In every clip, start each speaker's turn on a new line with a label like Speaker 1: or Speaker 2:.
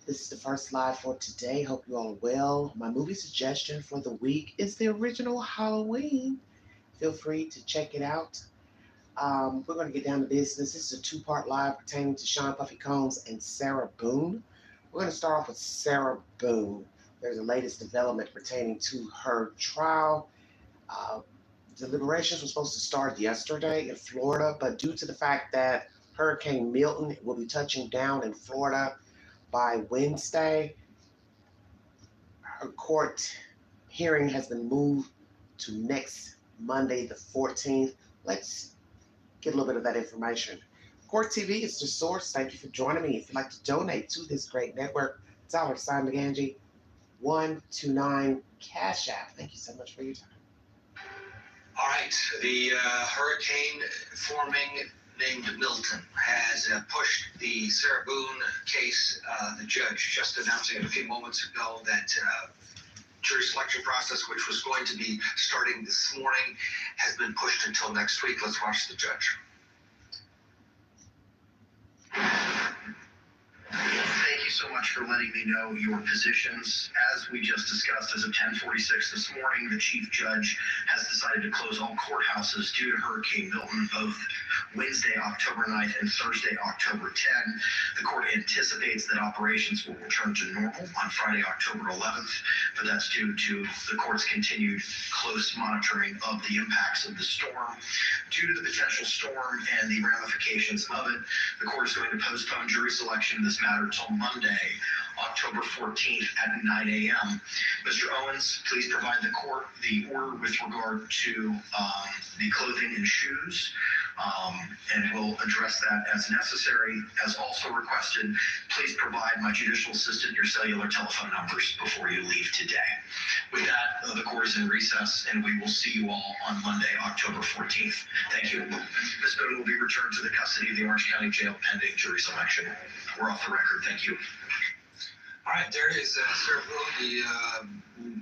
Speaker 1: This is the first live for today. Hope you all are well. My movie suggestion for the week is the original Halloween. Feel free to check it out. We're going to get down to business. This is a two-part live pertaining to Sean Puffy Combs and Sarah Boone. We're going to start off with Sarah Boone. There's a latest development pertaining to her trial. Uh, Deliberations were supposed to start yesterday in Florida, but due to the fact that Hurricane Milton will be touching down in Florida by Wednesday, her court hearing has been moved to next Monday, the 14th. Let's get a little bit of that information. Court TV is the source. Thank you for joining me. If you'd like to donate to this great network, $sign McGangie 129 Cash App. Thank you so much for your time.
Speaker 2: All right, the hurricane forming named Milton has pushed the Sarah Boone case. The judge just announcing a few moments ago that jury selection process, which was going to be starting this morning, has been pushed until next week. Let's watch the judge.
Speaker 3: Thank you so much for letting me know your positions. As we just discussed, as of 10:46 this morning, the chief judge has decided to close all courthouses due to Hurricane Milton, both Wednesday, October 9th and Thursday, October 10th. The court anticipates that operations will return to normal on Friday, October 11th, but that's due to the court's continued close monitoring of the impacts of the storm. Due to the potential storm and the ramifications of it, the court is going to postpone jury selection in this matter till Monday, October 14th at 9 a.m. Mr. Owens, please provide the court the order with regard to the clothing and shoes, and we'll address that as necessary. As also requested, please provide my judicial assistant your cellular telephone numbers before you leave today. With that, the court is in recess, and we will see you all on Monday, October 14th. Thank you. Ms. Boone will be returned to the custody of the Orange County Jail pending jury selection. We're off the record. Thank you.
Speaker 2: All right, there is Sarah Boone. He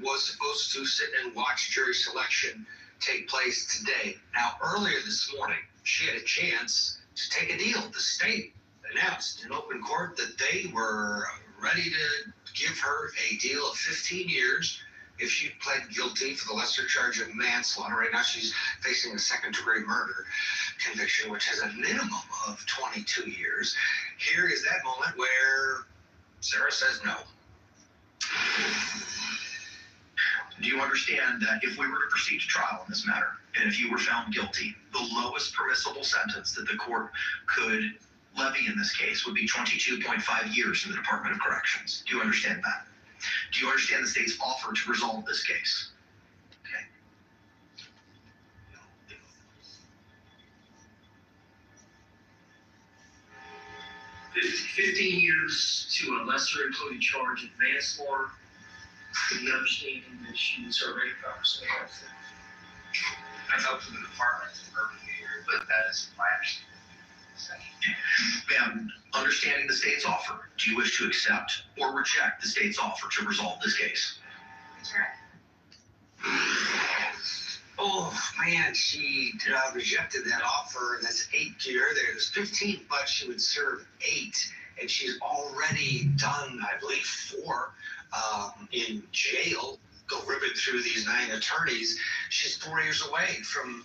Speaker 2: was supposed to sit and watch jury selection take place today. Now, earlier this morning, she had a chance to take a deal. The state announced in open court that they were ready to give her a deal of 15 years if she pled guilty for the lesser charge of manslaughter. Right now, she's facing a second-degree murder conviction, which has a minimum of 22 years. Here is that moment where Sarah says no.
Speaker 3: Do you understand that if we were to proceed to trial in this matter, and if you were found guilty, the lowest permissible sentence that the court could levy in this case would be 22.5 years in the Department of Corrections? Do you understand that? Do you understand the state's offer to resolve this case? Okay.
Speaker 4: 15 years to a lesser included charge of manslaughter, with the understanding that she was already 5% off.
Speaker 5: That's up to the department to perfectly here, but that is my understanding.
Speaker 3: Ma'am, understanding the state's offer, do you wish to accept or reject the state's offer to resolve this case?
Speaker 2: Oh, man, she rejected that offer. That's 8 to her. There's 15, but she would serve 8. And she's already done, I believe, 4 in jail. Go ribbon through these 9 attorneys. She's 4 years away from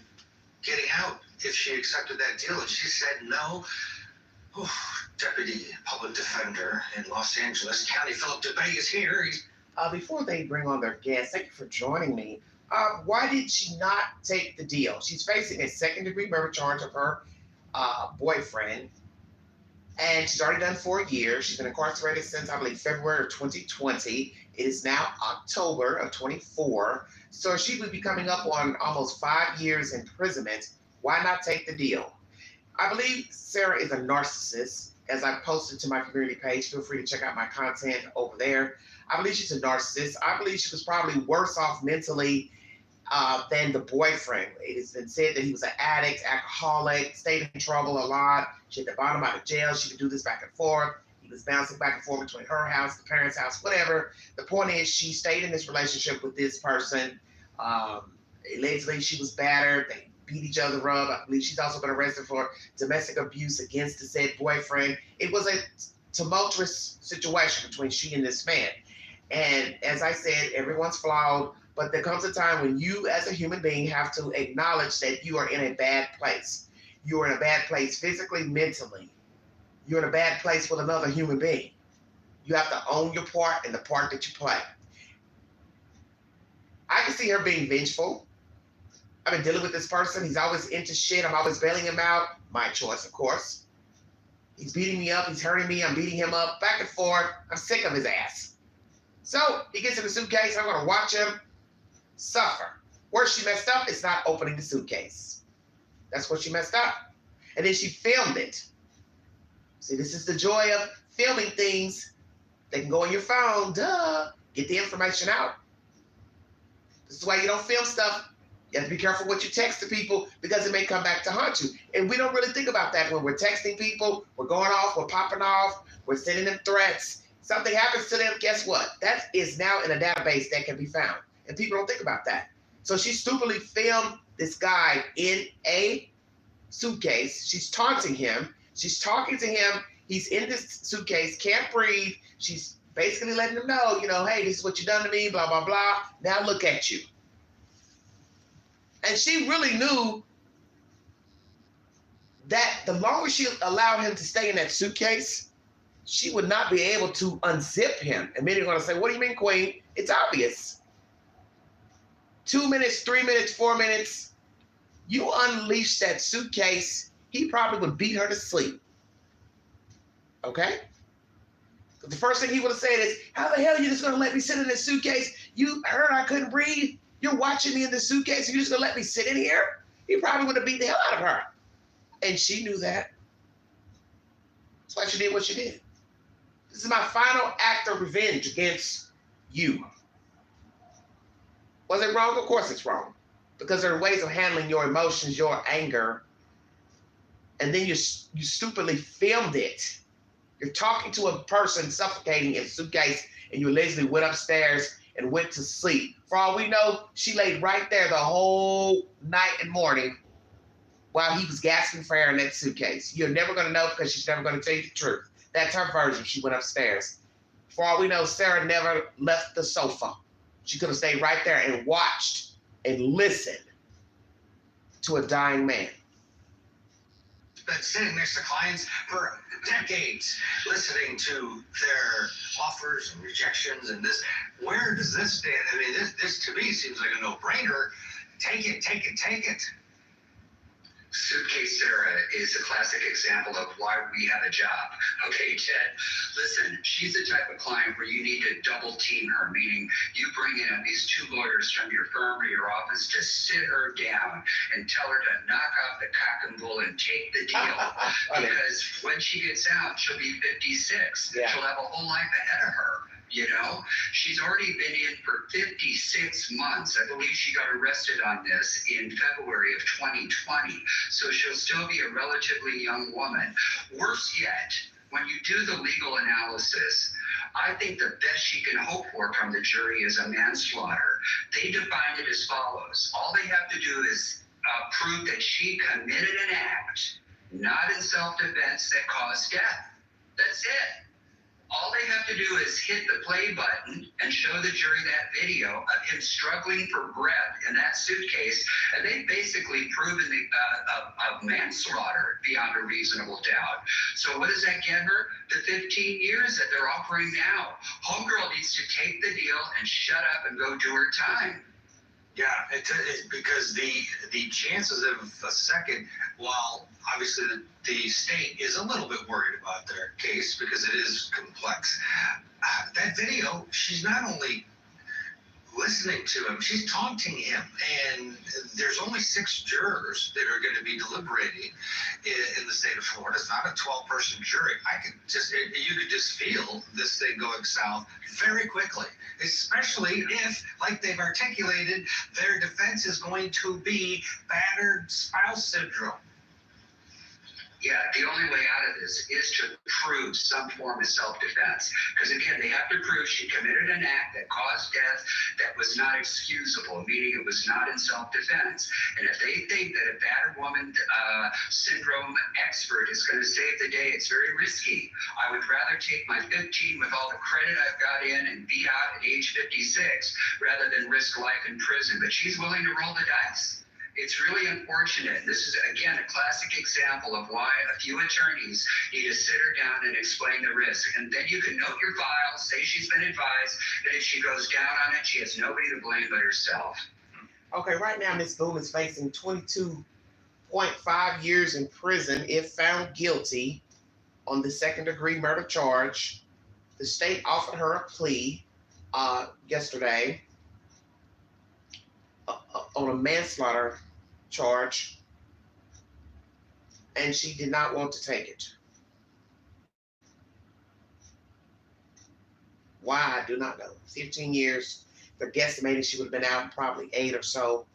Speaker 2: getting out if she accepted that deal. And she said no. Oh, Deputy Public Defender in Los Angeles County, Philip DeBay, is here.
Speaker 1: Before they bring on their guests, thank you for joining me. Why did she not take the deal? She's facing a second-degree murder charge of her boyfriend, and she's already done 4 years. She's been incarcerated since, I believe, February of 2020. It is now October of 24, so she would be coming up on almost 5 years imprisonment. Why not take the deal? I believe Sarah is a narcissist. As I posted to my community page, feel free to check out my content over there. I believe she's a narcissist. I believe she was probably worse off mentally than the boyfriend. It has been said that he was an addict, alcoholic, stayed in trouble a lot. She had to bond him out of jail. She could do this back and forth. He was bouncing back and forth between her house, the parents' house, whatever. The point is, she stayed in this relationship with this person. Allegedly, she was battered. They beat each other up. I believe she's also been arrested for domestic abuse against the said boyfriend. It was a tumultuous situation between she and this man. And as I said, everyone's flawed, but there comes a time when you, as a human being, have to acknowledge that you are in a bad place. You are in a bad place physically, mentally. You're in a bad place with another human being. You have to own your part and the part that you play. I can see her being vengeful. I've been dealing with this person. He's always into shit. I'm always bailing him out. My choice, of course. He's beating me up. He's hurting me. I'm beating him up. Back and forth. I'm sick of his ass. So he gets in the suitcase. I'm going to watch him suffer. Where she messed up is not opening the suitcase. That's where she messed up. And then she filmed it. See, this is the joy of filming things. They can go on your phone. Duh. Get the information out. This is why you don't film stuff. You have to be careful what you text to people because it may come back to haunt you. And we don't really think about that when we're texting people. We're going off. We're popping off. We're sending them threats. Something happens to them. Guess what? That is now in a database that can be found. And people don't think about that. So she stupidly filmed this guy in a suitcase. She's taunting him. She's talking to him. He's in this suitcase, can't breathe. She's basically letting him know, hey, this is what you done to me, blah, blah, blah. Now look at you. And she really knew that the longer she allowed him to stay in that suitcase, she would not be able to unzip him. And many are going to say, what do you mean, Queen? It's obvious. 2 minutes, 3 minutes, 4 minutes, you unleash that suitcase, he probably would beat her to sleep. Okay? The first thing he would have said is, how the hell are you just going to let me sit in this suitcase? You heard I couldn't breathe? You're watching me in the suitcase and you're just going to let me sit in here? He probably would have beat the hell out of her. And she knew that. That's why she did what she did. This is my final act of revenge against you. Was it wrong? Of course it's wrong. Because there are ways of handling your emotions, your anger, and then you stupidly filmed it. You're talking to a person suffocating in a suitcase, and you allegedly went upstairs and went to sleep. For all we know, she laid right there the whole night and morning while he was gasping for air in that suitcase. You're never going to know because she's never going to tell you the truth. That's her version. She went upstairs. For all we know, Sarah never left the sofa. She could have stayed right there and watched and listened to a dying man.
Speaker 2: Been sitting next to clients for decades, listening to their offers and rejections and this. Where does this stand? I mean, this to me seems like a no-brainer. Take it, take it, take it.
Speaker 3: Suitcase Sarah is a classic example of why we have a job. Okay, Ted, listen, she's the type of client where you need to double team her, meaning you bring in at least 2 lawyers from your firm or your office to sit her down and tell her to knock off the cock and bull and take the deal. Because when she gets out, she'll be 56.
Speaker 1: Yeah.
Speaker 3: She'll have a whole life ahead of her. She's already been in for 56 months. I believe she got arrested on this in February of 2020. So she'll still be a relatively young woman. Worse yet, when you do the legal analysis, I think the best she can hope for from the jury is a manslaughter. They define it as follows. All they have to do is prove that she committed an act, not in self-defense, that caused death. That's it. All they have to do is hit the play button and show the jury that video of him struggling for breath in that suitcase, and they've basically proven of manslaughter beyond a reasonable doubt. So what does that get her? The 15 years that they're offering now. Homegirl needs to take the deal and shut up and go do her time.
Speaker 2: Yeah, it's because the chances of a second, while obviously the state is a little bit worried about their case because it is complex, that video, she's not only listening to him, she's taunting him, and there's only 6 jurors that are going to be deliberating in the state of Florida. It's not a 12-person jury. You could just feel this thing going south very quickly, especially if, like they've articulated, their defense is going to be battered spouse syndrome.
Speaker 3: Yeah, the only way out of this is to prove some form of self-defense. Because again, they have to prove she committed an act that caused death that was not excusable, meaning it was not in self-defense. And if they think that a battered woman syndrome expert is going to save the day, it's very risky. I would rather take my 15 with all the credit I've got in and be out at age 56 rather than risk life in prison. But she's willing to roll the dice. It's really unfortunate. This is, again, a classic example of why a few attorneys need to sit her down and explain the risk. And then you can note your file, say she's been advised, that if she goes down on it, she has nobody to blame but herself.
Speaker 1: Okay, right now, Ms. Boone is facing 22.5 years in prison if found guilty on the second-degree murder charge. The state offered her a plea yesterday on a manslaughter charge, and she did not want to take it. Why, I do not know. 15 years. They're guesstimating she would have been out probably 8 or so,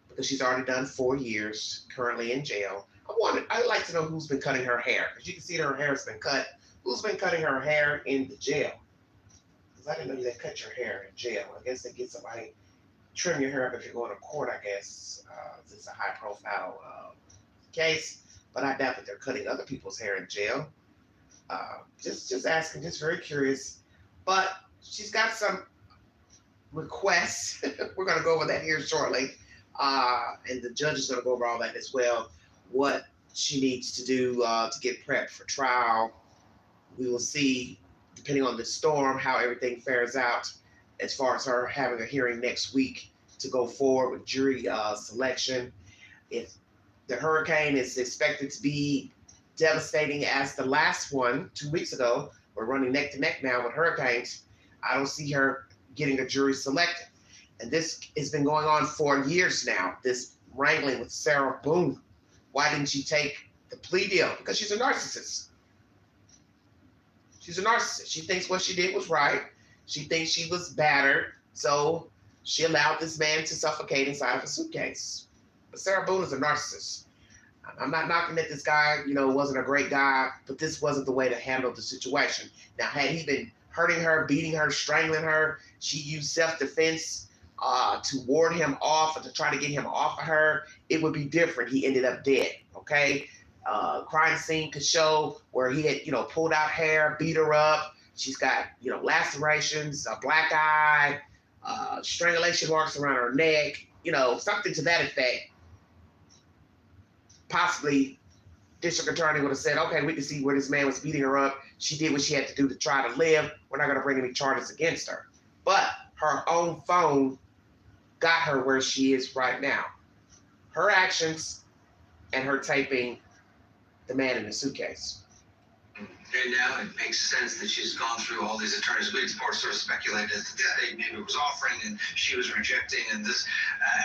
Speaker 1: because she's already done 4 years currently in jail. I'd like to know who's been cutting her hair, because you can see that her hair has been cut. Who's been cutting her hair in the jail? Because I didn't know they cut your hair in jail. I guess they get somebody trim your hair up if you're going to court, I guess. It's a high-profile case, but I doubt that they're cutting other people's hair in jail. Just asking, just very curious. But she's got some requests. We're going to go over that here shortly. And the judge is going to go over all that as well. What she needs to do to get prepped for trial. We will see, depending on the storm, how everything fares out as far as her having a hearing next week to go forward with jury selection. If the hurricane is expected to be devastating as the last one 2 weeks ago, we're running neck to neck now with hurricanes, I don't see her getting a jury selected. And this has been going on for years now, this wrangling with Sarah Boone. Why didn't she take the plea deal? Because she's a narcissist. She's a narcissist. She thinks what she did was right. She thinks she was battered, so she allowed this man to suffocate inside of a suitcase. But Sarah Boone is a narcissist. I'm not knocking that this guy, wasn't a great guy, but this wasn't the way to handle the situation. Now, had he been hurting her, beating her, strangling her, she used self-defense to ward him off and to try to get him off of her, it would be different. He ended up dead, okay? Crime scene could show where he had, pulled out hair, beat her up. She's got, lacerations, a black eye, strangulation marks around her neck, something to that effect. Possibly, district attorney would have said, okay, we can see where this man was beating her up. She did what she had to do to try to live. We're not going to bring any charges against her. But her own phone got her where she is right now. Her actions and her taping the man in the suitcase.
Speaker 2: And now it makes sense that she's gone through all these attorneys. We sort of speculated that the state maybe was offering and she was rejecting, and this.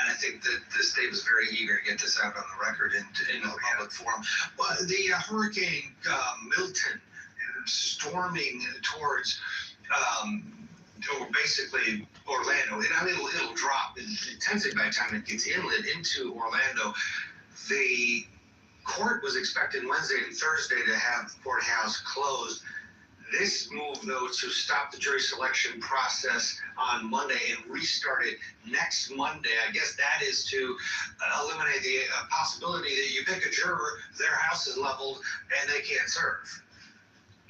Speaker 2: And I think that the state was very eager to get this out on the record and in the public forum. But the hurricane Milton storming towards, or basically Orlando, and it'll drop in intensity by the time it gets inland into Orlando. The court was expecting Wednesday and Thursday to have the courthouse closed. This move, though, to stop the jury selection process on Monday and restart it next Monday, I guess that is to eliminate the possibility that you pick a juror, their house is leveled, and they can't serve.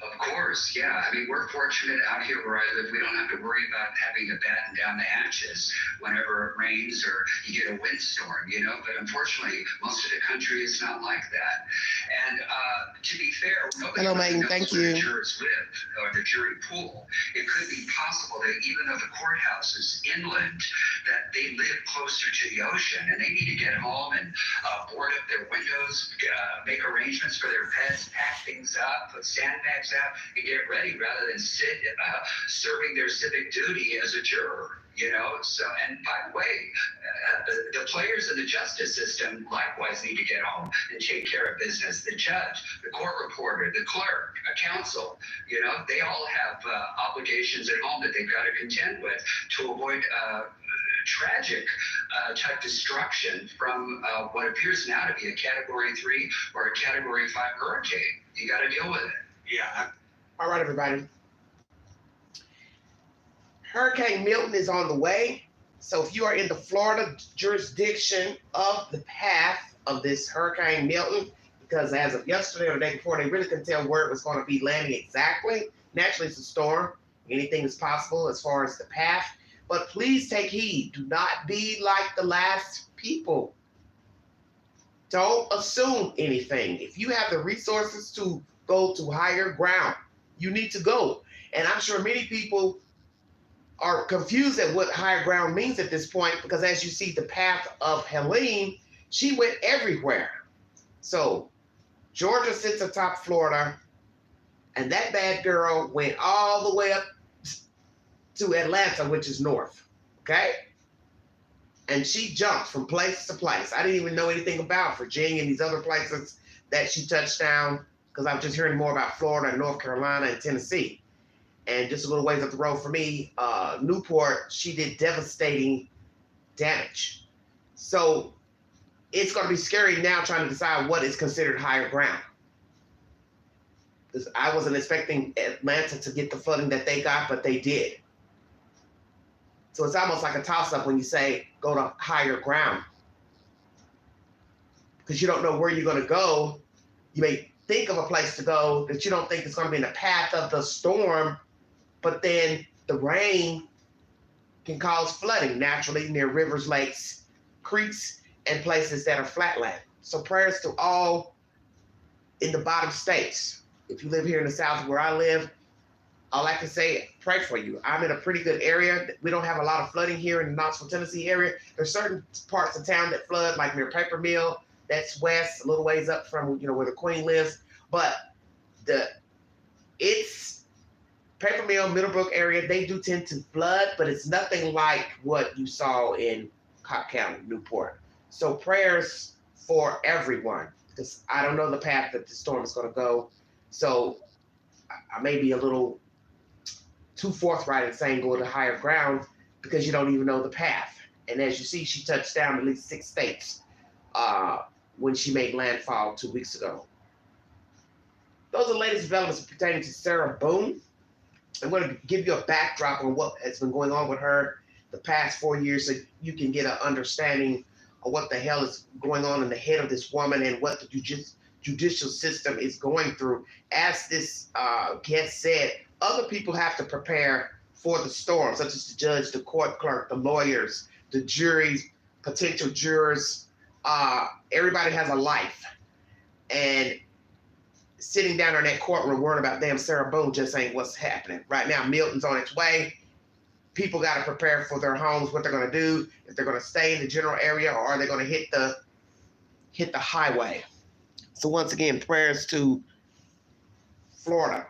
Speaker 3: Of course, yeah. I mean, we're fortunate out here where I live. We don't have to worry about having to batten down the hatches whenever it rains or you get a windstorm, But unfortunately, most of the country is not like that. And to be fair, nobody knows where the jurors live or the jury pool. It could be possible that even though the courthouse is inland, that they live closer to the ocean and they need to get home and board up their windows, make arrangements for their pets, pack things up, put sandbags out, and get ready rather than sit serving their civic duty as a juror. So, and by the way, the players in the justice system likewise need to get home and take care of business. The judge, the court reporter, the clerk, a counsel, they all have obligations at home that they've got to contend with to avoid
Speaker 2: tragic type destruction from what appears now to be a Category 3 or a Category 5 hurricane. You got to deal with it.
Speaker 5: Yeah.
Speaker 1: All right, everybody. Hurricane Milton is on the way. So if you are in the Florida jurisdiction of the path of this Hurricane Milton, because as of yesterday or the day before, they really couldn't tell where it was going to be landing exactly. Naturally, it's a storm. Anything is possible as far as the path. But please take heed. Do not be like the last people. Don't assume anything. If you have the resources to go to higher ground, you need to go. And I'm sure many people are confused at what higher ground means at this point, because as you see the path of Helene, she went everywhere. So Georgia sits atop Florida, and that bad girl went all the way up to Atlanta, which is north, okay? And she jumped from place to place. I didn't even know anything about Virginia and these other places that she touched down, because I'm just hearing more about Florida and North Carolina and Tennessee. And just a little ways up the road for me, Newport, she did devastating damage. So it's going to be scary now trying to decide what is considered higher ground. Because I wasn't expecting Atlanta to get the flooding that they got, but they did. So it's almost like a toss-up when you say go to higher ground. Because you don't know where you're going to go. You may think of a place to go that you don't think is going to be in the path of the storm, but then the rain can cause flooding naturally near rivers, lakes, creeks, and places that are flatland. So prayers to all in the bottom states. If you live here in the South where I live, all I can say, pray for you. I'm in a pretty good area. We don't have a lot of flooding here in the Knoxville, Tennessee area. There's certain parts of town that flood, like near Paper Mill. That's west, a little ways up from where the Queen lives. But it's Paper Mill, Middlebrook area, they do tend to flood, but it's nothing like what you saw in Cobb County, Newport. So prayers for everyone, because I don't know the path that the storm is going to go. So I may be a little too forthright in saying go to higher ground, because you don't even know the path. And as you see, she touched down at least 6 states when she made landfall 2 weeks ago. Those are the latest developments pertaining to Sarah Boone. I'm going to give you a backdrop on what has been going on with her the past 4 years, so you can get an understanding of what the hell is going on in the head of this woman and what the judicial system is going through. As this guest said, other people have to prepare for the storm, such as the judge, the court clerk, the lawyers, the juries, potential jurors. Everybody has a life. And sitting down in that courtroom worrying about damn Sarah Boone just ain't what's happening. Right now, Milton's on its way. People got to prepare for their homes, what they're going to do, if they're going to stay in the general area or are they going to hit the highway. So once again, prayers to Florida.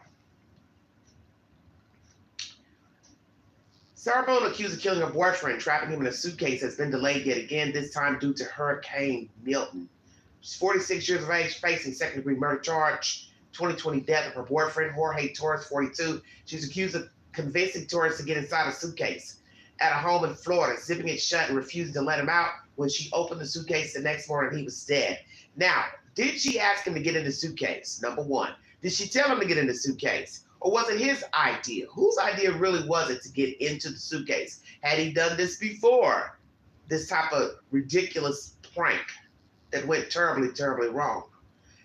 Speaker 1: Sarah Boone, accused of killing her boyfriend, trapping him in a suitcase, has been delayed yet again, this time due to Hurricane Milton. She's 46 years of age, facing second-degree murder charge, 2020 death of her boyfriend, Jorge Torres, 42. She's accused of convincing Torres to get inside a suitcase at a home in Florida, zipping it shut and refusing to let him out. When she opened the suitcase the next morning, he was dead. Now, did she ask him to get in the suitcase? Number one. Did she tell him to get in the suitcase? Or was it his idea? Whose idea really was it to get into the suitcase? Had he done this before? This type of ridiculous prank that went terribly, terribly wrong.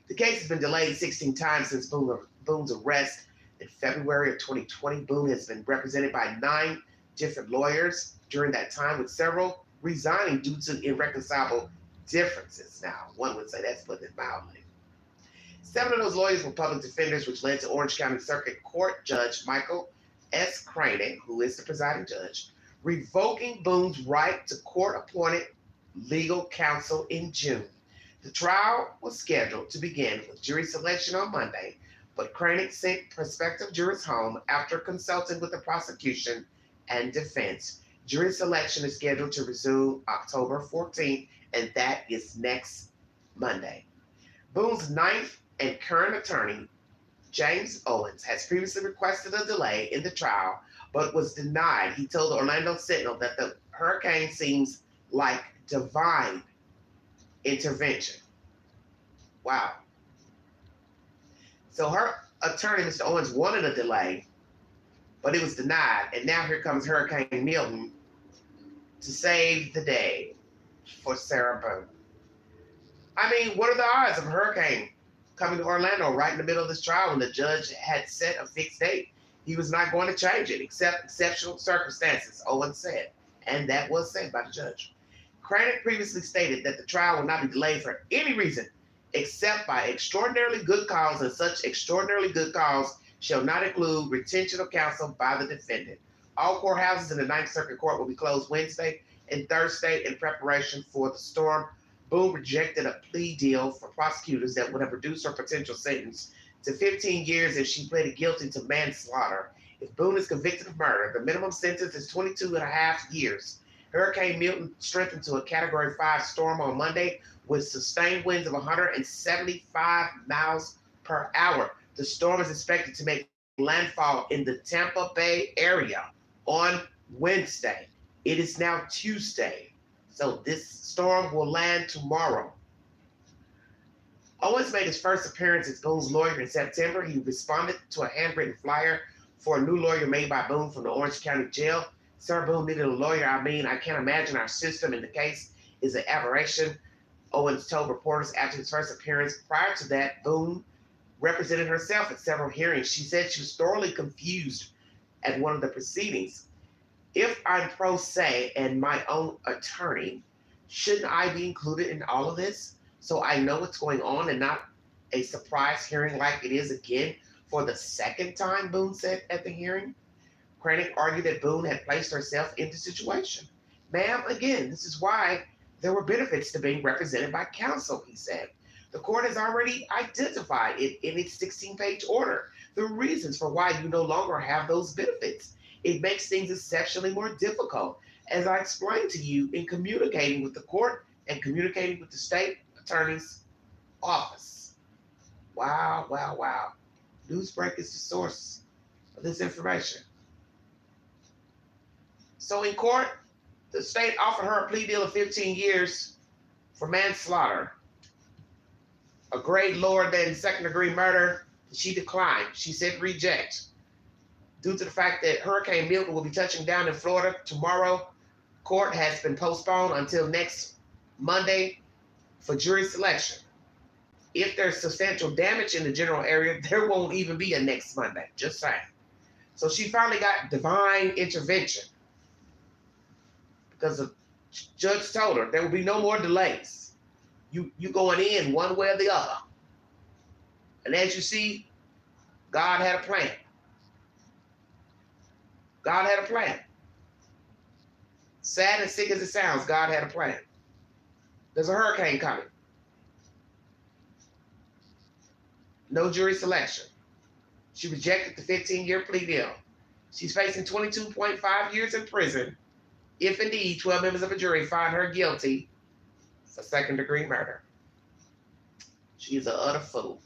Speaker 1: The case has been delayed 16 times since Boone's arrest in February of 2020. Boone has been represented by 9 different lawyers during that time, with several resigning due to irreconcilable differences. Now, one would say that's putting it mildly. 7 of those lawyers were public defenders, which led to Orange County Circuit Court Judge Michael S. Crane, who is the presiding judge, revoking Boone's right to court-appointed legal counsel in June. The trial was scheduled to begin with jury selection on Monday, but Crane sent prospective jurors home after consulting with the prosecution and defense. Jury selection is scheduled to resume October 14th, and that is next Monday. Boone's ninth and current attorney, James Owens has previously requested a delay in the trial, but was denied. He told the Orlando Sentinel that the hurricane seems like divine intervention. Wow. So her attorney, Mr. Owens, wanted a delay, but it was denied. And now here comes Hurricane Milton to save the day for Sarah Boone. I mean, what are the odds of a hurricane coming to Orlando right in the middle of this trial when the judge had set a fixed date? He was not going to change it except exceptional circumstances, Owens said. And that was said by the judge. Cranick previously stated that the trial will not be delayed for any reason except by extraordinarily good cause, and such extraordinarily good cause shall not include retention of counsel by the defendant. All courthouses in the Ninth Circuit Court will be closed Wednesday and Thursday in preparation for the storm. Boone rejected a plea deal for prosecutors that would have reduced her potential sentence to 15 years if she pleaded guilty to manslaughter. If Boone is convicted of murder, the minimum sentence is 22 and a half years. Hurricane Milton strengthened to a Category 5 storm on Monday with sustained winds of 175 miles per hour. The storm is expected to make landfall in the Tampa Bay area on Wednesday. It is now Tuesday, so this storm will land tomorrow. Owens made his first appearance as Boone's lawyer in September. He responded to a handwritten flyer for a new lawyer made by Boone from the Orange County Jail. Sir Boone needed a lawyer. I can't imagine our system in the case is an aberration, Owens told reporters after his first appearance. Prior to that, Boone represented herself at several hearings. She said she was thoroughly confused at one of the proceedings. If I'm pro se and my own attorney, shouldn't I be included in all of this so I know what's going on and not a surprise hearing like it is again for the second time, Boone said at the hearing. Cranick argued that Boone had placed herself in the situation. Ma'am, again, this is why there were benefits to being represented by counsel, he said. The court has already identified it in its 16-page order, the reasons for why you no longer have those benefits. It makes things exceptionally more difficult, as I explained to you in communicating with the court and communicating with the state attorney's office. Wow, wow, wow. Newsbreak is the source of this information. So in court, the state offered her a plea deal of 15 years for manslaughter, a grade lower than second-degree murder. She declined. She said reject. Due to the fact that Hurricane Milton will be touching down in Florida tomorrow, court has been postponed until next Monday for jury selection. If there's substantial damage in the general area, there won't even be a next Monday, just saying. So she finally got divine intervention because the judge told her there will be no more delays. You going in one way or the other. And as you see, God had a plan. God had a plan. Sad and sick as it sounds, God had a plan. There's a hurricane coming. No jury selection. She rejected the 15-year plea deal. She's facing 22.5 years in prison if indeed 12 members of a jury find her guilty for second-degree murder. She is an utter fool.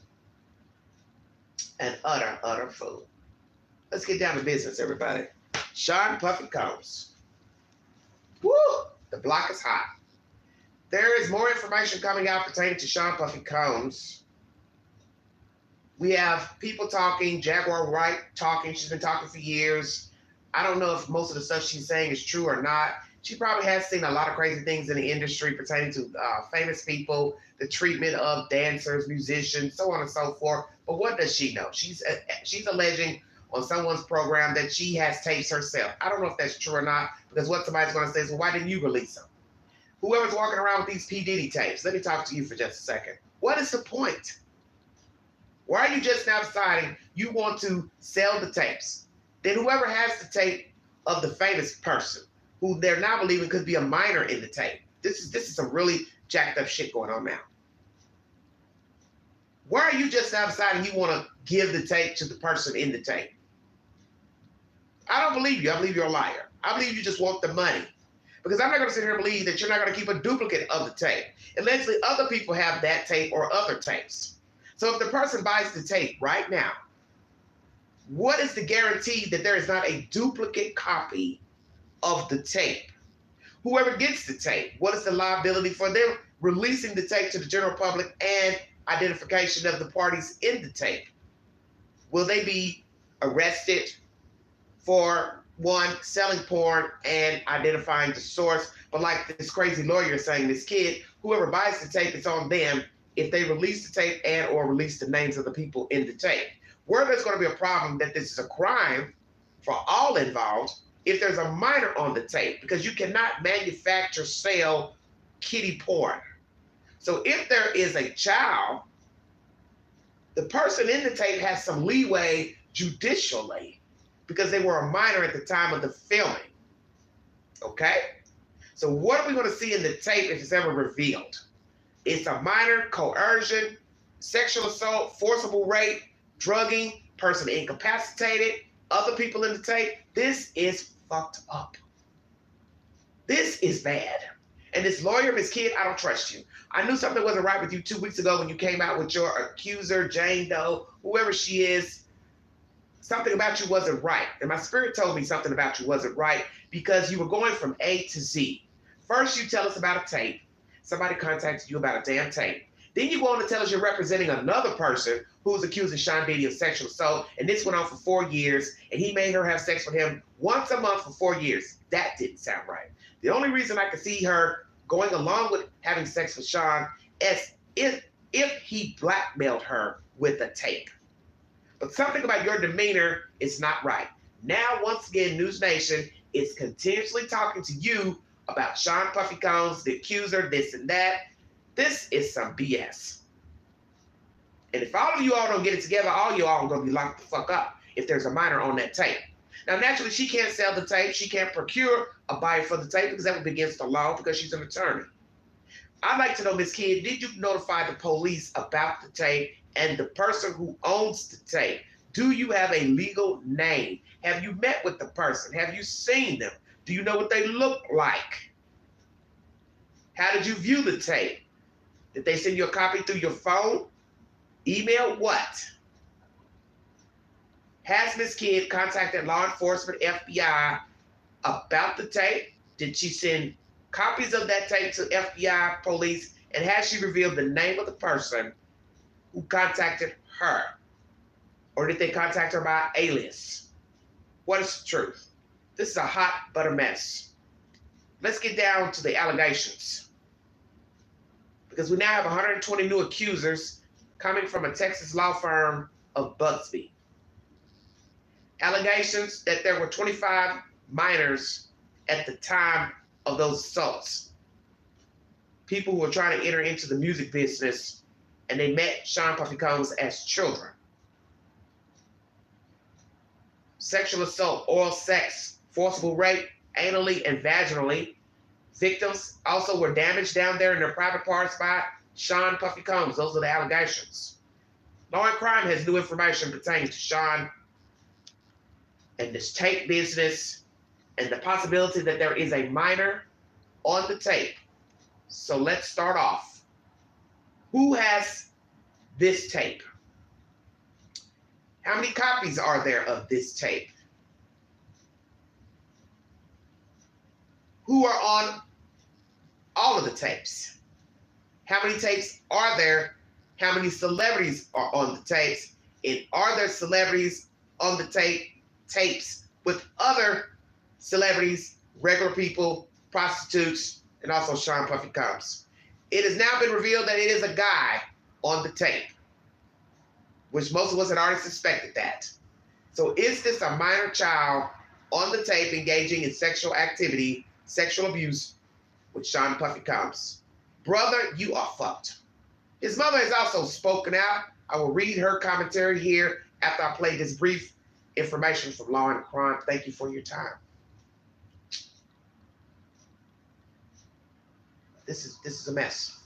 Speaker 1: An utter fool. Let's get down to business, everybody. Sean Puffy Combs. Woo! The block is hot. There is more information coming out pertaining to Sean Puffy Combs. We have people talking, Jaguar Wright talking. She's been talking for years. I don't know if most of the stuff she's saying is true or not. She probably has seen a lot of crazy things in the industry pertaining to famous people, the treatment of dancers, musicians, so on and so forth. But what does she know? She's alleging on someone's program that she has tapes herself. I don't know if that's true or not, because what somebody's going to say is, well, why didn't you release them? Whoever's walking around with these P. Diddy tapes, let me talk to you for just a second. What is the point? Why are you just now deciding you want to sell the tapes? Then whoever has the tape of the famous person, who they're now believing could be a minor in the tape. This is some really jacked up shit going on now. Why are you just now deciding you want to give the tape to the person in the tape? I don't believe you. I believe you're a liar. I believe you just want the money. Because I'm not going to sit here and believe that you're not going to keep a duplicate of the tape. Allegedly, other people have that tape or other tapes. So if the person buys the tape right now, What is the guarantee that there is not a duplicate copy of the tape? Whoever gets the tape, what is the liability for them releasing the tape to the general public and identification of the parties in the tape? Will they be arrested for, one, selling porn and identifying the source? But like this crazy lawyer is saying, this kid, whoever buys the tape, it's on them if they release the tape and or release the names of the people in the tape. Where there's going to be a problem that this is a crime for all involved if there's a minor on the tape, because you cannot manufacture, sell kiddie porn. So if there is a child, the person in the tape has some leeway judicially because they were a minor at the time of the filming. Okay? So what are we going to see in the tape if it's ever revealed? It's a minor, coercion, sexual assault, forcible rape, drugging, person incapacitated, other people in the tape. This is fucked up. This is bad. And this lawyer, Miss Kidd, I don't trust you. I knew something wasn't right with you 2 weeks ago when you came out with your accuser, Jane Doe, whoever she is. Something about you wasn't right. And my spirit told me something about you wasn't right because you were going from A to Z. First, you tell us about a tape. Somebody contacted you about a damn tape. Then you go on to tell us you're representing another person who's accusing Sean Diddy of sexual assault, and this went on for 4 years, and he made her have sex with him once a month for 4 years. That didn't sound right. The only reason I could see her going along with having sex with Sean is if he blackmailed her with a tape. But something about your demeanor is not right. Now, once again, News Nation is continuously talking to you about Sean Puffy Combs, the accuser, this and that. This is some BS. And if all of you all don't get it together, all you all are going to be locked the fuck up if there's a minor on that tape. Now, naturally, she can't sell the tape. She can't procure a buyer for the tape because that would be against the law because she's an attorney. I'd like to know, Ms. Kidd, did you notify the police about the tape and the person who owns the tape? Do you have a legal name? Have you met with the person? Have you seen them? Do you know what they look like? How did you view the tape? Did they send you a copy through your phone? Email? What? Has Ms. Kidd contacted law enforcement, FBI, about the tape? Did she send copies of that tape to FBI, police? And has she revealed the name of the person who contacted her? Or did they contact her by alias? What is the truth? This is a hot butter mess. Let's get down to the allegations. Because we now have 120 new accusers coming from a Texas law firm of Bugsby. Allegations that there were 25 minors at the time of those assaults. People who were trying to enter into the music business and they met Sean Puffy Combs as children. Sexual assault, oral sex, forcible rape, anally and vaginally. Victims also were damaged down there in their private parts by Sean Puffy Combs. Those are the allegations. Law and Crime has new information pertaining to Sean and this tape business and the possibility that there is a minor on the tape. So let's start off. Who has this tape? How many copies are there of this tape? Who are on all of the tapes? How many tapes are there? How many celebrities are on the tapes? And are there celebrities on the tapes with other celebrities, regular people, prostitutes, and also Sean Puffy Combs? It has now been revealed that it is a guy on the tape, which most of us had already suspected that. So is this a minor child on the tape engaging in sexual activity, sexual abuse with Sean Puffy Combs? Brother, you are fucked. His mother has also spoken out. I will read her commentary here after I play this brief information from Law and Crime. Thank you for your time. This is a mess.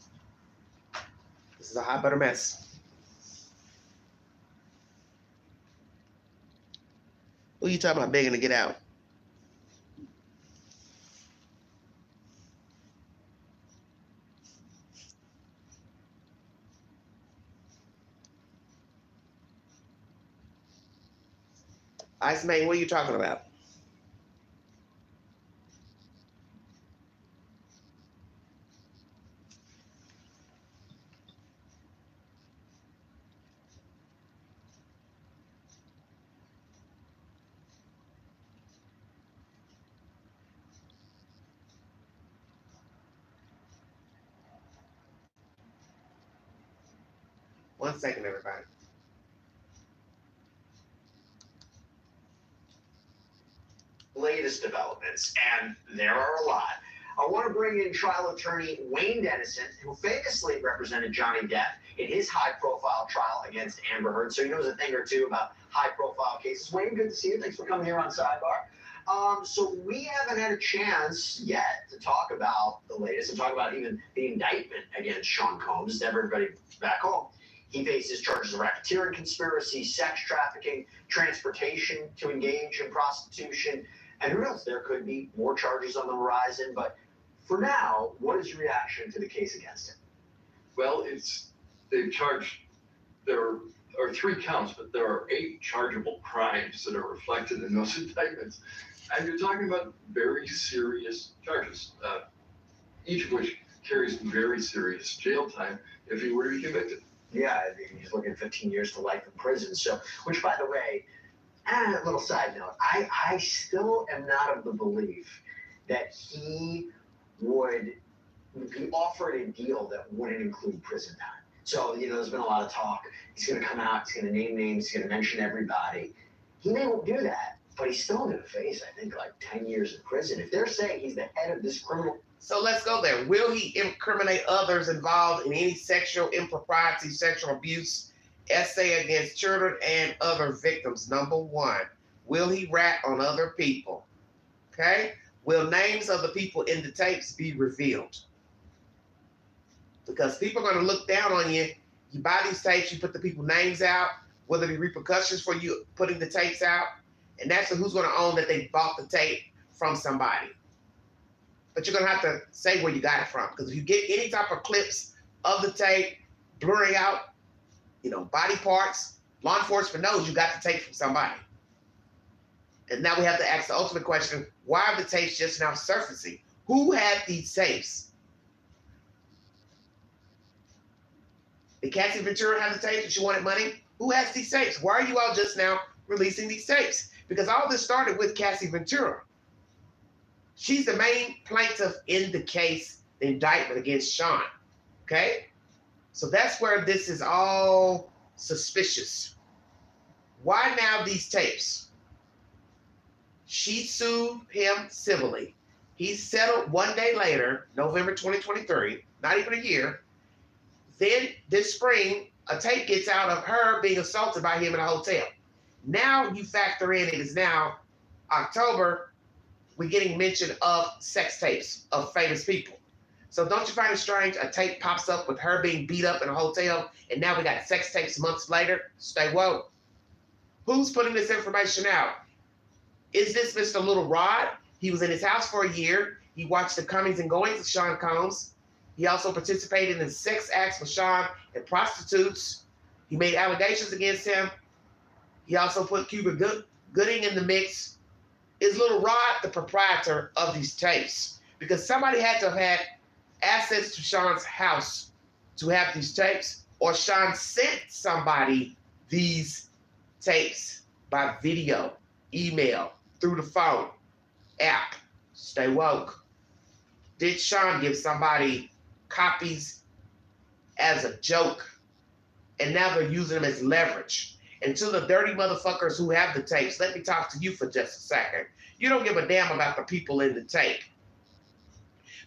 Speaker 1: This is a hot butter mess. Who are you talking about begging to get out? Ice Man, what are you talking about? One second, everybody.
Speaker 3: Latest developments, and there are a lot. I want to bring in trial attorney Wayne Dennison, who famously represented Johnny Depp in his high-profile trial against Amber Heard, so he knows a thing or two about high-profile cases. Wayne, good to see you. Thanks for coming here on Sidebar. So we haven't had a chance yet to talk about the latest and talk about even the indictment against Sean Combs. Everybody back home. He faces charges of racketeering, conspiracy, sex trafficking, transportation to engage in prostitution, and who knows, there could be more charges on the horizon. But for now, what is your reaction to the case against him?
Speaker 6: Well, they've charged, there are 3 counts, but there are 8 chargeable crimes that are reflected in those indictments. And you're talking about very serious charges, each of which carries very serious jail time if he were to be convicted.
Speaker 3: Yeah, I mean, he's looking at 15 years to life in prison. So, which, by the way, a little side note, I still am not of the belief that he would be offered a deal that wouldn't include prison time. So, there's been a lot of talk. He's going to come out, he's going to name names, he's going to mention everybody. He may not do that, but he's still going to face, I think, like 10 years in prison. If they're saying he's the head of this criminal.
Speaker 1: So let's go there. Will he incriminate others involved in any sexual impropriety, sexual abuse, essay against children and other victims? Number 1, will he rat on other people? Okay? Will names of the people in the tapes be revealed? Because people are going to look down on you. You buy these tapes, you put the people's names out, will there be repercussions for you putting the tapes out? And that's who's going to own that they bought the tape from somebody. But you're going to have to say where you got it from. Because if you get any type of clips of the tape, blurring out, body parts, law enforcement knows you got the tape from somebody. And now we have to ask the ultimate question, why are the tapes just now surfacing? Who had these tapes? Did Cassie Ventura have the tapes and she wanted money? Who has these tapes? Why are you all just now releasing these tapes? Because all this started with Cassie Ventura. She's the main plaintiff in the case, the indictment against Sean. Okay? So that's where this is all suspicious. Why now these tapes? She sued him civilly. He settled 1 day later, November 2023, not even a year. Then this spring, a tape gets out of her being assaulted by him in a hotel. Now you factor in, it is now October, we're getting mention of sex tapes of famous people. So don't you find it strange? A tape pops up with her being beat up in a hotel, and now we got sex tapes months later. Stay woke. Who's putting this information out? Is this Mr. Little Rod? He was in his house for a year. He watched the comings and goings of Sean Combs. He also participated in sex acts with Sean and prostitutes. He made allegations against him. He also put Cuba Gooding in the mix. Is Little Rod the proprietor of these tapes? Because somebody had to have had access to Sean's house to have these tapes, or Sean sent somebody these tapes by video, email, through the phone, app. Stay woke. Did Sean give somebody copies as a joke, and now they're using them as leverage? And to the dirty motherfuckers who have the tapes, let me talk to you for just a second. You don't give a damn about the people in the tape.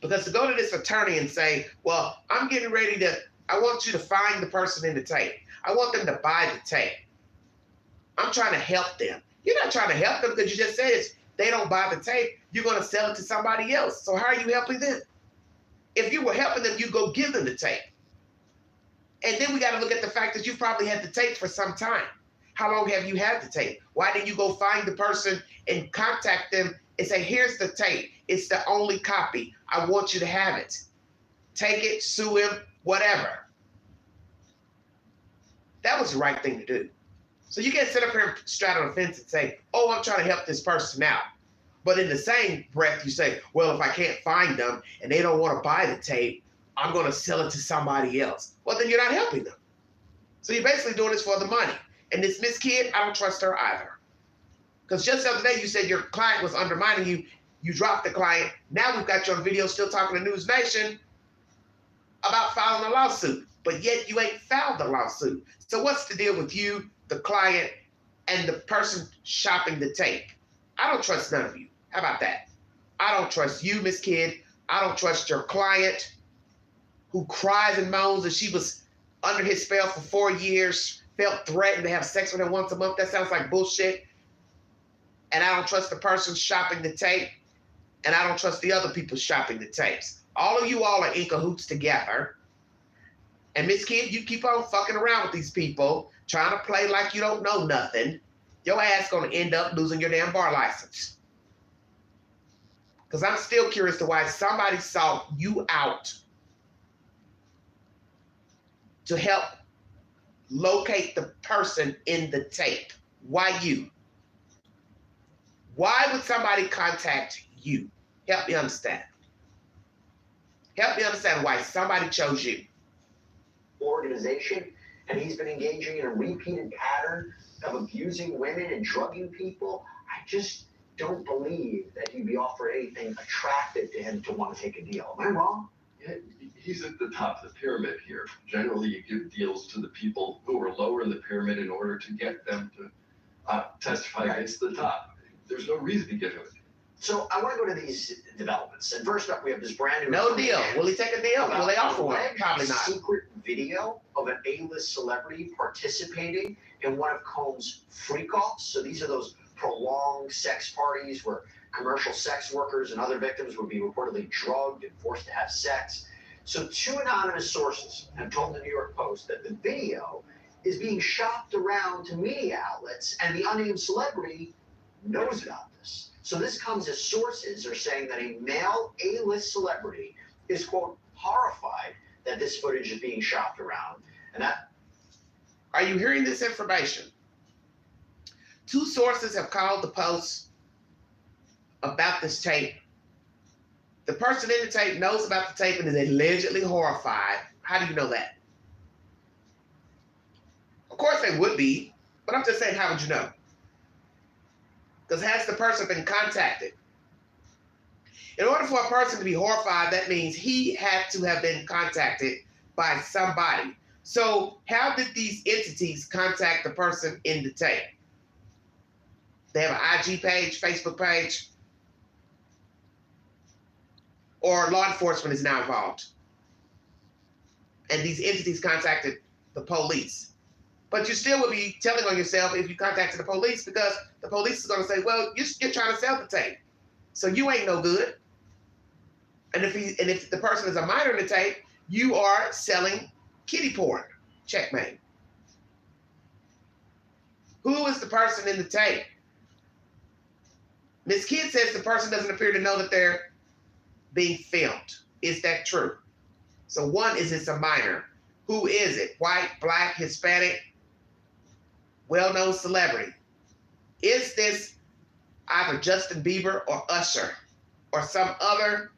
Speaker 1: Because to go to this attorney and say, well, I want you to find the person in the tape. I want them to buy the tape. I'm trying to help them. You're not trying to help them because you just said they don't buy the tape, you're going to sell it to somebody else. So how are you helping them? If you were helping them, you go give them the tape. And then we got to look at the fact that you've probably had the tape for some time. How long have you had the tape? Why didn't you go find the person and contact them and say, here's the tape. It's the only copy. I want you to have it. Take it, sue him, whatever. That was the right thing to do. So you can't sit up here and straddle the fence and say, oh, I'm trying to help this person out. But in the same breath, you say, well, if I can't find them and they don't want to buy the tape, I'm going to sell it to somebody else. Well, then you're not helping them. So you're basically doing this for the money. And this Miss Kid, I don't trust her either. Because just the other day, you said your client was undermining you. You dropped the client. Now we've got you on video still talking to News Nation about filing a lawsuit. But yet you ain't filed the lawsuit. So what's the deal with you, the client, and the person shopping the tape? I don't trust none of you. How about that? I don't trust you, Miss Kid. I don't trust your client who cries and moans that she was under his spell for 4 years, felt threatened to have sex with him once a month. That sounds like bullshit. And I don't trust the person shopping the tape. And I don't trust the other people shopping the tapes. All of you all are in cahoots together. And Miss Kid, you keep on fucking around with these people, trying to play like you don't know nothing. Your ass gonna end up losing your damn bar license. Because I'm still curious to why somebody sought you out to help locate the person in the tape. Why you? Why would somebody contact you? Help me understand. Help me understand why somebody chose you.
Speaker 3: Organization, and he's been engaging in a repeated pattern of abusing women and drugging people. I just don't believe that he'd be offered anything attractive to him to want to take a deal. Am I wrong?
Speaker 6: Yeah, he's at the top of the pyramid here. Generally, you give deals to the people who are lower in the pyramid in order to get them to testify against the top. There's no reason to give him it.
Speaker 3: So I want to go to these developments. And first up, we have this brand new...
Speaker 1: No deal. Will he take a deal? Will they offer one? Probably not.
Speaker 3: Secret video of an A-list celebrity participating in one of Combs' freak-offs. So these are those prolonged sex parties where commercial sex workers and other victims would be reportedly drugged and forced to have sex. So 2 anonymous sources have told the New York Post that the video is being shopped around to media outlets, and the unnamed celebrity knows about this. So this comes as sources are saying that a male A-list celebrity is, quote, horrified that this footage is being shopped around. And that...
Speaker 1: Are you hearing this information? 2 sources have called the Post about this tape. The person in the tape knows about the tape and is allegedly horrified. How do you know that? Of course they would be, but I'm just saying, how would you know? Because has the person been contacted? In order for a person to be horrified, that means he had to have been contacted by somebody. So how did these entities contact the person in the tape? They have an IG page, Facebook page, or law enforcement is now involved. And these entities contacted the police. But you still would be telling on yourself if you contacted the police, because the police is going to say, well, you're trying to sell the tape. So you ain't no good. And if the person is a minor in the tape, you are selling kiddie porn. Checkmate. Who is the person in the tape? Ms. Kidd says the person doesn't appear to know that they're being filmed. Is that true? So one, is this a minor? Who is it? White, black, Hispanic, well-known celebrity? Is this either Justin Bieber or Usher or some other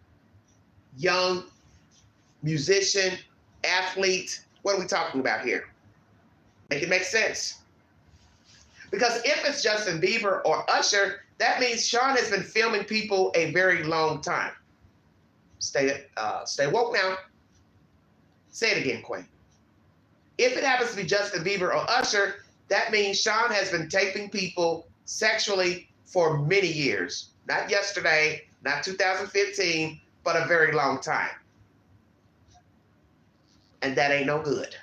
Speaker 1: young musician, athlete? What are we talking about here? Make it make sense. Because if it's Justin Bieber or Usher, that means Sean has been filming people a very long time. Stay woke now. Say it again, Quinn. If it happens to be Justin Bieber or Usher, that means Sean has been taping people sexually for many years. Not yesterday, not 2015, but a very long time. And that ain't no good.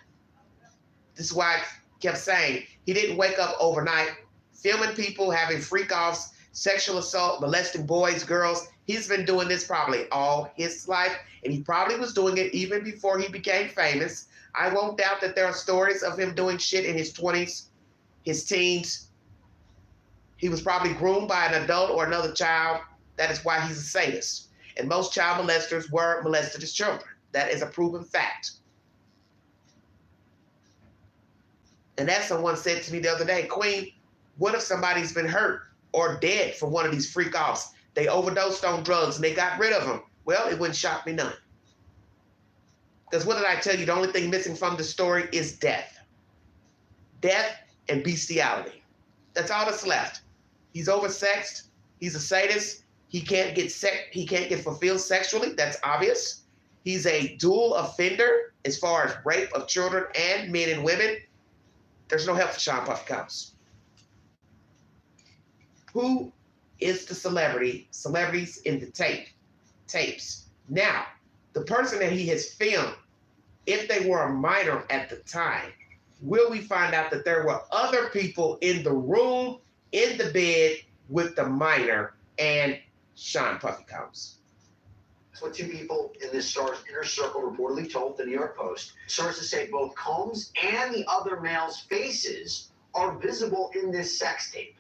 Speaker 1: This is why I kept saying he didn't wake up overnight filming people, having freak-offs, sexual assault, molesting boys, girls. He's been doing this probably all his life, and he probably was doing it even before he became famous. I won't doubt that there are stories of him doing shit in his 20s, his teens. He was probably groomed by an adult or another child. That is why he's a sadist. And most child molesters were molested as children. That is a proven fact. And that someone said to me the other day, Queen, what if somebody's been hurt or dead from one of these freak offs? They overdosed on drugs and they got rid of them. Well, it wouldn't shock me none. Because what did I tell you? The only thing missing from the story is death. Death and bestiality. That's all that's left. He's oversexed. He's a sadist. He can't get fulfilled sexually. That's obvious. He's a dual offender as far as rape of children and men and women. There's no help for Sean Puffy Combs. Who is the celebrities in the tapes? Now, the person that he has filmed, if they were a minor at the time, will we find out that there were other people in the room, in the bed with the minor and Sean Puffy Combs?
Speaker 3: That's what two people in this star's inner circle reportedly told the New York Post. Sources say both Combs and the other male's faces are visible in this sex tape.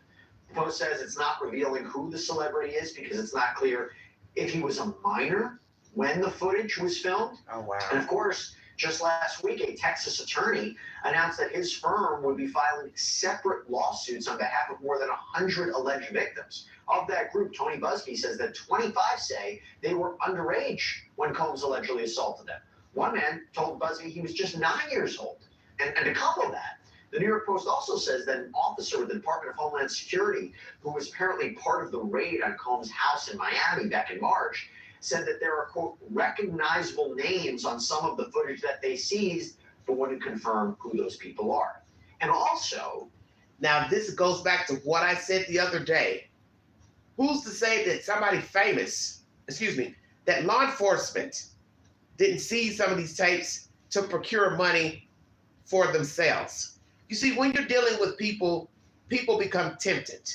Speaker 3: The Post says it's not revealing who the celebrity is because it's not clear if he was a minor when the footage was filmed.
Speaker 1: Oh, wow.
Speaker 3: And of course, just last week, a Texas attorney announced that his firm would be filing separate lawsuits on behalf of more than 100 alleged victims. Of that group, Tony Busby says that 25 say they were underage when Combs allegedly assaulted them. One man told Busby he was just 9 years old. And to couple that, the New York Post also says that an officer with the Department of Homeland Security, who was apparently part of the raid on Combs' house in Miami back in March, said that there are, quote, recognizable names on some of the footage that they seized, but wouldn't confirm who those people are. And also,
Speaker 1: now this goes back to what I said the other day. Who's to say that somebody famous, that law enforcement didn't seize some of these tapes to procure money for themselves? You see, when you're dealing with people become tempted.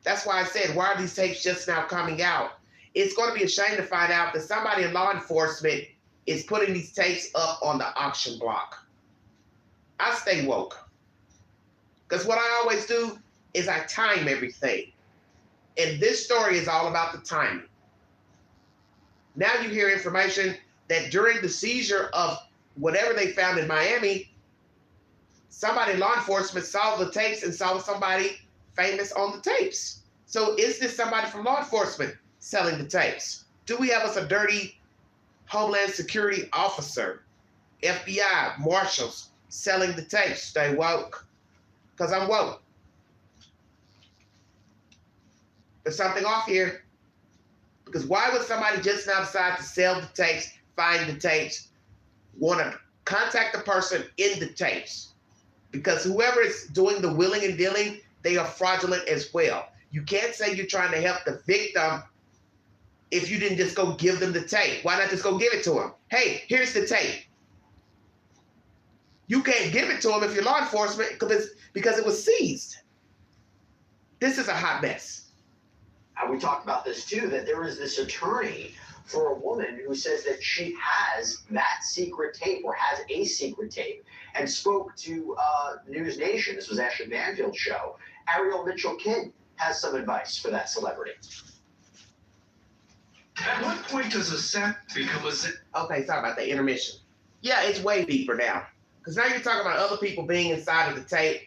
Speaker 1: That's why I said, why are these tapes just now coming out? It's going to be a shame to find out that somebody in law enforcement is putting these tapes up on the auction block. I stay woke. Because what I always do is I time everything. And this story is all about the timing. Now you hear information that during the seizure of whatever they found in Miami, somebody in law enforcement saw the tapes and saw somebody famous on the tapes. So is this somebody from law enforcement selling the tapes? Do we have us a dirty Homeland Security officer, FBI, marshals selling the tapes? Stay woke. Because I'm woke. There's something off here. Because why would somebody just now decide to sell the tapes, find the tapes, want to contact the person in the tapes? Because whoever is doing the willing and dealing, they are fraudulent as well. You can't say you're trying to help the victim if you didn't just go give them the tape. Why not just go give it to them? Hey, here's the tape. You can't give it to them if you're law enforcement because it was seized. This is a hot mess.
Speaker 3: we talked about this too, that there is this attorney for a woman who says that she has that secret tape or has a secret tape and spoke to News Nation. This was Ashley Banfield's show. Ariel Mitchell-King has some advice for that celebrity.
Speaker 2: At what point does a set become a set?
Speaker 1: Okay, sorry about the intermission. Yeah, it's way deeper now. Because now you're talking about other people being inside of the tape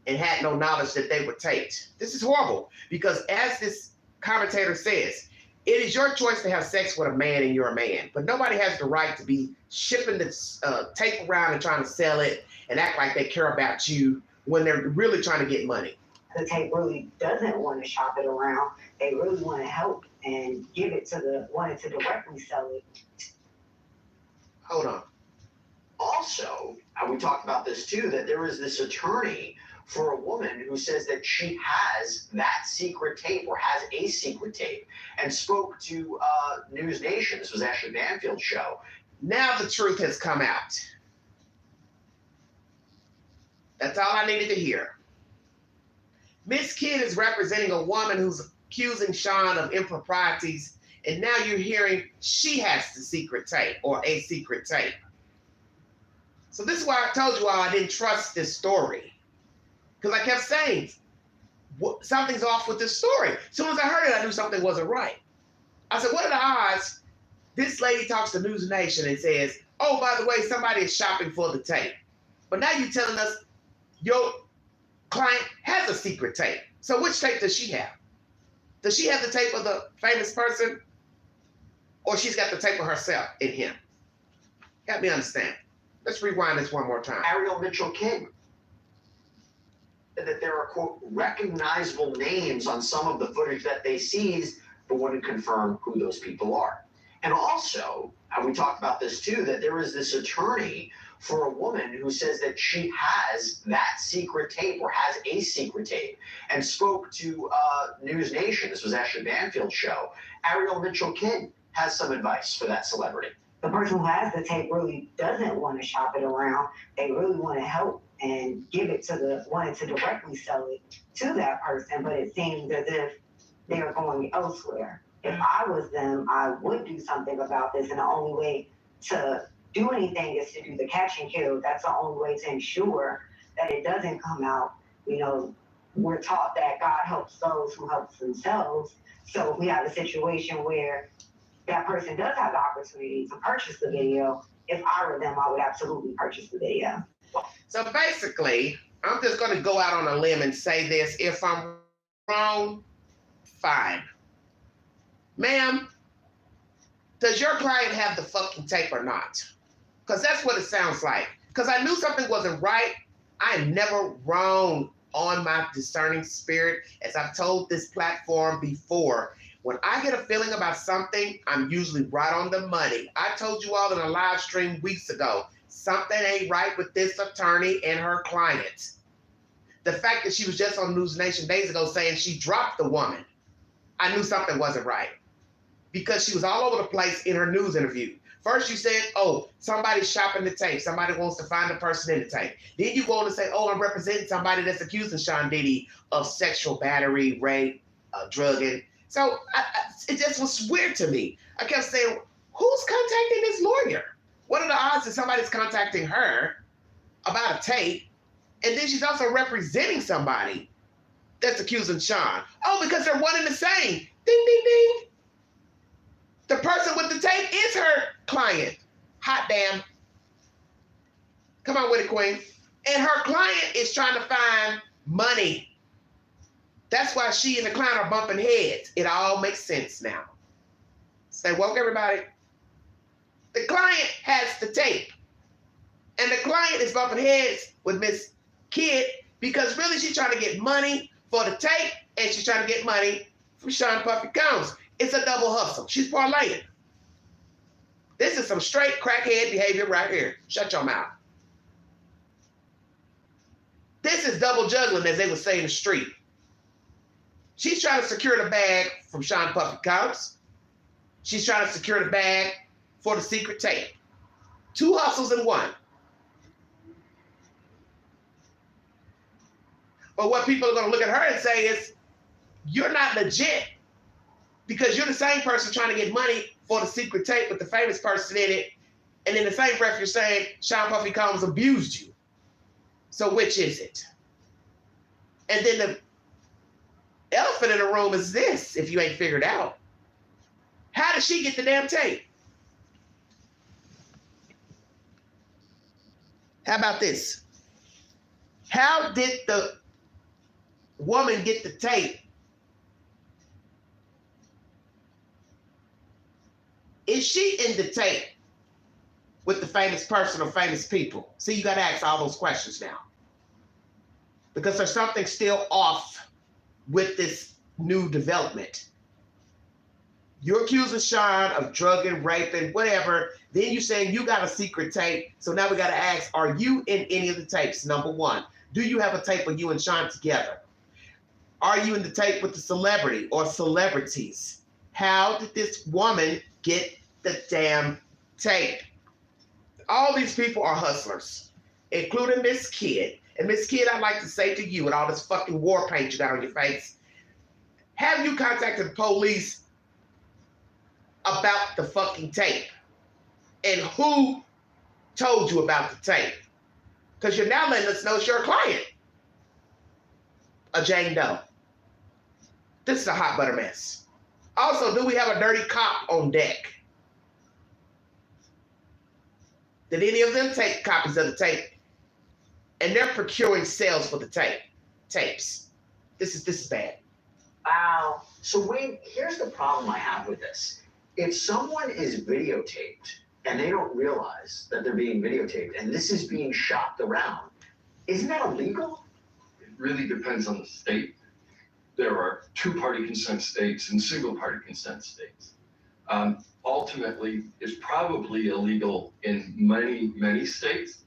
Speaker 1: and had no knowledge that they were taped. This is horrible because as this commentator says, it is your choice to have sex with a man and you're a man. But nobody has the right to be shipping this tape around and trying to sell it and act like they care about you when they're really trying to get money.
Speaker 7: The tape really doesn't want to shop it around. They really want to help and give it to wanted to directly sell it.
Speaker 1: Hold on.
Speaker 3: Also, we talked about this too, that there is this attorney for a woman who says that she has that secret tape or has a secret tape and spoke to News Nation. This was Ashley Banfield's show.
Speaker 1: Now the truth has come out. That's all I needed to hear. Miss Kidd is representing a woman who's accusing Sean of improprieties, and now you're hearing she has the secret tape or a secret tape. So this is why I told you all I didn't trust this story. Because I kept saying, something's off with this story. As soon as I heard it, I knew something wasn't right. I said, what are the odds? This lady talks to News Nation and says, oh, by the way, somebody is shopping for the tape. But now you're telling us your client has a secret tape. So which tape does she have? Does she have the tape of the famous person? Or she's got the tape of herself in him? Help me understand. Let's rewind this one more time.
Speaker 8: Ariel Mitchell King. That there are, quote, recognizable names on some of the footage that they seized, but wouldn't confirm who those people are. And also, and we talked about this too, that there is this attorney for a woman who says that she has that secret tape or has a secret tape and spoke to News Nation. This was Ashley Banfield's show. Ariel Mitchell King has some advice for that celebrity.
Speaker 7: The person who has the tape really doesn't want to shop it around. They really want to help and give it to wanted to directly sell it to that person, but it seems as if they're going elsewhere. If I was them, I would do something about this, and the only way to do anything is to do the catch and kill. That's the only way to ensure that it doesn't come out. You know, we're taught that God helps those who help themselves. So if we have a situation where that person does have the opportunity to purchase the video, if I were them, I would absolutely purchase the video.
Speaker 1: So basically, I'm just going to go out on a limb and say this. If I'm wrong, fine. Ma'am, does your client have the fucking tape or not? Because that's what it sounds like. Because I knew something wasn't right. I am never wrong on my discerning spirit. As I've told this platform before, when I get a feeling about something, I'm usually right on the money. I told you all in a live stream weeks ago, something ain't right with this attorney and her client. The fact that she was just on News Nation days ago saying she dropped the woman, I knew something wasn't right. Because she was all over the place in her news interview. First you said, oh, somebody's shopping the tape. Somebody wants to find the person in the tape. Then you go on and say, oh, I'm representing somebody that's accusing Sean Diddy of sexual battery, rape, drugging. So it just was weird to me. I kept saying, who's contacting this lawyer? What are the odds that somebody's contacting her about a tape? And then she's also representing somebody that's accusing Sean. Oh, because they're one and the same. Ding, ding, ding. The person with the tape is her client. Hot damn. Come on with it, Queen. And her client is trying to find money. That's why she and the client are bumping heads. It all makes sense now. Stay woke, everybody. The client has the tape. And the client is bumping heads with Miss Kid because really she's trying to get money for the tape and she's trying to get money from Sean Puffy Combs. It's a double hustle. She's parlaying. This is some straight crackhead behavior right here. Shut your mouth. This is double juggling, as they would say in the street. She's trying to secure the bag from Sean Puffy Combs. She's trying to secure the bag for the secret tape. Two hustles in one. But what people are going to look at her and say is, you're not legit because you're the same person trying to get money for the secret tape with the famous person in it. And in the same breath, you're saying Sean Puffy Combs abused you. So which is it? And then the elephant in the room is this, if you ain't figured out. How did she get the damn tape? How about this? How did the woman get the tape? Is she in the tape with the famous person or famous people? See, you got to ask all those questions now. Because there's something still off with this new development. You're accusing Sean of drugging, raping, whatever. Then you're saying you got a secret tape. So now we got to ask, are you in any of the tapes? Number one, do you have a tape of you and Sean together? Are you in the tape with the celebrity or celebrities? How did this woman get the damn tape? All these people are hustlers, including Miss Kid. And Miss Kid, I'd like to say to you, with all this fucking war paint you got on your face, have you contacted the police about the fucking tape? And who told you about the tape? Because you're now letting us know it's your client, a Jane Doe. This is a hot butter mess. Also, do we have a dirty cop on deck? Did any of them take copies of the tape and they're procuring sales for the tapes. This is bad.
Speaker 8: Wow. So Wayne, here's the problem I have with this. If someone is videotaped and they don't realize that they're being videotaped and this is being shopped around, isn't that illegal?
Speaker 6: It really depends on the state. There are two-party consent states and single-party consent states. Ultimately, it's probably illegal in many, many states.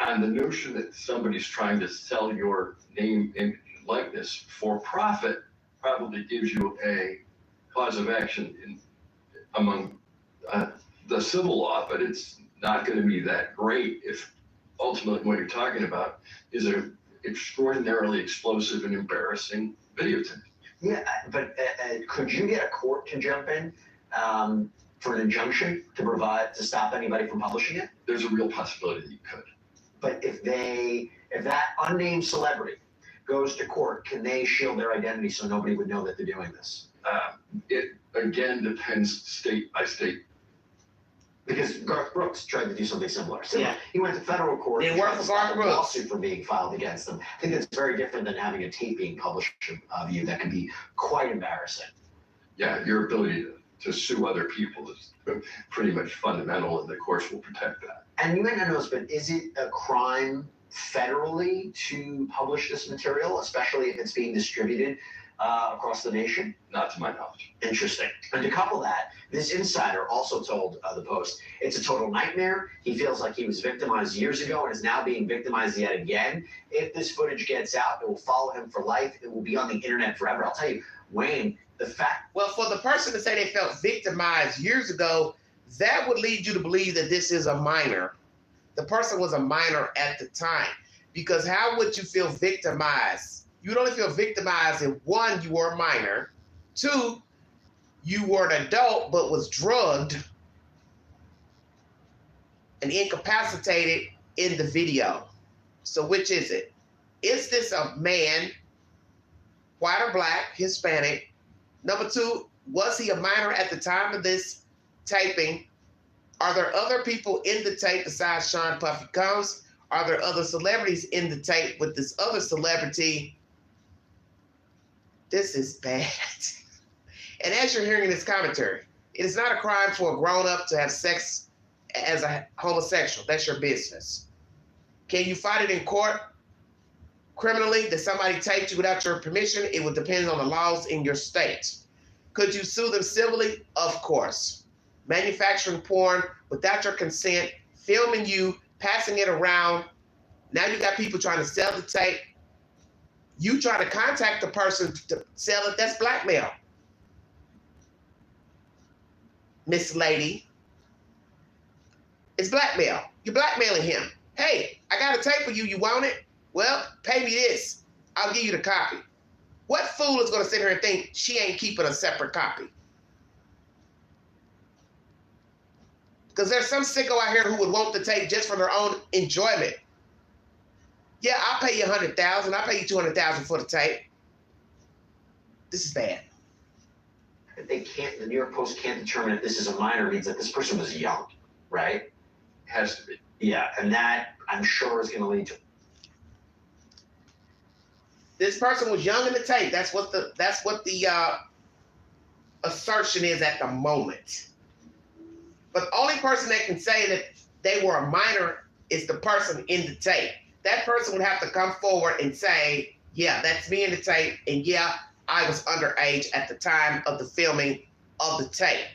Speaker 6: And the notion that somebody's trying to sell your name, image, and likeness for profit probably gives you a cause of action among the civil law, but it's not going to be that great if ultimately what you're talking about is an extraordinarily explosive and embarrassing videotape.
Speaker 8: Yeah, but could you get a court to jump in for an injunction to stop anybody from publishing it?
Speaker 6: There's a real possibility that you could.
Speaker 8: But if that unnamed celebrity goes to court, can they shield their identity so nobody would know that they're doing this?
Speaker 6: It again depends state by state.
Speaker 8: Because Garth Brooks tried to do something similar. So
Speaker 1: Yeah.
Speaker 8: he went to federal court.
Speaker 1: Didn't
Speaker 8: and
Speaker 1: work
Speaker 8: tried to
Speaker 1: for
Speaker 8: stop
Speaker 1: Garth
Speaker 8: a
Speaker 1: Brooks.
Speaker 8: lawsuit from being filed against them. I think that's very different than having a tape being published of you. That can be quite embarrassing.
Speaker 6: Yeah, your ability to sue other people is pretty much fundamental, and the courts will protect that.
Speaker 8: And you might not know this, but is it a crime federally to publish this material, especially if it's being distributed across the nation?
Speaker 6: Not to my knowledge.
Speaker 8: Interesting. And to couple that, this insider also told the Post, it's a total nightmare. He feels like he was victimized years ago and is now being victimized yet again. If this footage gets out, it will follow him for life. It will be on the internet forever. I'll tell you, Wayne, the fact...
Speaker 1: Well, for the person to say they felt victimized years ago, that would lead you to believe that this is a minor. The person was a minor at the time. Because how would you feel victimized? You'd only feel victimized if, one, you were a minor, two, you were an adult but was drugged and incapacitated in the video. So which is it? Is this a man, white or black, Hispanic? Number two, was he a minor at the time of this taping? Are there other people in the tape besides Sean Puffy Combs? Are there other celebrities in the tape with this other celebrity? This is bad. And as you're hearing this commentary, it is not a crime for a grown-up to have sex as a homosexual. That's your business. Can you fight it in court criminally that somebody taped you without your permission? It would depend on the laws in your state. Could you sue them civilly? Of course. Manufacturing porn without your consent, filming you, passing it around. Now you got people trying to sell the tape. You try to contact the person to sell it, that's blackmail. Miss Lady. It's blackmail. You're blackmailing him. Hey, I got a tape of you. You want it? Well, pay me this. I'll give you the copy. What fool is going to sit here and think she ain't keeping a separate copy? Because there's some sicko out here who would want the tape just for their own enjoyment. Yeah, I'll pay you $100,000. I'll pay you $200,000 for the tape. This is bad.
Speaker 8: The New York Post can't determine if this is a minor means that this person was young, right?
Speaker 6: Has to be.
Speaker 8: Yeah, and that I'm sure is going to lead to.
Speaker 1: This person was young in the tape. That's what the assertion is at the moment. But the only person that can say that they were a minor is the person in the tape. That person would have to come forward and say, yeah, that's me in the tape, and yeah, I was underage at the time of the filming of the tape.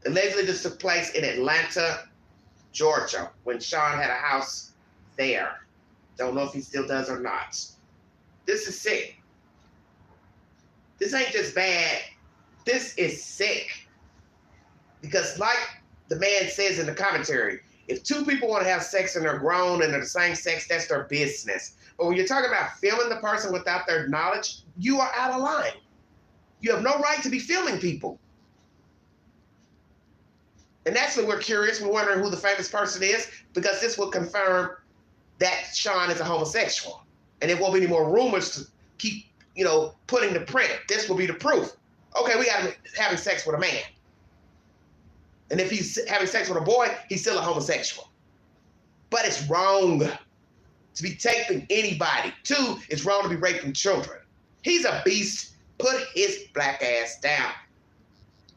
Speaker 1: Allegedly, this took place in Atlanta, Georgia, when Sean had a house there. Don't know if he still does or not. This is sick. This ain't just bad. This is sick. Because like the man says in the commentary, if two people want to have sex and they're grown and they're the same sex, that's their business. But when you're talking about filming the person without their knowledge, you are out of line. You have no right to be filming people. And that's when we're curious. We're wondering who the famous person is, because this will confirm that Sean is a homosexual. And there won't be any more rumors to keep, putting the print. This will be the proof. Okay, we got him having sex with a man. And if he's having sex with a boy, he's still a homosexual. But it's wrong. to be taping anybody. 2, it's wrong to be raping children. He's a beast. Put his black ass down.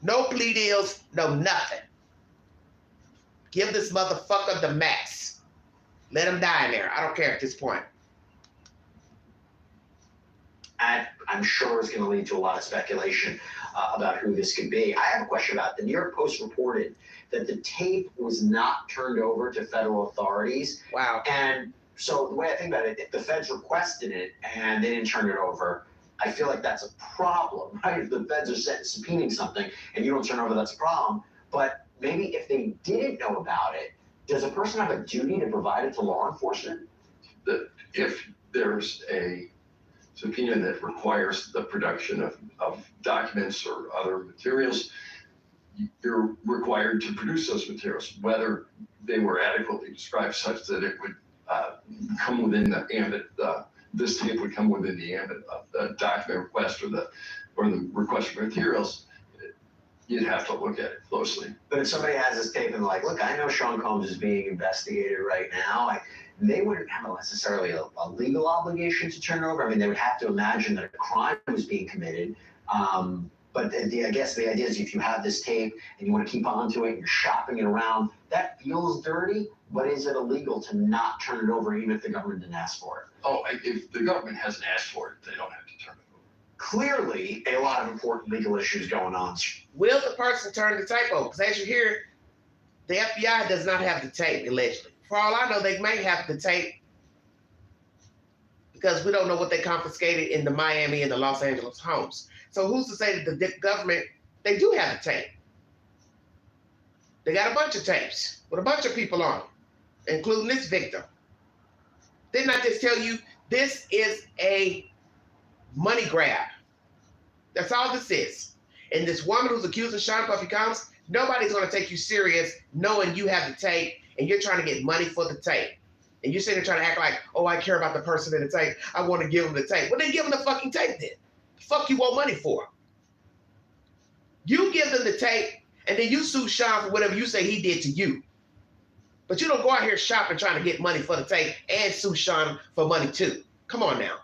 Speaker 1: No plea deals, no nothing. Give this motherfucker the max. Let him die in there. I don't care at this point.
Speaker 8: I'm sure it's going to lead to a lot of speculation about who this could be. I have a question about it. The New York Post reported that the tape was not turned over to federal authorities.
Speaker 1: Wow.
Speaker 8: And so the way I think about it, if the feds requested it and they didn't turn it over, I feel like that's a problem, right? If the feds are subpoenaing something and you don't turn over, that's a problem. But maybe if they didn't know about it, does a person have a duty to provide it to law enforcement?
Speaker 6: If there's a subpoena that requires the production of documents or other materials, you're required to produce those materials, whether they were adequately described such that it would come within the ambit, this tape would come within the ambit of the document request or the request for materials. You'd have to look at it closely.
Speaker 8: But if somebody has this tape and like, look, I know Sean Combs is being investigated right now, they wouldn't have necessarily a legal obligation to turn it over. I mean, they would have to imagine that a crime was being committed. But I guess the idea is if you have this tape and you want to keep on to it and you're shopping it around, that feels dirty, but is it illegal to not turn it over even if the government didn't ask for it?
Speaker 6: Oh, if the government hasn't asked for it, they don't have to turn it over.
Speaker 8: Clearly, a lot of important legal issues going on.
Speaker 1: Will the person turn the tape over? Because as you hear, the FBI does not have the tape, allegedly. For all I know, they may have the tape because we don't know what they confiscated in the Miami and the Los Angeles homes. So who's to say that the government, they do have the tape? They got a bunch of tapes with a bunch of people on it, including this victim. Didn't I just tell you this is a money grab? That's all this is. And this woman who's accusing Sean Puffy Combs, nobody's going to take you serious knowing you have the tape and you're trying to get money for the tape. And you're sitting there trying to act like, oh, I care about the person in the tape. I want to give them the tape. Well, then give them the fucking tape then. The fuck you want money for? You give them the tape and then you sue Sean for whatever you say he did to you. But you don't go out here shopping trying to get money for the tape and sue Sean for money too. Come on now.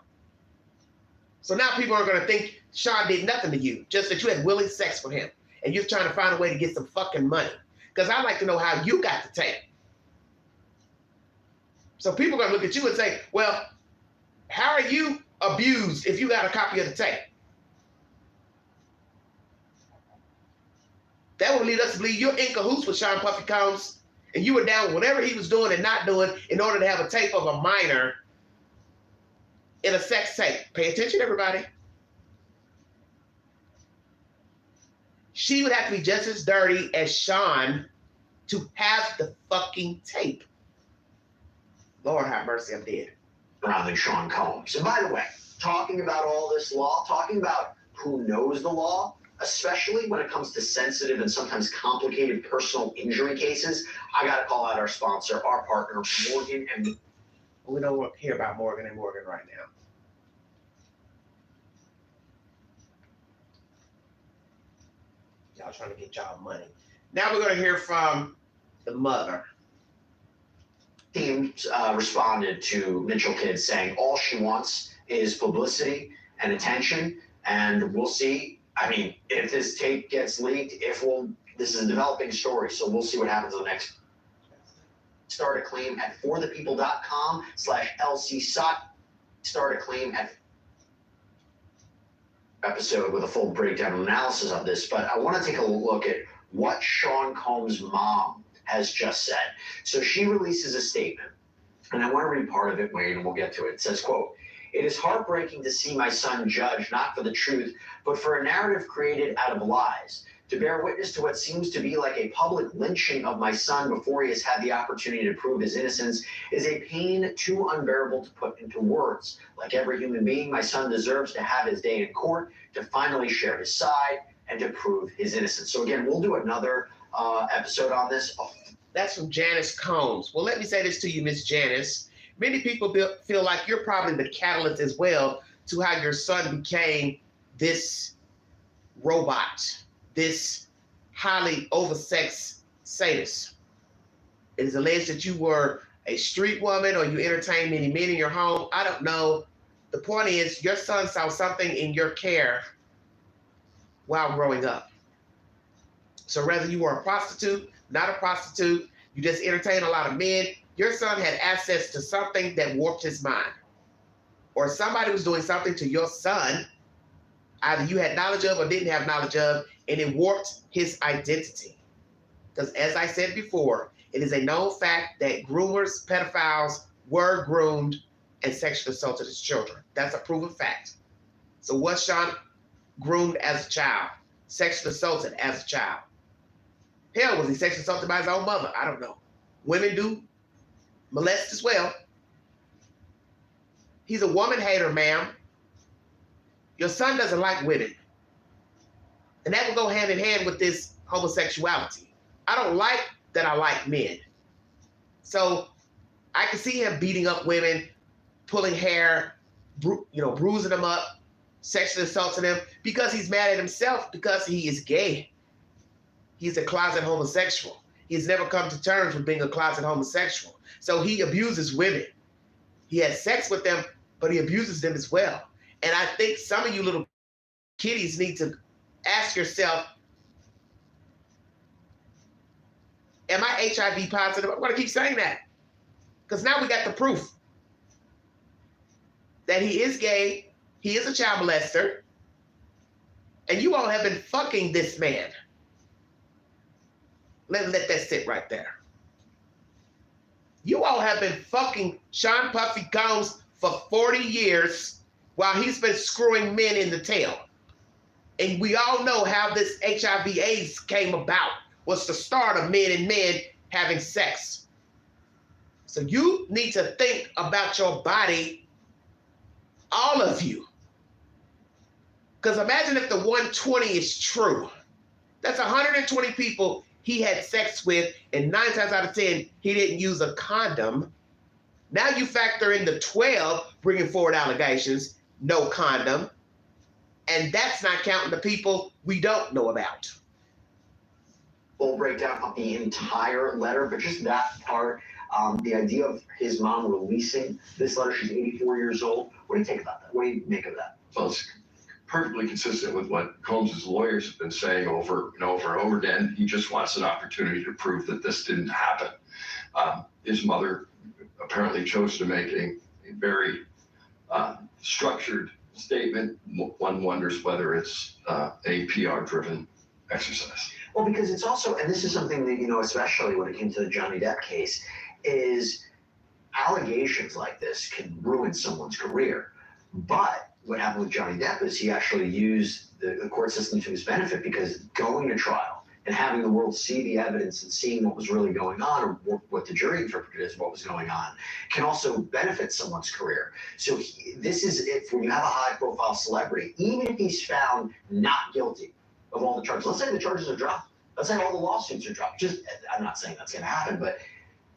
Speaker 1: So now people are going to think Sean did nothing to you, just that you had willing sex with him and you're trying to find a way to get some fucking money. Because I'd like to know how you got the tape. So people are going to look at you and say, well, how are you abused if you got a copy of the tape? That would lead us to believe you're in cahoots with Sean Puffy Combs and you were down with whatever he was doing and not doing in order to have a tape of a minor in a sex tape. Pay attention, everybody. She would have to be just as dirty as Sean to have the fucking tape. Lord have mercy, I'm dead.
Speaker 8: Surrounding Sean Combs. And by the way, talking about all this law, talking about who knows the law, especially when it comes to sensitive and sometimes complicated personal injury cases, I got to call out our sponsor, our partner, Morgan and...
Speaker 1: We don't want to hear about Morgan and Morgan right now. Y'all trying to get y'all money. Now we're going to hear from the mother.
Speaker 8: Team responded to Mitchell Kidd saying all she wants is publicity and attention, and we'll see. I mean, if this tape gets leaked, this is a developing story, so we'll see what happens in the next. Start a claim at forthepeople.com/LC Start a claim at episode with a full breakdown and analysis of this, but I want to take a look at what Sean Combs' mom has just said. So she releases a statement, and I want to read part of it, Wayne, and we'll get to it. It says, quote, "It is heartbreaking to see my son judged not for the truth, but for a narrative created out of lies. To bear witness to what seems to be like a public lynching of my son before he has had the opportunity to prove his innocence is a pain too unbearable to put into words. Like every human being, my son deserves to have his day in court, to finally share his side, and to prove his innocence." So again, we'll do another episode on this.
Speaker 1: That's from Janice Combs. Well, let me say this to you, Miss Janice. Many people feel like you're probably the catalyst as well to how your son became this robot, this highly oversexed sadist. It is alleged that you were a street woman or you entertain many men in your home, I don't know. The point is, your son saw something in your care while growing up. So whether you were a prostitute, not a prostitute, you just entertain a lot of men, your son had access to something that warped his mind. Or somebody was doing something to your son, either you had knowledge of or didn't have knowledge of, and it warped his identity. Because as I said before, it is a known fact that groomers, pedophiles were groomed and sexually assaulted as children. That's a proven fact. So was Sean groomed as a child, sexually assaulted as a child? Hell, was he sexually assaulted by his own mother? I don't know. Women do molest as well. He's a woman hater, ma'am. Your son doesn't like women. And that will go hand in hand with this homosexuality. I don't like that I like men. So I can see him beating up women, pulling hair, bruising them up, sexually assaulting them because he's mad at himself because he is gay. He's a closet homosexual. He's never come to terms with being a closet homosexual. So he abuses women. He has sex with them, but he abuses them as well. And I think some of you little kiddies need to ask yourself, am I HIV positive? I'm going to keep saying that. Because now we got the proof that he is gay, he is a child molester, and you all have been fucking this man. Let that sit right there. You all have been fucking Sean Puffy Combs for 40 years while he's been screwing men in the tail. And we all know how this HIV/AIDS came about, was the start of men and men having sex. So you need to think about your body, all of you. Because imagine if the 120 is true. That's 120 people he had sex with, and 9 times out of 10, he didn't use a condom. Now you factor in the 12 bringing forward allegations, no condom, and that's not counting the people we don't know about.
Speaker 8: Full breakdown of the entire letter, but just that part, the idea of his mom releasing this letter, she's 84 years old. What do you think about that? What do you make of that?
Speaker 6: Well, it's perfectly consistent with what Combs' lawyers have been saying over and over again. He just wants an opportunity to prove that this didn't happen. His mother apparently chose to make a very structured statement. One wonders whether it's a PR-driven exercise.
Speaker 8: Well, because it's also, and this is something that, especially when it came to the Johnny Depp case, is allegations like this can ruin someone's career. But what happened with Johnny Depp is he actually used the court system to his benefit, because going to trial and having the world see the evidence and seeing what was really going on, or what the jury interpreted as what was going on, can also benefit someone's career. So this is it when you have a high-profile celebrity, even if he's found not guilty of all the charges. Let's say the charges are dropped. Let's say all the lawsuits are dropped. I'm not saying that's going to happen, but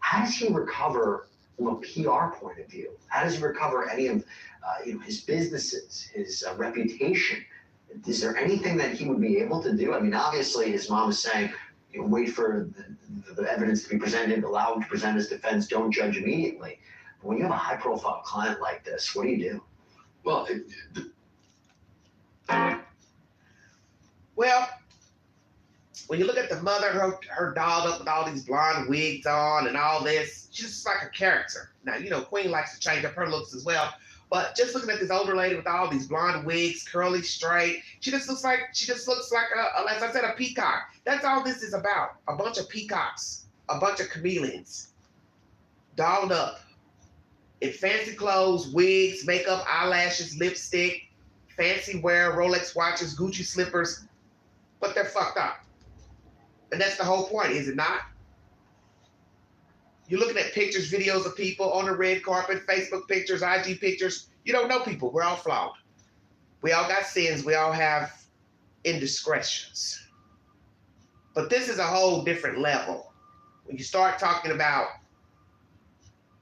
Speaker 8: how does he recover from a PR point of view? How does he recover any of his businesses, his reputation? Is there anything that he would be able to do? I mean, obviously, his mom is saying, wait for the evidence to be presented, allow him to present his defense, don't judge immediately. But when you have a high-profile client like this, what do you do?
Speaker 6: Well,
Speaker 1: Well, when you look at the mother, her dolled up with all these blonde wigs on and all this, she's just like a character. Now, Queen likes to change up her looks as well. But just looking at this older lady with all these blonde wigs, curly, straight, she just looks like as I said, a peacock. That's all this is about. A bunch of peacocks, a bunch of chameleons, dolled up in fancy clothes, wigs, makeup, eyelashes, lipstick, fancy wear, Rolex watches, Gucci slippers, but they're fucked up. And that's the whole point, is it not? You're looking at pictures, videos of people on the red carpet, Facebook pictures, IG pictures. You don't know people. We're all flawed. We all got sins. We all have indiscretions. But this is a whole different level. When you start talking about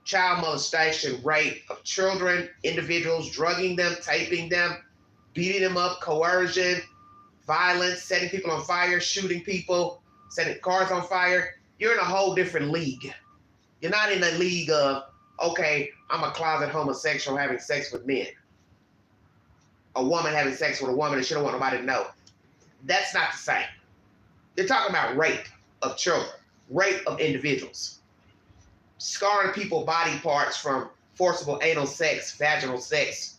Speaker 1: child molestation, rape of children, individuals, drugging them, taping them, beating them up, coercion, violence, setting people on fire, shooting people, setting cars on fire, you're in a whole different league. You're not in the league of, okay, I'm a closet homosexual having sex with men. A woman having sex with a woman and she don't want nobody to know. That's not the same. They're talking about rape of children, rape of individuals, scarring people body parts from forcible anal sex, vaginal sex,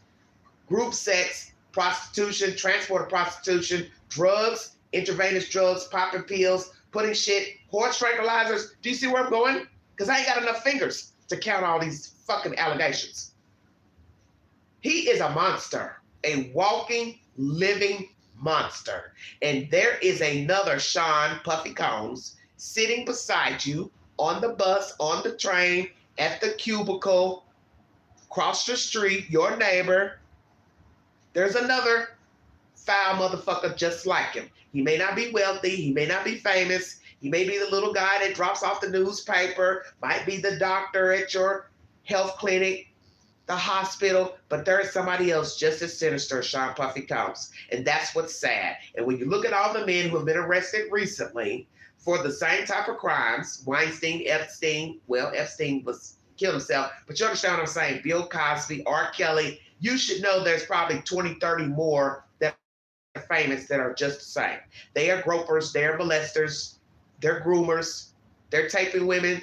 Speaker 1: group sex, prostitution, transport of prostitution, drugs, intravenous drugs, popping pills, putting shit, horse tranquilizers. Do you see where I'm going? Because I ain't got enough fingers to count all these fucking allegations. He is a monster, a walking, living monster. And there is another Sean Puffy Combs sitting beside you on the bus, on the train, at the cubicle, across the street, your neighbor. There's another foul motherfucker just like him. He may not be wealthy, he may not be famous, he may be the little guy that drops off the newspaper, might be the doctor at your health clinic, the hospital, but there is somebody else just as sinister as Sean Puffy Combs. And that's what's sad. And when you look at all the men who have been arrested recently for the same type of crimes, Weinstein, Epstein, well, Epstein killed himself, but you understand what I'm saying, Bill Cosby, R. Kelly, you should know there's probably 20, 30 more that are famous that are just the same. They are gropers, they're molesters, they're groomers, they're taping women.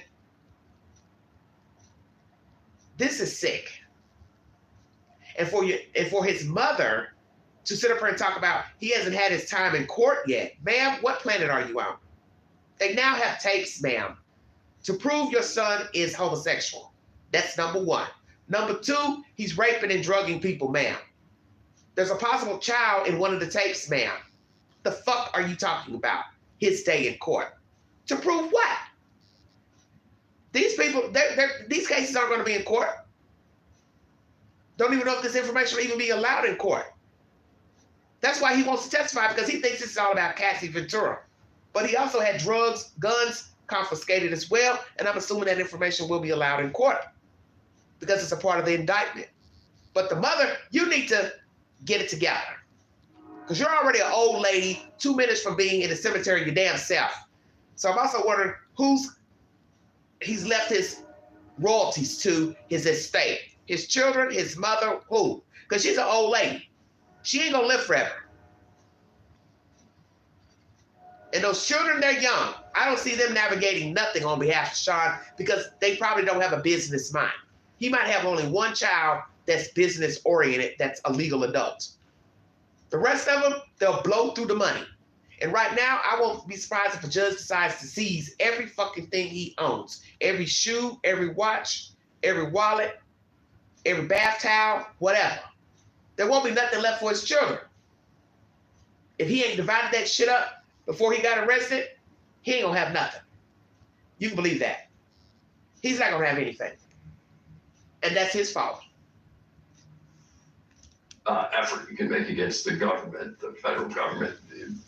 Speaker 1: This is sick. And for his mother to sit up here and talk about he hasn't had his time in court yet. Ma'am, what planet are you on? They now have tapes, ma'am, to prove your son is homosexual. That's number one. Number two, he's raping and drugging people, ma'am. There's a possible child in one of the tapes, ma'am. The fuck are you talking about? His day in court. To prove what? These people, these cases aren't going to be in court. Don't even know if this information will even be allowed in court. That's why he wants to testify, because he thinks this is all about Cassie Ventura. But he also had drugs, guns confiscated as well, and I'm assuming that information will be allowed in court because it's a part of the indictment. But the mother, you need to get it together, because you're already an old lady, 2 minutes from being in the cemetery your damn self. So I'm also wondering he's left his royalties to, his estate. His children, his mother, who? Because she's an old lady. She ain't gonna live forever. And those children, they're young. I don't see them navigating nothing on behalf of Sean, because they probably don't have a business mind. He might have only one child that's business oriented, that's a legal adult. The rest of them, they'll blow through the money. And right now, I won't be surprised if a judge decides to seize every fucking thing he owns. Every shoe, every watch, every wallet, every bath towel, whatever. There won't be nothing left for his children. If he ain't divided that shit up before he got arrested, he ain't gonna have nothing. You can believe that. He's not gonna have anything. And that's his fault.
Speaker 6: Effort you can make against the government, the federal government,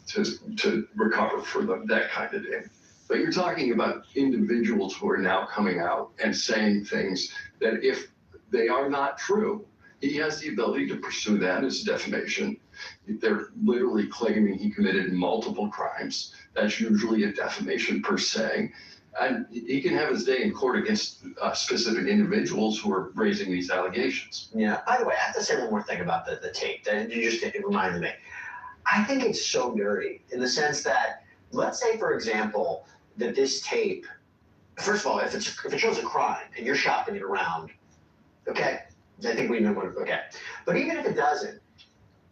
Speaker 6: to recover for that kind of thing. But you're talking about individuals who are now coming out and saying things that, if they are not true, he has the ability to pursue that as defamation. They're literally claiming he committed multiple crimes. That's usually a defamation per se. And he can have his day in court against specific individuals who are raising these allegations.
Speaker 8: Yeah. By the way, I have to say one more thing about the tape. That it reminded me. I think it's so dirty in the sense that, let's say, for example, that this tape, first of all, if it shows a crime and you're shopping it around, okay, I think we know what, okay. But even if it doesn't,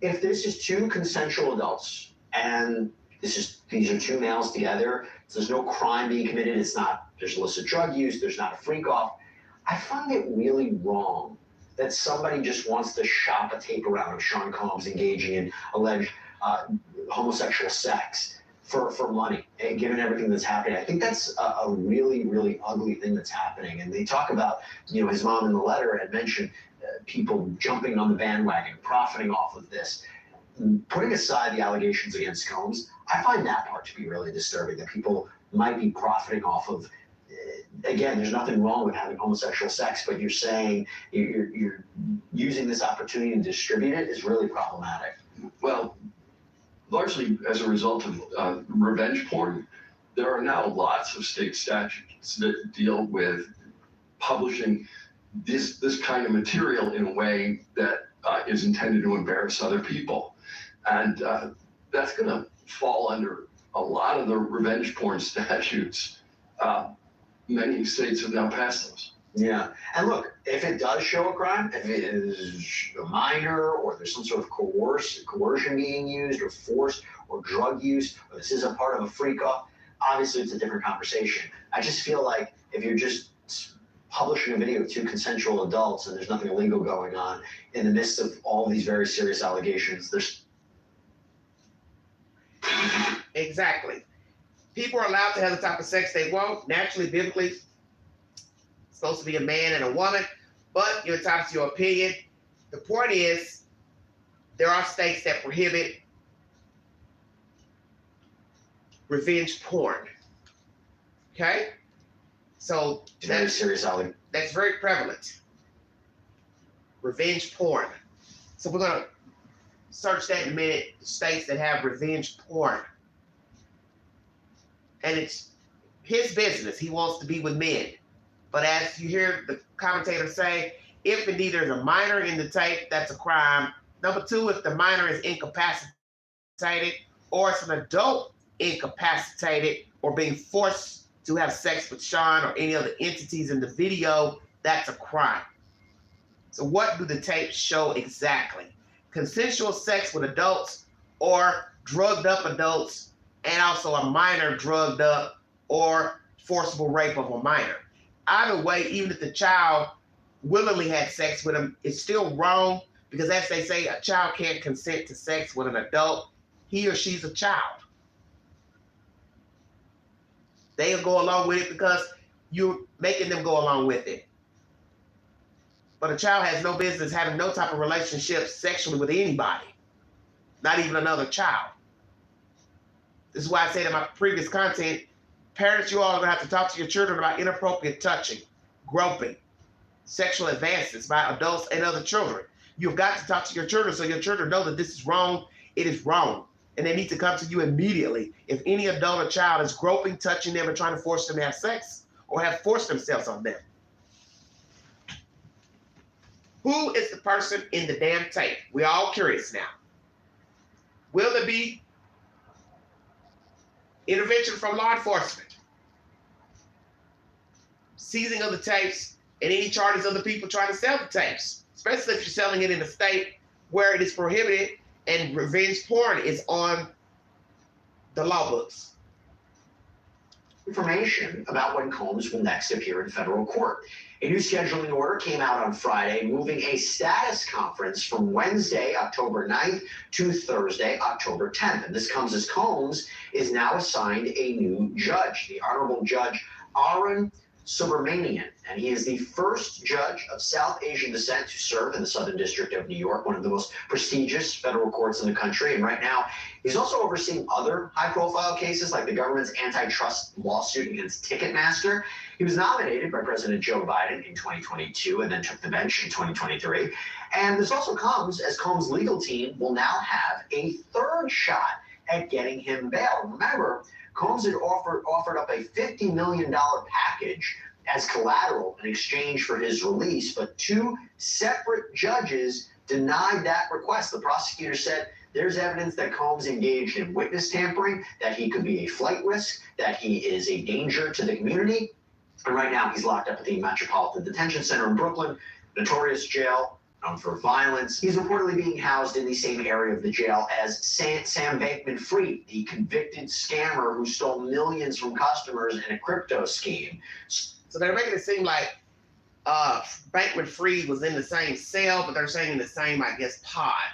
Speaker 8: if this is two consensual adults and these are two males together, so there's no crime being committed, there's illicit drug use, there's not a freak off, I find it really wrong that somebody just wants to shop a tape around of Sean Combs engaging in alleged homosexual sex for money, and given everything that's happening. I think that's a really, really ugly thing that's happening. And they talk about, his mom in the letter had mentioned people jumping on the bandwagon, profiting off of this. Putting aside the allegations against Combs, I find that part to be really disturbing, that people might be profiting off of, again, there's nothing wrong with having homosexual sex, but you're saying you're using this opportunity to distribute it is really problematic.
Speaker 6: Well, largely as a result of revenge porn, there are now lots of state statutes that deal with publishing this kind of material in a way that is intended to embarrass other people. And that's going to fall under a lot of the revenge porn statutes. Many states have now passed those.
Speaker 8: Yeah. And look, if it does show a crime, if it is a minor or there's some sort of coercion being used or force or drug use, or this isn't part of a freak-off, obviously it's a different conversation. I just feel like if you're just publishing a video of two consensual adults and there's nothing illegal going on in the midst of all these very serious allegations, there's...
Speaker 1: Exactly. People are allowed to have the type of sex they want. Naturally, biblically, it's supposed to be a man and a woman, but you're entitled to your opinion. The point is, there are states that prohibit revenge porn. Okay? So
Speaker 8: very serious allegation.
Speaker 1: That's very prevalent. Revenge porn. So we're going to search that in a minute, the states that have revenge porn. And it's his business. He wants to be with men. But as you hear the commentator say, if indeed there's a minor in the tape, that's a crime. Number two, if the minor is incapacitated or it's an adult incapacitated or being forced to have sex with Sean or any other entities in the video, that's a crime. So what do the tapes show exactly? Consensual sex with adults or drugged up adults, and also a minor drugged up or forcible rape of a minor. Either way, even if the child willingly had sex with him, it's still wrong because as they say, a child can't consent to sex with an adult. He or she's a child. They'll go along with it because you're making them go along with it. But a child has no business having no type of relationship sexually with anybody, not even another child. This is why I said in my previous content, parents, you all are going to have to talk to your children about inappropriate touching, groping, sexual advances by adults and other children. You've got to talk to your children so your children know that this is wrong, it is wrong. And they need to come to you immediately. If any adult or child is groping, touching them, and trying to force them to have sex or have forced themselves on them. Who is the person in the damn tape? We're all curious now. Will there be intervention from law enforcement? Seizing of the tapes and any charges of the people trying to sell the tapes, especially if you're selling it in a state where it is prohibited and revenge porn is on the law books.
Speaker 8: Information about when Combs will next appear in federal court. A new scheduling order came out on Friday, moving a status conference from Wednesday, October 9th to Thursday, October 10th. And this comes as Combs is now assigned a new judge, the Honorable Judge Arun Subramanian, and he is the first judge of South Asian descent to serve in the Southern District of New York, one of the most prestigious federal courts in the country. And right now, he's also overseeing other high-profile cases like the government's antitrust lawsuit against Ticketmaster. He was nominated by President Joe Biden in 2022 and then took the bench in 2023. And this also comes as Combs' legal team will now have a third shot at getting him bail. Remember, Combs had offered up a $50 million package as collateral in exchange for his release, but two separate judges denied that request. The prosecutor said there's evidence that Combs engaged in witness tampering, that he could be a flight risk, that he is a danger to the community. And right now he's locked up at the Metropolitan Detention Center in Brooklyn, notorious jail, known for violence. He's reportedly being housed in the same area of the jail as Sam Bankman-Fried, the convicted scammer who stole millions from customers in a crypto scheme.
Speaker 1: So they're making it seem like Bankman-Fried was in the same cell, but they're saying in the same, I guess, pod.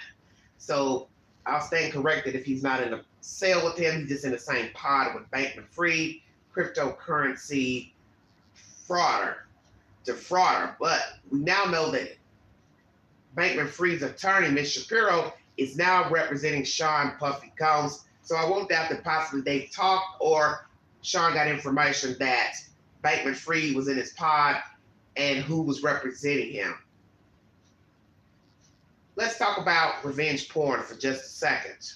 Speaker 1: So I'll stand corrected if he's not in a cell with him. He's just in the same pod with Bankman-Fried, cryptocurrency defrauder. But we now know that Bankman-Fried's attorney, Ms. Shapiro, is now representing Sean Puffy Combs. So I won't doubt that possibly they talked or Sean got information that Bankman-Fried was in his pod and who was representing him. Let's talk about revenge porn for just a second.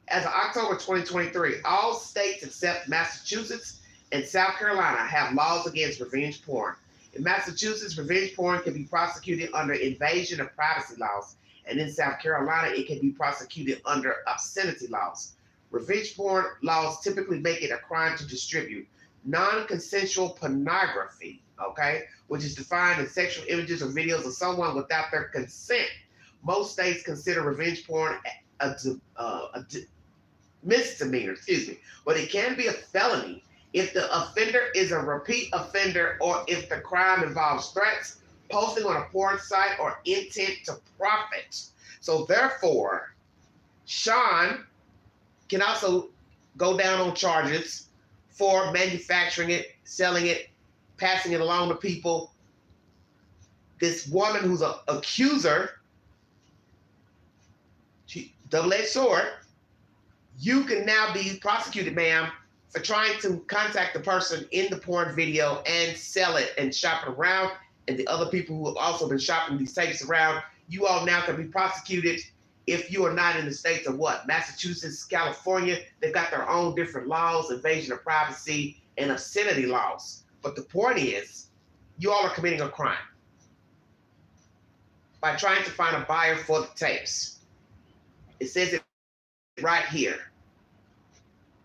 Speaker 1: As of October 2023, all states except Massachusetts and South Carolina have laws against revenge porn. In Massachusetts, revenge porn can be prosecuted under invasion of privacy laws. And in South Carolina, it can be prosecuted under obscenity laws. Revenge porn laws typically make it a crime to distribute non-consensual pornography, okay, which is defined as sexual images or videos of someone without their consent. Most states consider revenge porn a misdemeanor, but it can be a felony if the offender is a repeat offender or if the crime involves threats, posting on a porn site, or intent to profit. So therefore, Sean can also go down on charges for manufacturing it, selling it, passing it along to people. This woman who's an accuser, double-edged sword, you can now be prosecuted, ma'am, for trying to contact the person in the porn video and sell it and shop it around. And the other people who have also been shopping these tapes around, you all now can be prosecuted if you are not in the states of what? Massachusetts, California, they've got their own different laws, invasion of privacy and obscenity laws. But the point is, you all are committing a crime by trying to find a buyer for the tapes. It says it right here.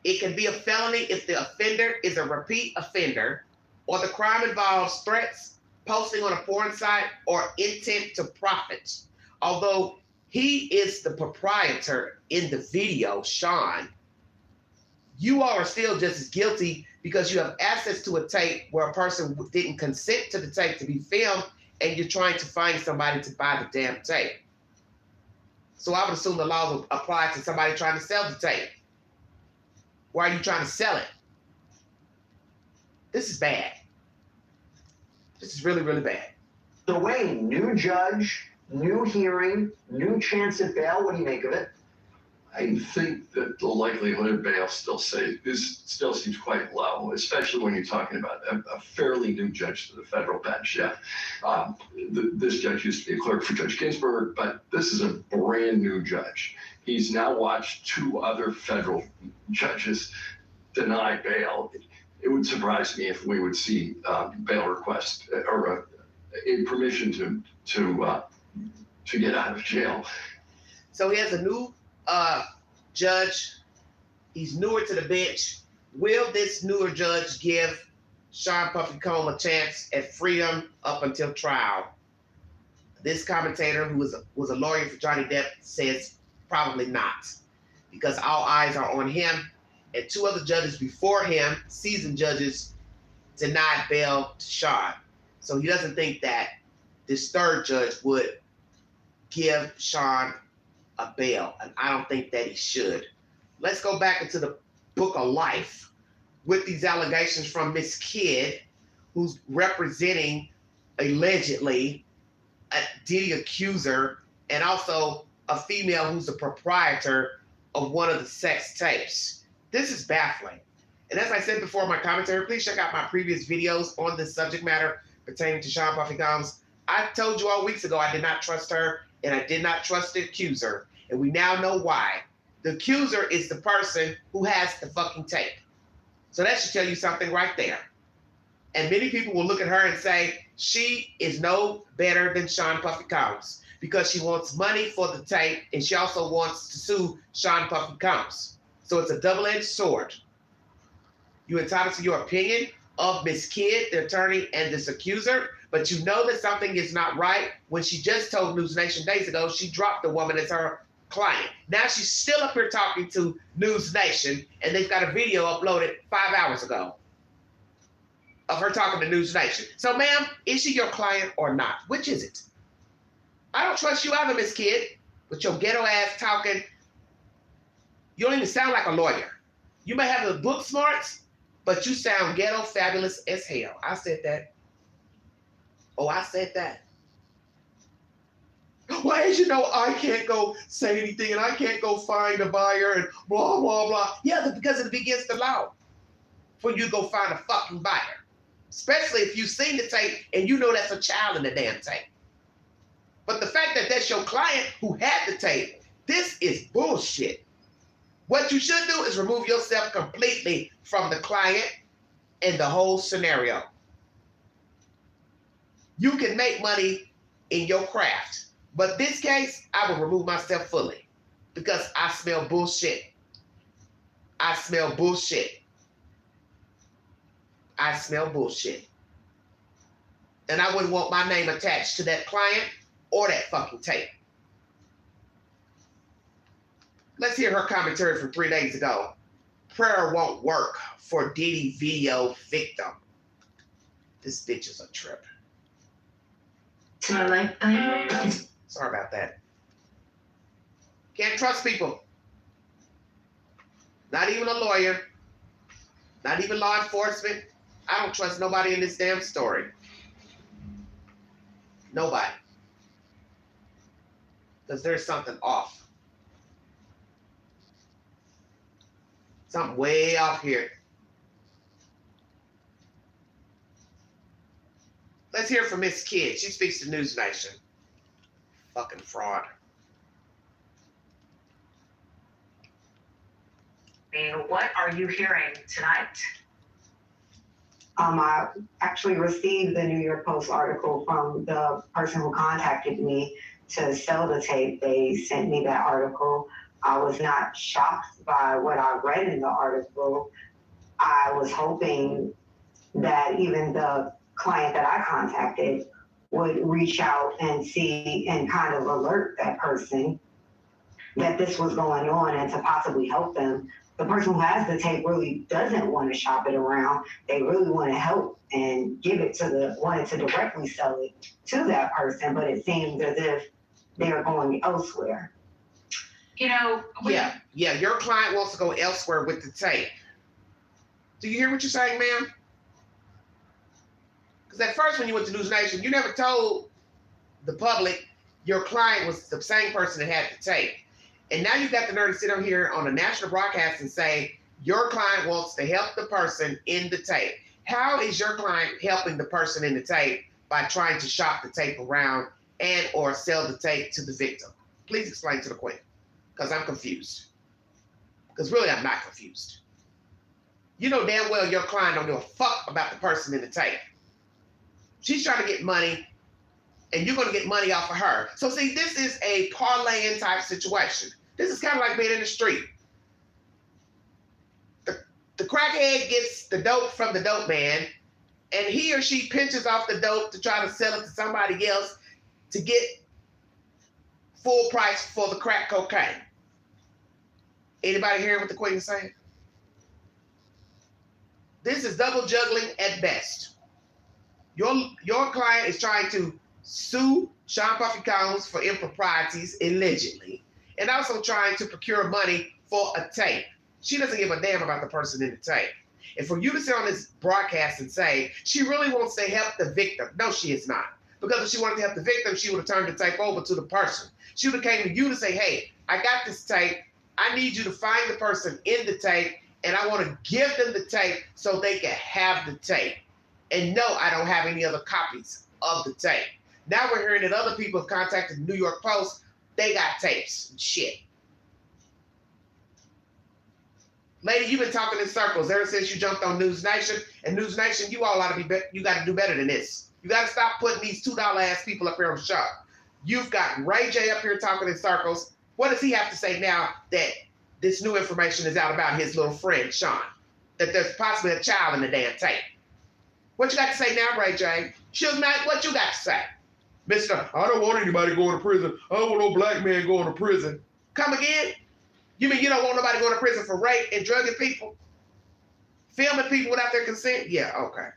Speaker 1: It can be a felony if the offender is a repeat offender or the crime involves threats, posting on a porn site, or intent to profit. Although he is the proprietor in the video, Sean, you all are still just as guilty because you have access to a tape where a person didn't consent to the tape to be filmed and you're trying to find somebody to buy the damn tape. So I would assume the laws will apply to somebody trying to sell the tape. Why are you trying to sell it? This is bad. This is really, really bad.
Speaker 8: So Wayne, new judge, new hearing, new chance at bail. What do you make of it?
Speaker 6: I think that the likelihood of bail still seems quite low, especially when you're talking about a fairly new judge to the federal bench. Yeah, this judge used to be a clerk for Judge Ginsburg, but this is a brand new judge. He's now watched two other federal judges deny bail. It would surprise me if we would see bail request or a permission to get out of jail.
Speaker 1: So he has a new judge. He's newer to the bench. Will this newer judge give Sean Puffy Combs a chance at freedom up until trial? This commentator, who was a lawyer for Johnny Depp, says probably not, because all eyes are on him, and two other judges before him, seasoned judges, denied bail to Sean. So he doesn't think that this third judge would give Sean a bail, and I don't think that he should. Let's go back into the book of life with these allegations from Miss Kidd, who's representing allegedly the accuser and also a female who's the proprietor of one of the sex tapes. This is baffling. And as I said before in my commentary, please check out my previous videos on this subject matter pertaining to Sean Puffy Combs. I told you all weeks ago I did not trust her and I did not trust the accuser. And we now know why. The accuser is the person who has the fucking tape. So that should tell you something right there. And many people will look at her and say, she is no better than Sean Puffy Combs because she wants money for the tape and she also wants to sue Sean Puffy Combs. So it's a double-edged sword. You're entitled to your opinion of Miss Kidd, the attorney, and this accuser, but you know that something is not right when she just told News Nation days ago she dropped the woman as her client. Now she's still up here talking to News Nation, and they've got a video uploaded 5 hours ago of her talking to News Nation. So, ma'am, is she your client or not? Which is it? I don't trust you either, Miss Kidd, with your ghetto ass talking. You don't even sound like a lawyer. You may have the book smarts, but you sound ghetto fabulous as hell. I said that. Oh, I said that. Well, as you know, I can't go say anything and I can't go find a buyer and blah, blah, blah. Yeah, because it begins the law for you to go find a fucking buyer. Especially if you've seen the tape and you know that's a child in the damn tape. But the fact that that's your client who had the tape, this is bullshit. What you should do is remove yourself completely from the client and the whole scenario. You can make money in your craft. But this case, I will remove myself fully because I smell bullshit. I smell bullshit. I smell bullshit. And I wouldn't want my name attached to that client or that fucking tape. Let's hear her commentary from 3 days ago. Prayer won't work for Diddy video victim. This bitch is a trip. Sorry about that. Can't trust people. Not even a lawyer. Not even law enforcement. I don't trust nobody in this damn story. Nobody. Because there's something off. Something way off here. Let's hear from Miss Kidd. She speaks to News Nation. Fucking fraud.
Speaker 9: What are you hearing tonight?
Speaker 7: I actually received the New York Post article from the person who contacted me to sell the tape. They sent me that article. I was not shocked by what I read in the article. I was hoping that even the client that I contacted would reach out and see and kind of alert that person that this was going on and to possibly help them. The person who has the tape really doesn't want to shop it around. They really want to help and give it to wanted to directly sell it to that person, but it seems as if they're going elsewhere.
Speaker 9: You know,
Speaker 1: Yeah, your client wants to go elsewhere with the tape. Do you hear what you're saying, ma'am? Because at first when you went to News Nation, you never told the public your client was the same person that had the tape. And now you got the nerve to sit on here on a national broadcast and say your client wants to help the person in the tape. How is your client helping the person in the tape by trying to shop the tape around and or sell the tape to the victim? Please explain to the queen, because I'm confused. Because really, I'm not confused. You know damn well your client don't give a fuck about the person in the tape. She's trying to get money, and you're going to get money off of her. So see, this is a parlaying type situation. This is kind of like being in the street. The crackhead gets the dope from the dope man, and he or she pinches off the dope to try to sell it to somebody else to get full price for the crack cocaine. Anybody hearing what the queen is saying? This is double juggling at best. Your client is trying to sue Sean Puffy Combs for improprieties allegedly, and also trying to procure money for a tape. She doesn't give a damn about the person in the tape. And for you to sit on this broadcast and say she really wants to help the victim, no, she is not. Because if she wanted to help the victim, she would have turned the tape over to the person. She would have came to you to say, hey, I got this tape. I need you to find the person in the tape, and I want to give them the tape so they can have the tape. And no, I don't have any other copies of the tape. Now we're hearing that other people have contacted the New York Post. They got tapes and shit. Lady, you've been talking in circles ever since you jumped on News Nation. And News Nation, you all ought to be, you got to do better than this. You got to stop putting these $2 ass people up here on the show. You've got Ray J up here talking in circles. What does he have to say now that this new information is out about his little friend, Sean? That there's possibly a child in the damn tape. What you got to say now, Ray J? Suge Knight, what you got to say? Mr. I don't want anybody going to prison. I don't want no black man going to prison. Come again? You mean you don't want nobody going to prison for rape and drugging people? Filming people without their consent? Yeah, okay.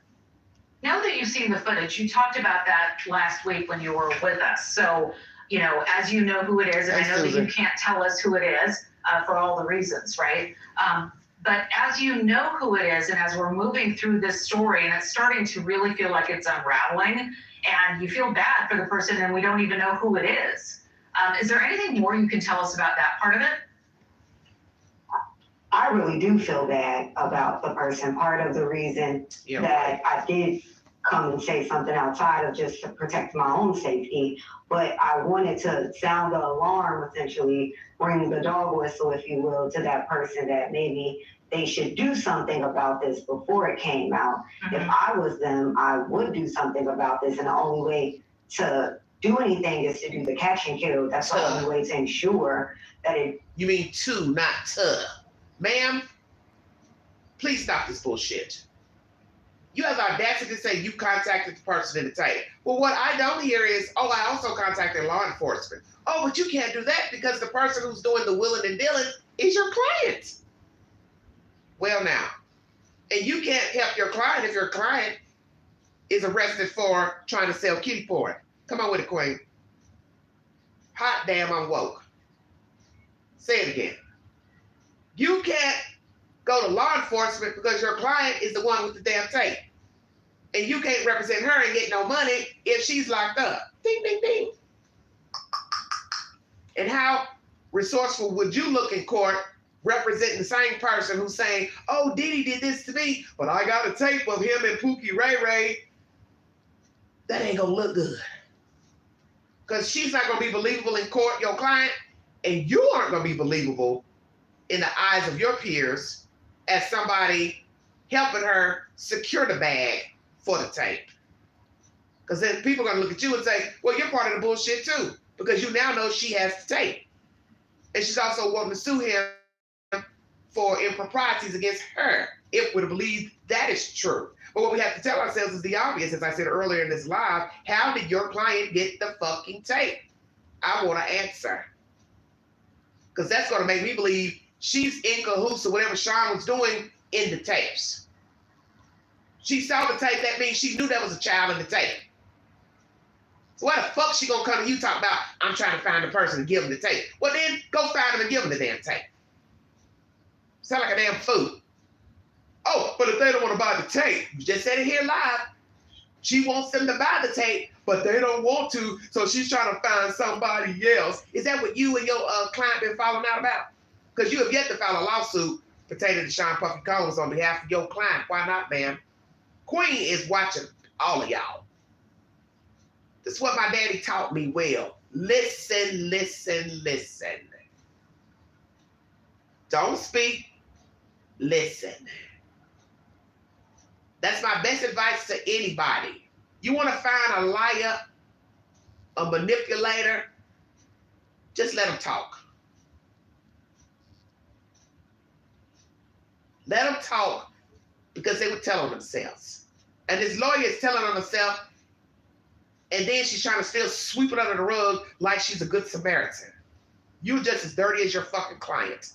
Speaker 9: Now that you've seen the footage, you talked about that last week when you were with us. So, you know, as you know who it is, and I know that you can't tell us who it is for all the reasons, right? But as you know who it is, and as we're moving through this story, and it's starting to really feel like it's unraveling, and you feel bad for the person, and we don't even know who it is there anything more you can tell us about that part of it?
Speaker 7: I really do feel bad about the person. Part of the reason that I did come and say something outside of just to protect my own safety. But I wanted to sound the alarm, essentially, ring the dog whistle, if you will, to that person that maybe they should do something about this before it came out. If I was them, I would do something about this, and the only way to do anything is to do the catch and kill. That's the only way to ensure that it.
Speaker 1: You mean to, not to. Ma'am, please stop this bullshit. You have the audacity to say you contacted the person in the tape. Well, what I don't hear is, oh, I also contacted law enforcement. Oh, but you can't do that because the person who's doing the willing and dealing is your client. Well, now, and you can't help your client if your client is arrested for trying to sell kitty porn. Come on with it, Queen. Hot damn, I'm woke. Say it again. You can't go to law enforcement because your client is the one with the damn tape. And you can't represent her and get no money if she's locked up. Ding, ding, ding. And how resourceful would you look in court representing the same person who's saying, oh, Diddy did this to me, but I got a tape of him and Pookie Ray Ray. That ain't gonna look good. Because she's not gonna be believable in court, your client, and you aren't gonna be believable in the eyes of your peers as somebody helping her secure the bag for the tape. Because then people are gonna look at you and say, well, you're part of the bullshit too, because you now know she has the tape. And she's also wanting to sue him for improprieties against her, if we're to believe that is true. But what we have to tell ourselves is the obvious, as I said earlier in this live, how did your client get the fucking tape? I want to answer. Because that's going to make me believe she's in cahoots with whatever Sean was doing in the tapes. She saw the tape, that means she knew there was a child in the tape. So why the fuck she gonna come to you talk about, I'm trying to find the person and give them the tape? Well then, go find them and give them the damn tape. Sound like a damn fool. Oh, but if they don't want to buy the tape, you just said it here live. She wants them to buy the tape, but they don't want to, so she's trying to find somebody else. Is that what you and your client been falling out about? Because you have yet to file a lawsuit pertaining to Sean Puffy Combs on behalf of your client. Why not, ma'am? Queen is watching all of y'all. That's what my daddy taught me well. Listen, listen, listen. Don't speak, listen. That's my best advice to anybody. You want to find a liar, a manipulator, just let them talk. Let them talk because they would tell on themselves. And this lawyer is telling on herself, and then she's trying to still sweep it under the rug like she's a good Samaritan. You're just as dirty as your fucking client.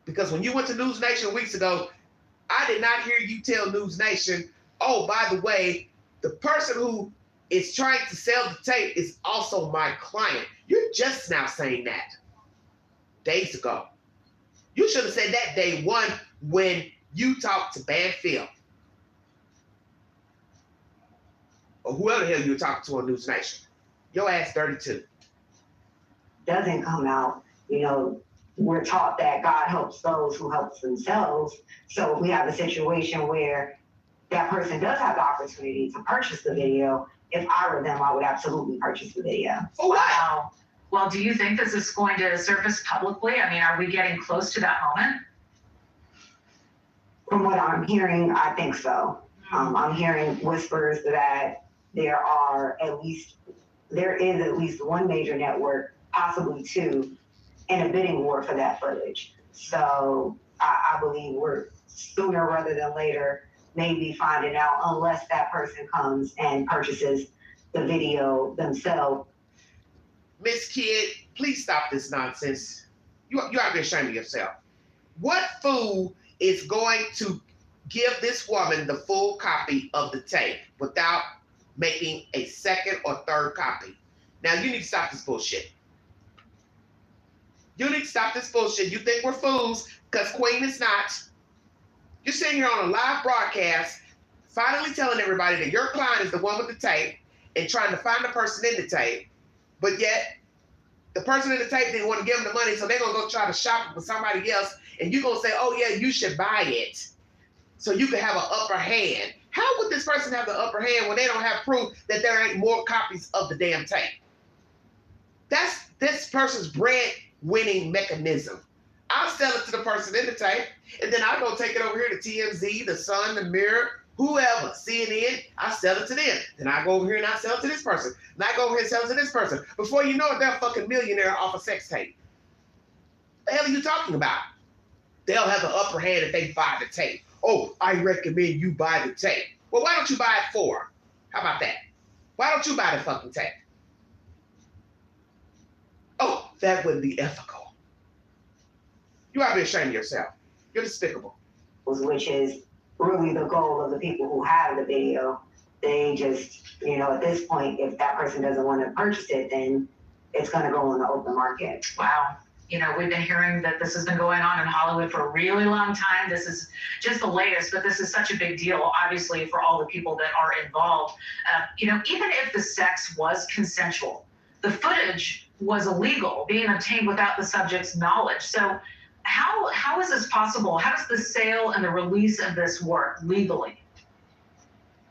Speaker 1: Because when you went to News Nation weeks ago, I did not hear you tell News Nation, oh, by the way, the person who is trying to sell the tape is also my client. You're just now saying that days ago. You should have said that day one when you talked to Banfield. Or whoever the hell you were talking to on News Nation. Your ass 32.
Speaker 7: Doesn't come out, we're taught that God helps those who help themselves. So if we have a situation where that person does have the opportunity to purchase the video, if I were them, I would absolutely purchase the video.
Speaker 1: For what?
Speaker 9: Wow. Well, do you think this is going to surface publicly? I mean, are we getting close to that moment?
Speaker 7: From what I'm hearing, I think so. I'm hearing whispers that there is at least one major network, possibly two, in a bidding war for that footage. So I believe we're sooner rather than later maybe finding out, unless that person comes and purchases the video themselves.
Speaker 1: Miss Kid, please stop this nonsense. You ought to be ashamed of yourself. What fool is going to give this woman the full copy of the tape without making a second or third copy? Now, you need to stop this bullshit. You need to stop this bullshit. You think we're fools because Queen is not. You're sitting here on a live broadcast, finally telling everybody that your client is the one with the tape and trying to find the person in the tape, but yet the person in the tape didn't want to give them the money, so they're going to go try to shop it with somebody else, and you're going to say, oh, yeah, you should buy it so you can have an upper hand. How would this person have the upper hand when they don't have proof that there ain't more copies of the damn tape? That's this person's bread-winning mechanism. I'll sell it to the person in the tape, and then I'll go take it over here to TMZ, The Sun, The Mirror, whoever, CNN, I sell it to them. Then I go over here and I sell it to this person. And I go over here and sell it to this person. Before you know it, they're a fucking millionaire off a sex tape. The hell are you talking about? They'll have the upper hand if they buy the tape. Oh, I recommend you buy the tape. Well, why don't you buy it for? How about that? Why don't you buy the fucking tape? Oh, that wouldn't be ethical. You ought to be ashamed of yourself. You're despicable.
Speaker 7: Which is really the goal of the people who have the video. They just, at this point, if that person doesn't want to purchase it, then it's going to go on the open market.
Speaker 9: Wow. We've been hearing that this has been going on in Hollywood for a really long time. This is just the latest, but this is such a big deal, obviously, for all the people that are involved. Even if the sex was consensual, the footage was illegal, being obtained without the subject's knowledge. So how is this possible? How does the sale and the release of this work legally?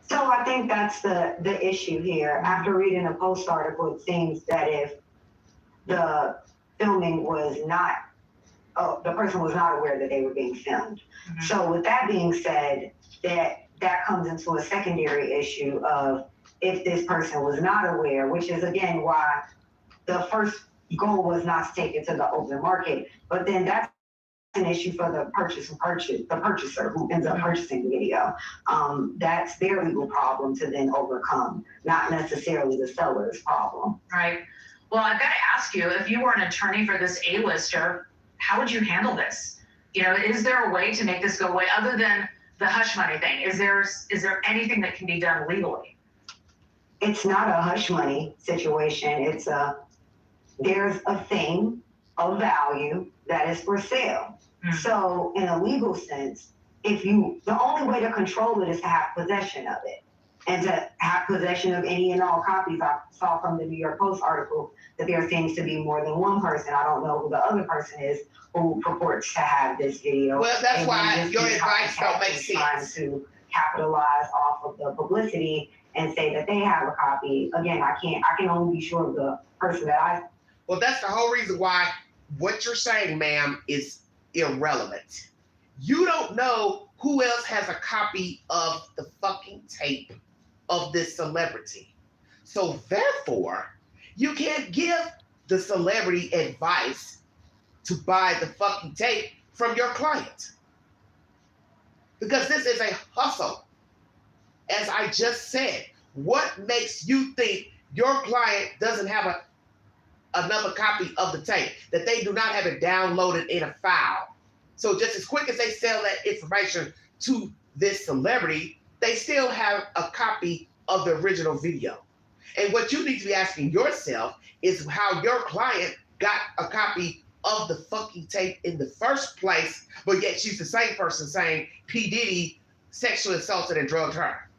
Speaker 7: So I think that's the issue here. After reading a Post article, it seems that if the filming was not, the person was not aware that they were being filmed. Mm-hmm. So with that being said, that comes into a secondary issue of if this person was not aware, which is again why the first goal was not to take it to the open market, but then that's an issue for the purchaser who ends up purchasing the video. That's their legal problem to then overcome, not necessarily the seller's problem.
Speaker 9: Right. Well, I've got to ask you, if you were an attorney for this A-lister, how would you handle this? Is there a way to make this go away other than the hush money thing? Is there anything that can be done legally?
Speaker 7: It's not a hush money situation. There's a thing of value that is for sale. Mm-hmm. So in a legal sense, the only way to control it is to have possession of it. And to have possession of any and all copies. I saw from the New York Post article that there seems to be more than one person. I don't know who the other person is who purports to have this video.
Speaker 1: Well, that's why your advice don't make sense.
Speaker 7: Trying to capitalize off of the publicity and say that they have a copy. Again, I can only be sure of the person that
Speaker 1: Well, that's the whole reason why what you're saying, ma'am, is irrelevant. You don't know who else has a copy of the fucking tape of this celebrity. So therefore, you can't give the celebrity advice to buy the fucking tape from your client. Because this is a hustle. As I just said, what makes you think your client doesn't have another copy of the tape, that they do not have it downloaded in a file? So just as quick as they sell that information to this celebrity, they still have a copy of the original video. And what you need to be asking yourself is how your client got a copy of the fucking tape in the first place, but yet she's the same person saying P. Diddy sexually assaulted and drugged her.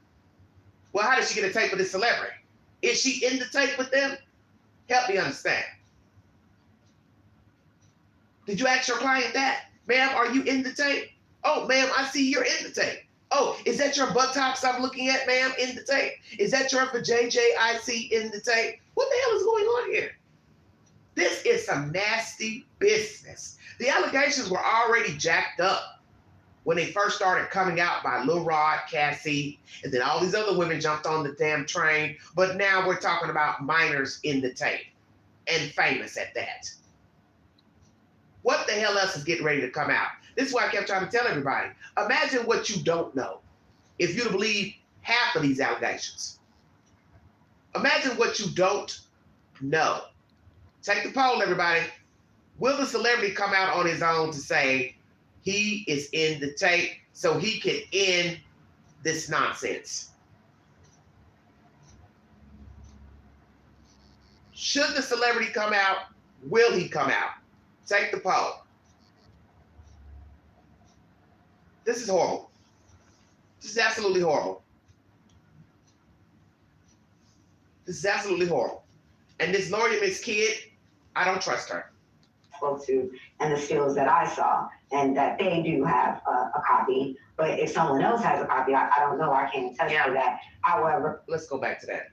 Speaker 1: Well, how did she get a tape of this celebrity? Is she in the tape with them? Help me understand. Did you ask your client that? Ma'am, are you in the tape? Oh, ma'am, I see you're in the tape. Oh, is that your buttocks I'm looking at, ma'am, in the tape? Is that your vajayjay I see in the tape? What the hell is going on here? This is some nasty business. The allegations were already jacked up when they first started coming out by Lil Rod, Cassie, and then all these other women jumped on the damn train. But now we're talking about minors in the tape, and famous at that. What the hell else is getting ready to come out? This is why I kept trying to tell everybody. Imagine what you don't know if you believe half of these allegations. Imagine what you don't know. Take the poll, everybody. Will the celebrity come out on his own to say he is in the tape so he can end this nonsense? Should the celebrity come out? Will he come out? Take the poll. This is horrible. This is absolutely horrible. This is absolutely horrible. And this lawyer, Miss Kidd, I don't trust her.
Speaker 7: spoke to and the skills that I saw. and that they do have a copy. But if someone else has a copy, I don't know. I can't attest to that. However,
Speaker 1: let's go back to that.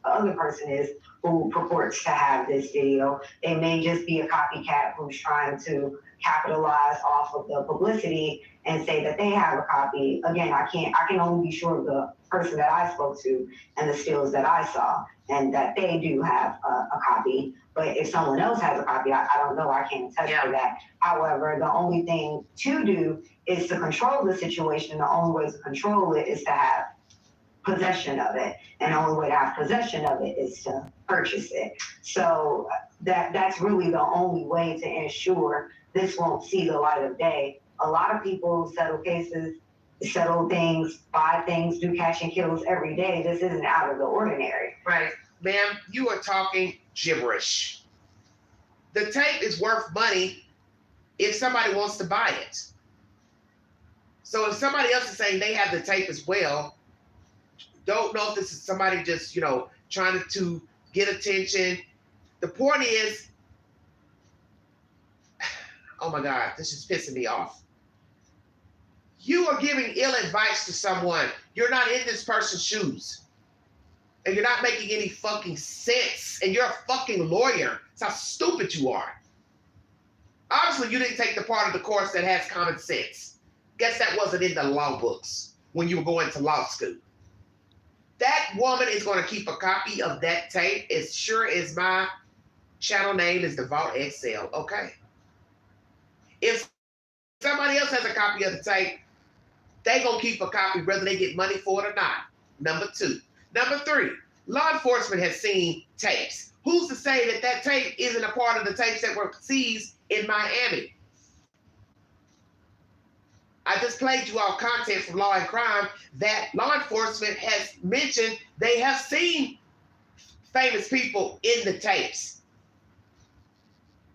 Speaker 7: The other person is who purports to have this video. They may just be a copycat who's trying to capitalize off of the publicity and say that they have a copy. Again, I can only be sure of the person that I spoke to and the stills that I saw, and that they do have a copy. But if someone else has a copy, I don't know. I can't attest to that. However, the only thing to do is to control the situation. The only way to control it is to have possession of it, and the only way to have possession of it is to purchase it. So that's really the only way to ensure this won't see the light of day. A lot of people settle cases, settle things, buy things, do cash and kills every day. This isn't out of the ordinary.
Speaker 1: Right. Ma'am, you are talking gibberish. The tape is worth money if somebody wants to buy it. So if somebody else is saying they have the tape as well, don't know if this is somebody just, trying to get attention. The point is, oh my God, this is pissing me off. You are giving ill advice to someone. You're not in this person's shoes. And you're not making any fucking sense. And you're a fucking lawyer. That's how stupid you are. Obviously, you didn't take the part of the course that has common sense. Guess that wasn't in the law books when you were going to law school. That woman is going to keep a copy of that tape as sure as my channel name is Devout XL, okay? If somebody else has a copy of the tape, they going to keep a copy whether they get money for it or not. Number 2. Number 3, law enforcement has seen tapes. Who's to say that that tape isn't a part of the tapes that were seized in Miami? I just played you all content from Law and Crime that law enforcement has mentioned they have seen famous people in the tapes.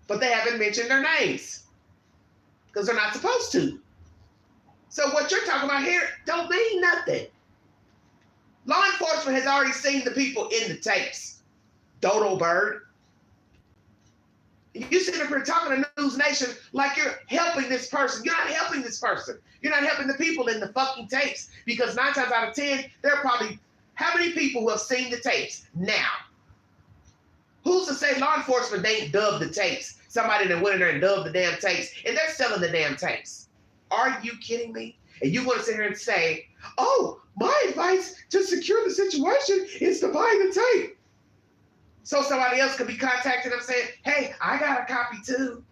Speaker 1: But they haven't mentioned their names because they're not supposed to. So what you're talking about here don't mean nothing. Law enforcement has already seen the people in the tapes. Dodo Bird. You sit up here talking to News Nation like you're helping this person. You're not helping this person. You're not helping the people in the fucking tapes, because 9 times out of 10, there are probably how many people who have seen the tapes now? Who's to say law enforcement ain't dubbed the tapes? Somebody that went in there and dubbed the damn tapes, and they're selling the damn tapes. Are you kidding me? And you want to sit here and say, oh, my advice to secure the situation is to buy the tape. So somebody else could be contacting them saying, hey, I got a copy too.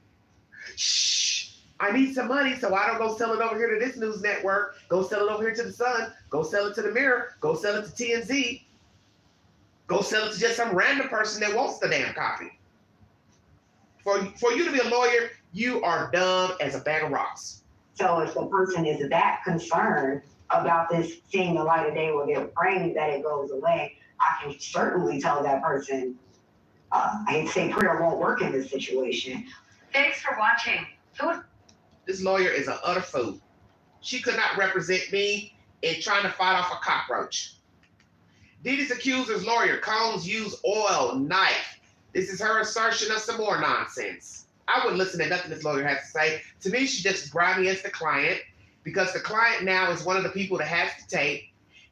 Speaker 1: Shh, I need some money, so I don't go sell it over here to this news network. Go sell it over here to the Sun. Go sell it to the Mirror. Go sell it to TMZ. Go sell it to just some random person that wants the damn copy. For you to be a lawyer, you are dumb as a bag of rocks.
Speaker 7: So if the person is that concerned about this seeing the light of day where they're praying that it goes away, I can certainly tell that person, I hate to say prayer won't work in this situation.
Speaker 9: Thanks for watching.
Speaker 1: This lawyer is an utter fool. She could not represent me in trying to fight off a cockroach. Didi's accuser's lawyer, Combs used oil, knife. This is her assertion of some more nonsense. I wouldn't listen to nothing this lawyer has to say. To me, she just grimy as the client, because the client now is one of the people that has the tape.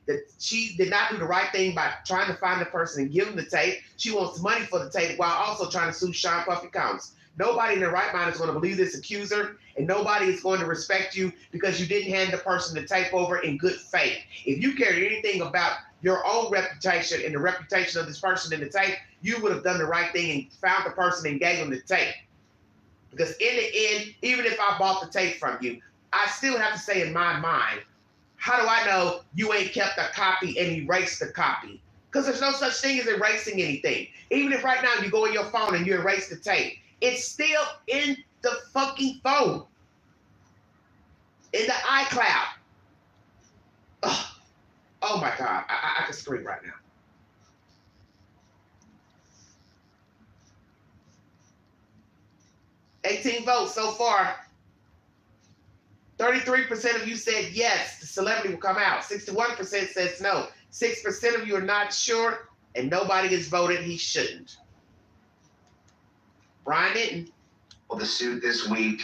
Speaker 1: That she did not do the right thing by trying to find the person and give them the tape. She wants money for the tape while also trying to sue Sean Puffy Combs. Nobody in their right mind is going to believe this accuser, and nobody is going to respect you because you didn't hand the person the tape over in good faith. If you cared anything about your own reputation and the reputation of this person in the tape, you would have done the right thing and found the person and gave them the tape. Because in the end, even if I bought the tape from you, I still have to say in my mind, how do I know you ain't kept a copy and erased the copy? Because there's no such thing as erasing anything. Even if right now you go in your phone and you erase the tape, it's still in the fucking phone. In the iCloud. Ugh. Oh my God, I can scream right now. $18 votes so far. 33% of you said yes, the celebrity will come out. 61% says no. 6% of you are not sure, and nobody has voted he shouldn't. Brian Hinton.
Speaker 10: Well, the suit this week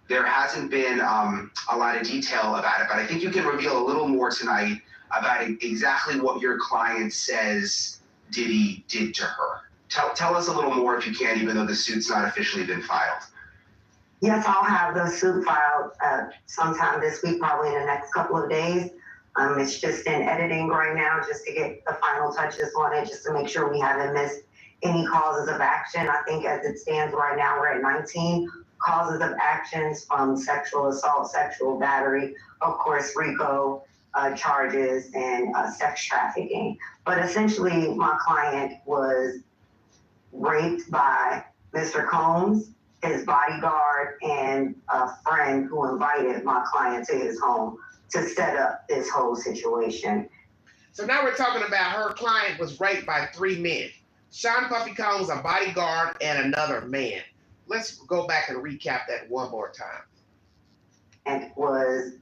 Speaker 8: there hasn't been a lot of detail about it, but I think you can reveal a little more tonight about exactly what your client says Diddy did to her. Tell us a little more if you can, even though the suit's not officially been filed.
Speaker 7: Yes, I'll have the suit filed sometime this week, probably in the next couple of days. It's just in editing right now, just to get the final touches on it, just to make sure we haven't missed any causes of action. I think as it stands right now, we're at 19 causes of actions, from sexual assault, sexual battery, of course, RICO charges, and sex trafficking. But essentially, my client was raped by Mr. Combs, his bodyguard, and a friend who invited my client to his home to set up this whole situation.
Speaker 1: So now we're talking about her client was raped by 3 men. Sean Puffy Combs, a bodyguard, and another man. Let's go back and recap that one more time.
Speaker 7: And was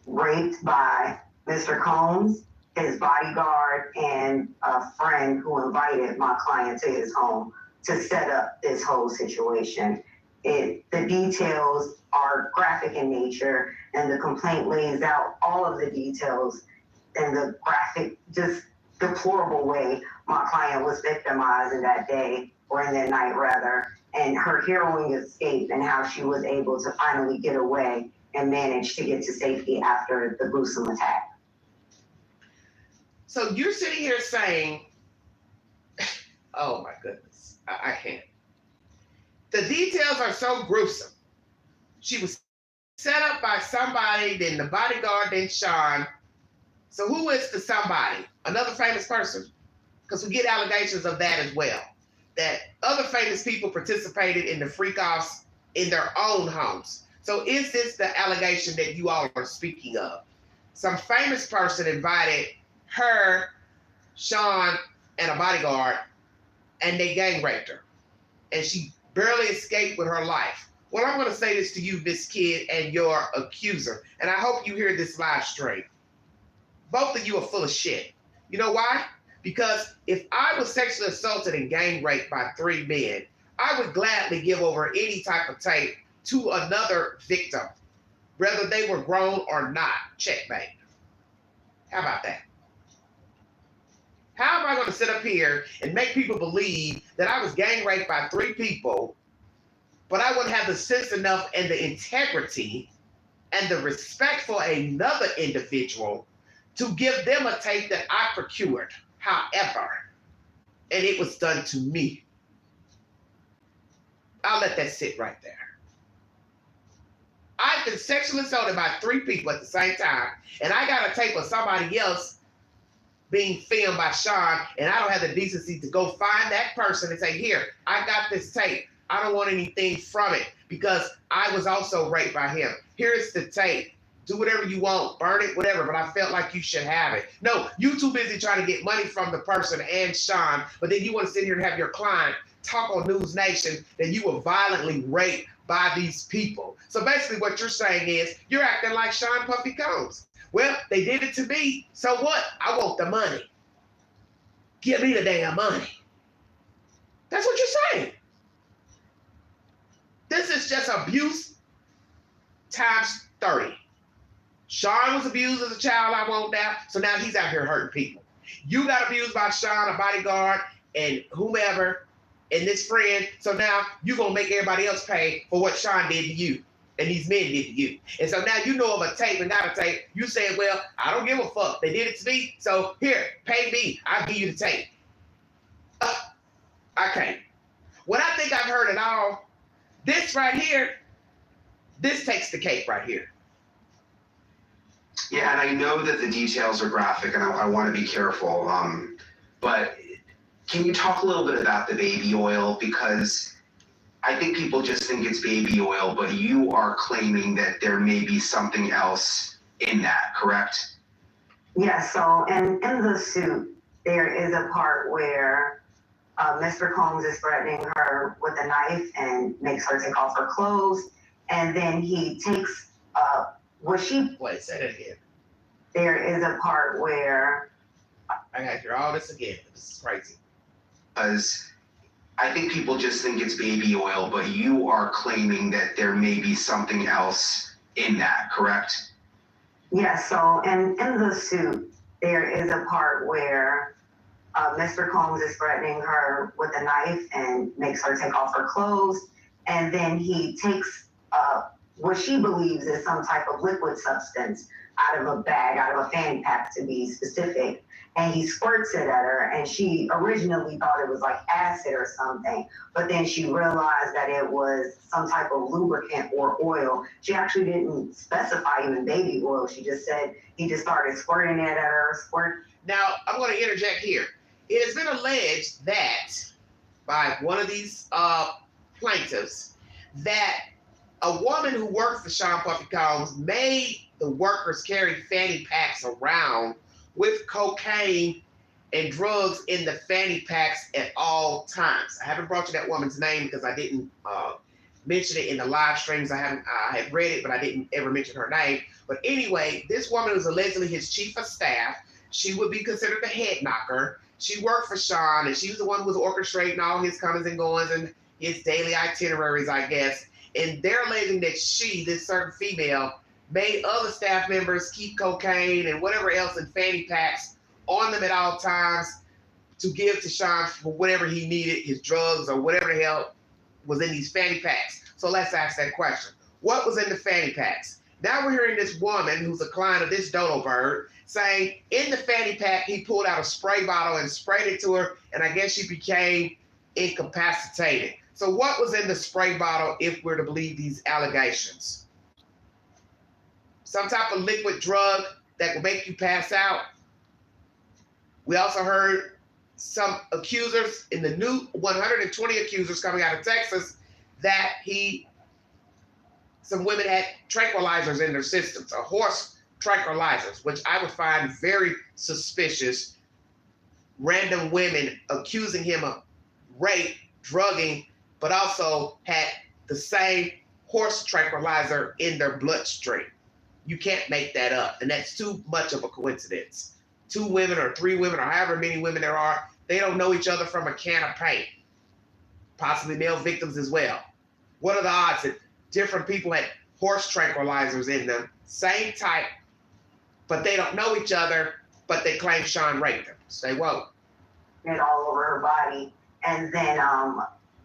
Speaker 7: raped by Mr. Combs, his bodyguard, and a friend who invited my client to his home to set up this whole situation. The details are graphic in nature, and the complaint lays out all of the details in the graphic, just deplorable way my client was victimized in that day, or in that night rather, and her harrowing escape and how she was able to finally get away and manage to get to safety after the gruesome attack.
Speaker 1: So you're sitting here saying, oh my goodness, I can't. The details are so gruesome. She was set up by somebody, then the bodyguard, then Sean. So who is the somebody? Another famous person? Because we get allegations of that as well. That other famous people participated in the freak-offs in their own homes. So is this the allegation that you all are speaking of? Some famous person invited her, Sean, and a bodyguard, and they gang raped her. And she barely escaped with her life. Well, I'm going to say this to you, Miss Kid, and your accuser, and I hope you hear this live stream. Both of you are full of shit. You know why? Because if I was sexually assaulted and gang raped by 3 men, I would gladly give over any type of tape to another victim, whether they were grown or not. Checkmate. How about that? How am I going to sit up here and make people believe that I was gang raped by 3 people, but I wouldn't have the sense enough and the integrity and the respect for another individual to give them a tape that I procured, however, and it was done to me? I'll let that sit right there. I've been sexually assaulted by 3 people at the same time, and I got a tape of somebody else being filmed by Sean, and I don't have the decency to go find that person and say, here, I got this tape. I don't want anything from it because I was also raped by him. Here's the tape. Do whatever you want, burn it, whatever, but I felt like you should have it. No, you too busy trying to get money from the person and Sean, but then you want to sit here and have your client talk on News Nation that you were violently raped by these people. So basically what you're saying is you're acting like Sean Puffy Combs. Well, they did it to me, so what? I want the money. Give me the damn money. That's what you're saying. This is just abuse times 30. Sean was abused as a child, I won't doubt, so now he's out here hurting people. You got abused by Sean, a bodyguard, and whomever, and this friend, so now you're going to make everybody else pay for what Sean did to you. And these men did to you. And so now you know of a tape and not a tape. You say, well, I don't give a fuck. They did it to me. So here, pay me. I'll give you the tape. I can't. What I think I've heard it all, this right here, this takes the cake right here.
Speaker 8: Yeah, and I know that the details are graphic, and I want to be careful. But can you talk a little bit about the baby oil? Because I think people just think it's baby oil, but you are claiming that there may be something else in that, correct?
Speaker 7: Yes, so in the suit, there is a part where Mr. Combs is threatening her with a knife and makes her take off her clothes. And then he takes what she...
Speaker 1: Wait, say that again.
Speaker 7: There is a part where...
Speaker 1: I gotta hear all this again. This is crazy.
Speaker 8: Because I think people just think it's baby oil, but you are claiming that there may be something else in that, correct?
Speaker 7: Yeah, so in the suit, there is a part where Mr. Combs is threatening her with a knife and makes her take off her clothes. And then he takes what she believes is some type of liquid substance out of a bag, out of a fanny pack to be specific. And he squirts it at her, and she originally thought it was like acid or something, but then she realized that it was some type of lubricant or oil. She actually didn't specify even baby oil. She just said he just started squirting it at her.
Speaker 1: Now, I'm going to interject here. It has been alleged that by one of these plaintiffs that a woman who worked for Sean Puffy Combs made the workers carry fanny packs around with cocaine and drugs in the fanny packs at all times. I haven't brought you that woman's name because I didn't mention it in the live streams. I had read it, but I didn't ever mention her name. But anyway, this woman was allegedly his chief of staff. She would be considered the head knocker. She worked for Sean, and she was the one who was orchestrating all his comings and goings and his daily itineraries, I guess. And they're alleging that she, this certain female, made other staff members keep cocaine and whatever else in fanny packs on them at all times to give to Sean for whatever he needed, his drugs or whatever the hell was in these fanny packs. So let's ask that question. What was in the fanny packs? Now we're hearing this woman who's a client of this dodo bird saying in the fanny pack, he pulled out a spray bottle and sprayed it to her, and I guess she became incapacitated. So what was in the spray bottle if we're to believe these allegations? Some type of liquid drug that will make you pass out. We also heard some accusers in the new 120 accusers coming out of Texas that some women had tranquilizers in their systems, or horse tranquilizers, which I would find very suspicious. Random women accusing him of rape, drugging, but also had the same horse tranquilizer in their bloodstream. You can't make that up, and that's too much of a coincidence. 2 women or 3 women or however many women there are, they don't know each other from a can of paint. Possibly male victims as well. What are the odds that different people had horse tranquilizers in them, same type, but they don't know each other, but they claim Sean raped them? Say, whoa.
Speaker 7: It all over her body. And then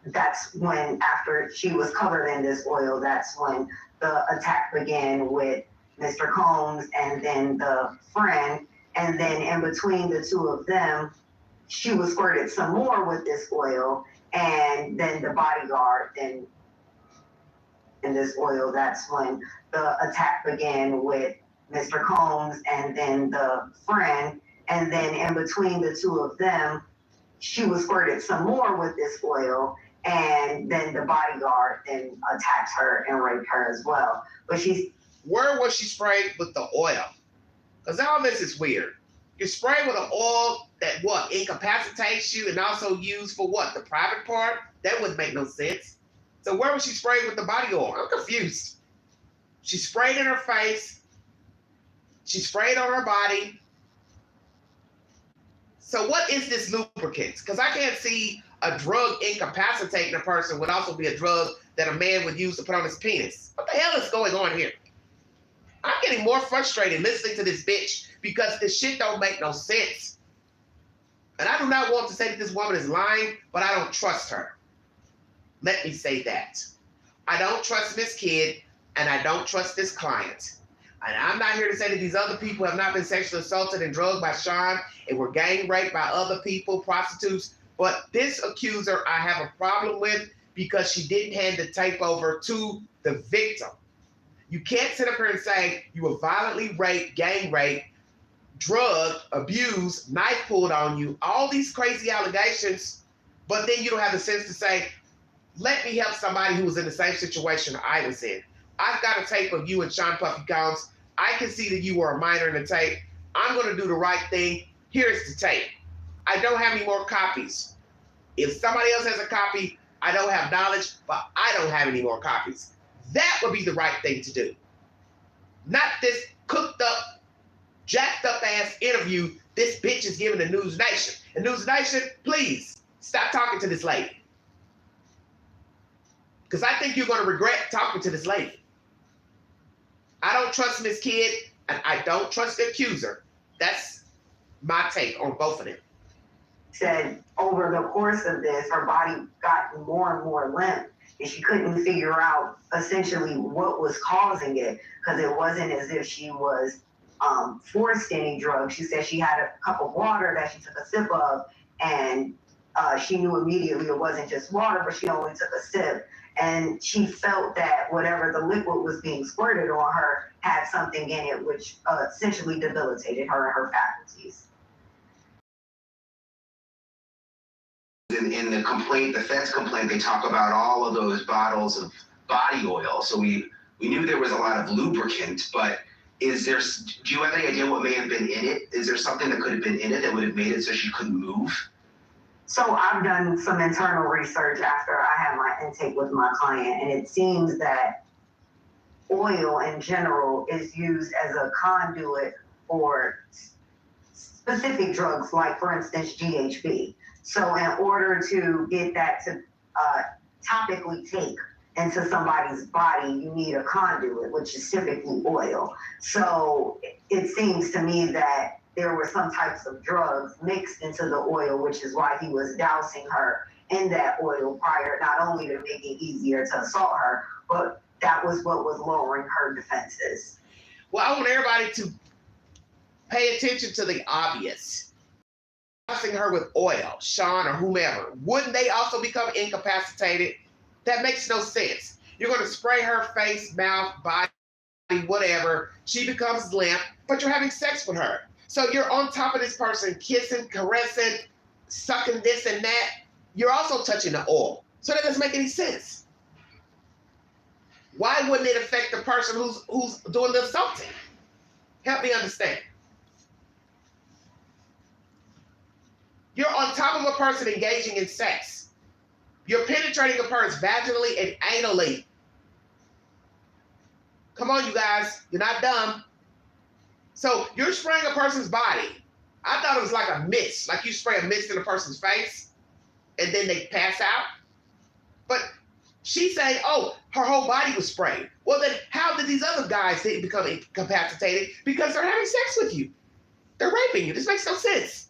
Speaker 7: that's when, after she was covered in this oil, that's when the attack began with Mr. Combs and then the friend. And then in between the two of them, she was squirted some more with this oil. And then the bodyguard then in this oil, that's when the attack began with Mr. Combs and then the friend. And then in between the two of them, she was squirted some more with this oil, and then the bodyguard then attacked her and raped her as well. But
Speaker 1: where was she sprayed with the oil? Because all this is weird. You're sprayed with an oil that what? Incapacitates you and also used for what? The private part? That wouldn't make no sense. So where was she sprayed with the body oil? I'm confused. She sprayed in her face. She sprayed on her body. So what is this lubricant? Because I can't see a drug incapacitating a person would also be a drug that a man would use to put on his penis. What the hell is going on here? I'm getting more frustrated listening to this bitch because this shit don't make no sense. And I do not want to say that this woman is lying, but I don't trust her. Let me say that. I don't trust this kid, and I don't trust this client. And I'm not here to say that these other people have not been sexually assaulted and drugged by Sean and were gang raped by other people, prostitutes. But this accuser I have a problem with because she didn't hand the tape over to the victim. You can't sit up here and say you were violently raped, gang raped, drugged, abused, knife pulled on you, all these crazy allegations, but then you don't have the sense to say, let me help somebody who was in the same situation I was in. I've got a tape of you and Sean Puffy Combs. I can see that you were a minor in the tape. I'm going to do the right thing. Here's the tape. I don't have any more copies. If somebody else has a copy, I don't have knowledge, but I don't have any more copies. That would be the right thing to do. Not this cooked up, jacked up ass interview this bitch is giving the News Nation. And News Nation, please stop talking to this lady. Because I think you're going to regret talking to this lady. I don't trust Miss Kidd, and I don't trust the accuser. That's my take on both of them.
Speaker 7: Said over the course of this, her body got more and more limp, and she couldn't figure out essentially what was causing it, because it wasn't as if she was forced any drugs. She said she had a cup of water that she took a sip of, and she knew immediately it wasn't just water, but she only took a sip. And she felt that whatever the liquid was being squirted on her had something in it, which essentially debilitated her and her faculties.
Speaker 8: In the complaint, the Fed's complaint, they talk about all of those bottles of body oil. So we knew there was a lot of lubricant, but do you have any idea what may have been in it? Is there something that could have been in it that would have made it so she couldn't move?
Speaker 7: So I've done some internal research after I had my intake with my client, and it seems that oil in general is used as a conduit for specific drugs, like for instance, GHB. So in order to get that to topically take into somebody's body, you need a conduit, which is typically oil. So it seems to me that there were some types of drugs mixed into the oil, which is why he was dousing her in that oil prior, not only to make it easier to assault her, but that was what was lowering her defenses.
Speaker 1: Well, I want everybody to pay attention to the obvious. Dousing her with oil, Sean or whomever, wouldn't they also become incapacitated? That makes no sense. You're going to spray her face, mouth, body, whatever. She becomes limp, but you're having sex with her. So you're on top of this person, kissing, caressing, sucking this and that. You're also touching the oil. So that doesn't make any sense. Why wouldn't it affect the person who's doing the assaulting? Help me understand. You're on top of a person engaging in sex. You're penetrating a person vaginally and anally. Come on, you guys. You're not dumb. So you're spraying a person's body. I thought it was like a mist, like you spray a mist in a person's face and then they pass out. But she's saying, oh, her whole body was sprayed. Well, then how did these other guys didn't become incapacitated? Because they're having sex with you. They're raping you. This makes no sense.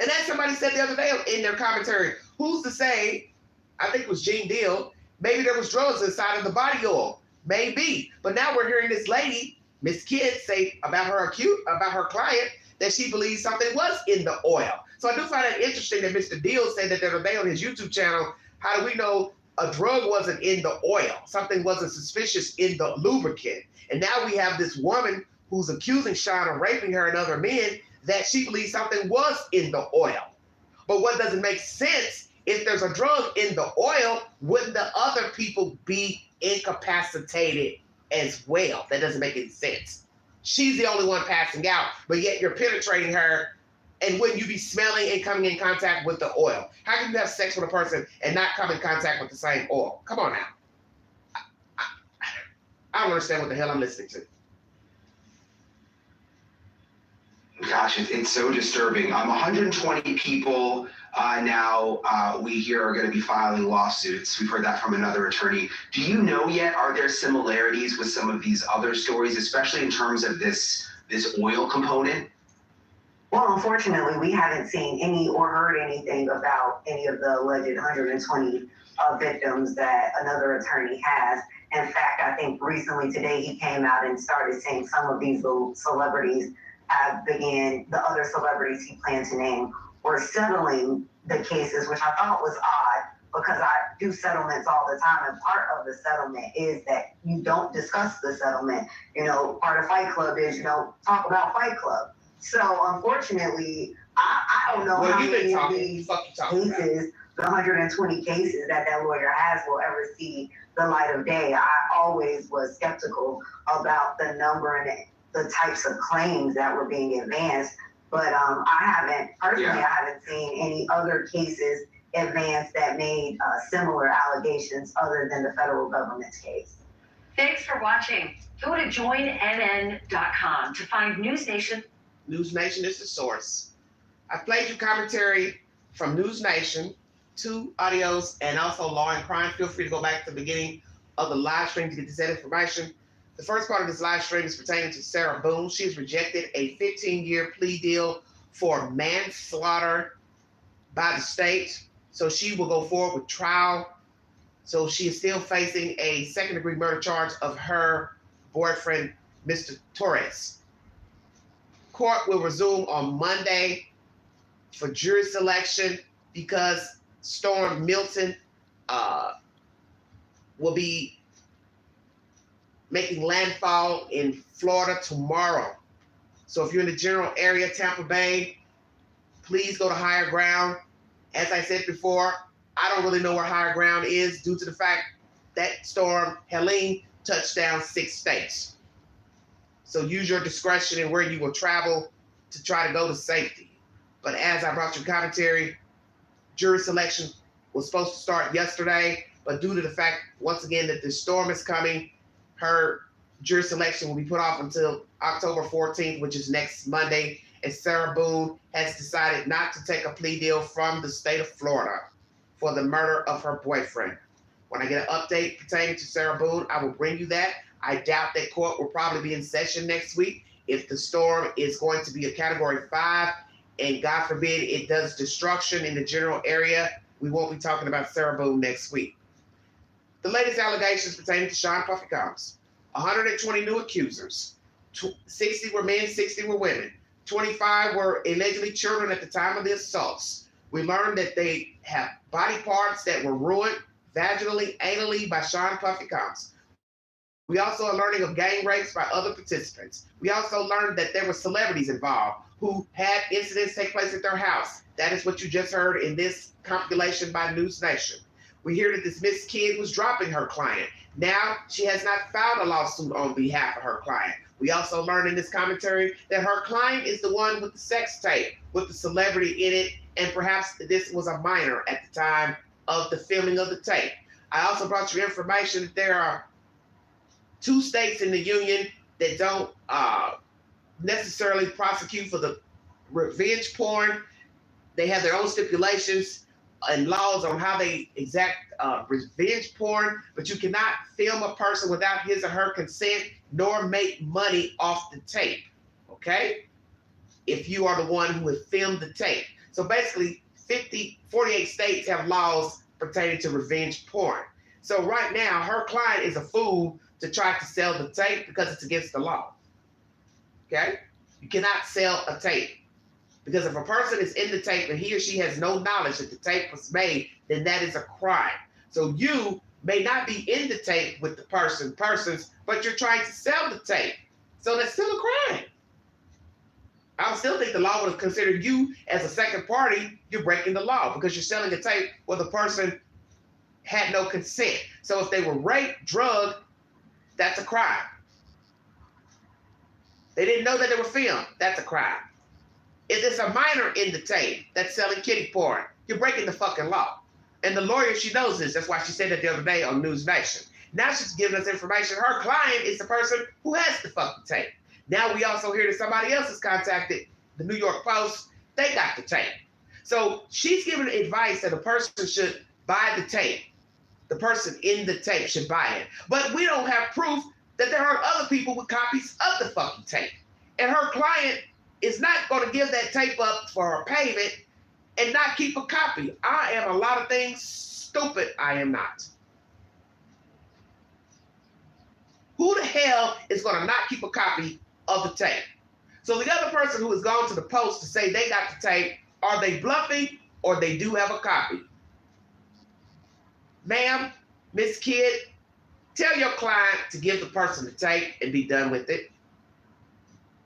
Speaker 1: And as somebody said the other day in their commentary, who's to say, I think it was Gene Deal, maybe there was drugs inside of the body oil. Maybe. But now we're hearing this lady, Miss Kidd, say about her client that she believes something was in the oil. So I do find it interesting that Mr. Deal said that the other day on his YouTube channel, how do we know a drug wasn't in the oil? Something wasn't suspicious in the lubricant. And now we have this woman who's accusing Sean of raping her and other men that she believes something was in the oil. But what doesn't make sense, if there's a drug in the oil, wouldn't the other people be incapacitated as well? That doesn't make any sense. She's the only one passing out, but yet you're penetrating her, and wouldn't you be smelling and coming in contact with the oil? How can you have sex with a person and not come in contact with the same oil? Come on now. I don't understand what the hell I'm listening to.
Speaker 8: Gosh, it's so disturbing. 120 people now we hear are going to be filing lawsuits. We've heard that from another attorney. Do you know yet, are there similarities with some of these other stories, especially in terms of this oil component?
Speaker 7: Well, unfortunately, we haven't seen any or heard anything about any of the alleged 120 victims that another attorney has. In fact, I think recently today he came out and started saying some of these little celebrities the other celebrities he planned to name were settling the cases, which I thought was odd because I do settlements all the time, and part of the settlement is that you don't discuss the settlement. You know, part of Fight Club is, talk about Fight Club. So unfortunately, I don't know how many of these cases, the 120 cases that lawyer has, will ever see the light of day. I always was skeptical about the number and the types of claims that were being advanced, but I haven't seen any other cases advanced that made similar allegations other than the federal government's case.
Speaker 10: Thanks for watching. Go to joinnn.com to find News Nation.
Speaker 1: News Nation is the source. I played you commentary from News Nation two audios and also law and crime. Feel free to go back to the beginning of the live stream to get this information. The first part of this live stream is pertaining to Sarah Boone. She's rejected a 15-year plea deal for manslaughter by the state. So she will go forward with trial. So she is still facing a second-degree murder charge of her boyfriend, Mr. Torres. Court will resume on Monday for jury selection because Storm Milton will be making landfall in Florida tomorrow. So if you're in the general area, Tampa Bay, please go to higher ground. As I said before, I don't really know where higher ground is due to the fact that storm, Helene, touched down 6 states. So use your discretion in where you will travel to try to go to safety. But as I brought you commentary, jury selection was supposed to start yesterday, but due to the fact, once again, that the storm is coming, her jury selection will be put off until October 14th, which is next Monday, and Sarah Boone has decided not to take a plea deal from the state of Florida for the murder of her boyfriend. When I get an update pertaining to Sarah Boone, I will bring you that. I doubt that court will probably be in session next week. If the storm is going to be a Category 5, and God forbid it does destruction in the general area, we won't be talking about Sarah Boone next week. The latest allegations pertaining to Sean Puffy Combs. 120 new accusers. 60 were men, 60 were women. 25 were allegedly children at the time of the assaults. We learned that they have body parts that were ruined vaginally, anally by Sean Puffy Combs. We also are learning of gang rapes by other participants. We also learned that there were celebrities involved who had incidents take place at their house. That is what you just heard in this compilation by News Nation. We hear that this Miss Kid was dropping her client. Now she has not filed a lawsuit on behalf of her client. We also learned in this commentary that her client is the one with the sex tape with the celebrity in it, and perhaps this was a minor at the time of the filming of the tape. I also brought you information that there are 2 states in the union that don't necessarily prosecute for the revenge porn. They have their own stipulations and laws on how they exact revenge porn, but you cannot film a person without his or her consent, nor make money off the tape, okay? If you are the one who has filmed the tape. So basically, 48 states have laws pertaining to revenge porn. So right now, her client is a fool to try to sell the tape because it's against the law, okay? You cannot sell a tape. Because if a person is in the tape and he or she has no knowledge that the tape was made, then that is a crime. So you may not be in the tape with the persons, but you're trying to sell the tape. So that's still a crime. I still think the law would have considered you as a second party, you're breaking the law because you're selling a tape where the person had no consent. So if they were raped, drugged, that's a crime. They didn't know that they were filmed, that's a crime. If there's a minor in the tape that's selling kiddie porn, you're breaking the fucking law. And the lawyer, she knows this. That's why she said that the other day on News Nation. Now she's giving us information. Her client is the person who has the fucking tape. Now we also hear that somebody else has contacted the New York Post. They got the tape. So she's giving advice that a person should buy the tape. The person in the tape should buy it. But we don't have proof that there are other people with copies of the fucking tape. And her client is not going to give that tape up for her payment and not keep a copy. I am a lot of things stupid. I am not. Who the hell is going to not keep a copy of the tape? So the other person who has gone to the Post to say they got the tape, are they bluffing or they do have a copy? Ma'am, Miss Kid, tell your client to give the person the tape and be done with it.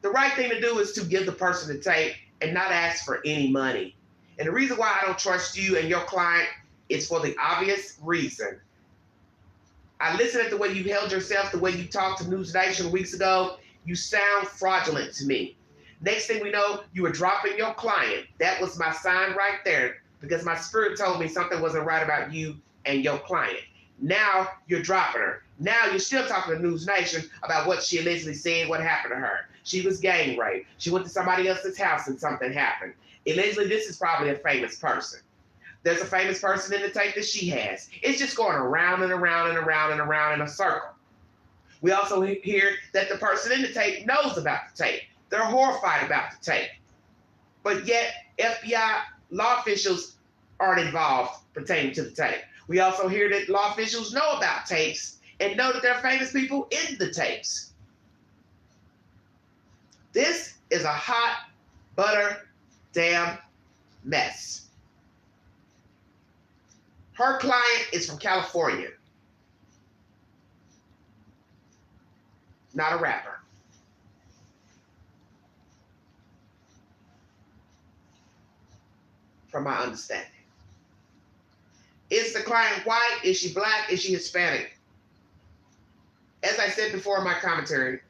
Speaker 1: The right thing to do is to give the person the tape and not ask for any money. And the reason why I don't trust you and your client is for the obvious reason. I listened at the way you held yourself, the way you talked to News Nation weeks ago. You sound fraudulent to me. Next thing we know, you were dropping your client. That was my sign right there because my spirit told me something wasn't right about you and your client. Now you're dropping her. Now you're still talking to News Nation about what she allegedly said, what happened to her. She was gang raped. She went to somebody else's house and something happened. Allegedly, this is probably a famous person. There's a famous person in the tape that she has. It's just going around and around and around and around in a circle. We also hear that the person in the tape knows about the tape. They're horrified about the tape. But yet, FBI law officials aren't involved pertaining to the tape. We also hear that law officials know about tapes and know that there are famous people in the tapes. This is a hot butter damn mess. Her client is from California, not a rapper. From my understanding. Is the client white? Is she black? Is she Hispanic? As I said before in my commentary,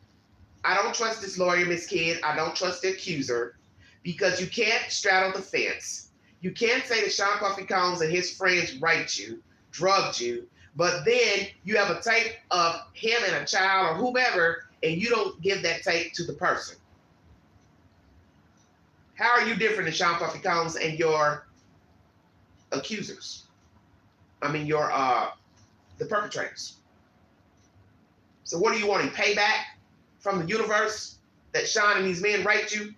Speaker 1: I don't trust this lawyer, Miss Kidd. I don't trust the accuser because you can't straddle the fence. You can't say that Sean Puffy Combs and his friends raped you, drugged you, but then you have a tape of him and a child or whomever, and you don't give that tape to the person. How are you different than Sean Puffy Combs and your accusers? I mean, your the perpetrators. So what are you wanting? Payback from the universe that Sean and these men raped you?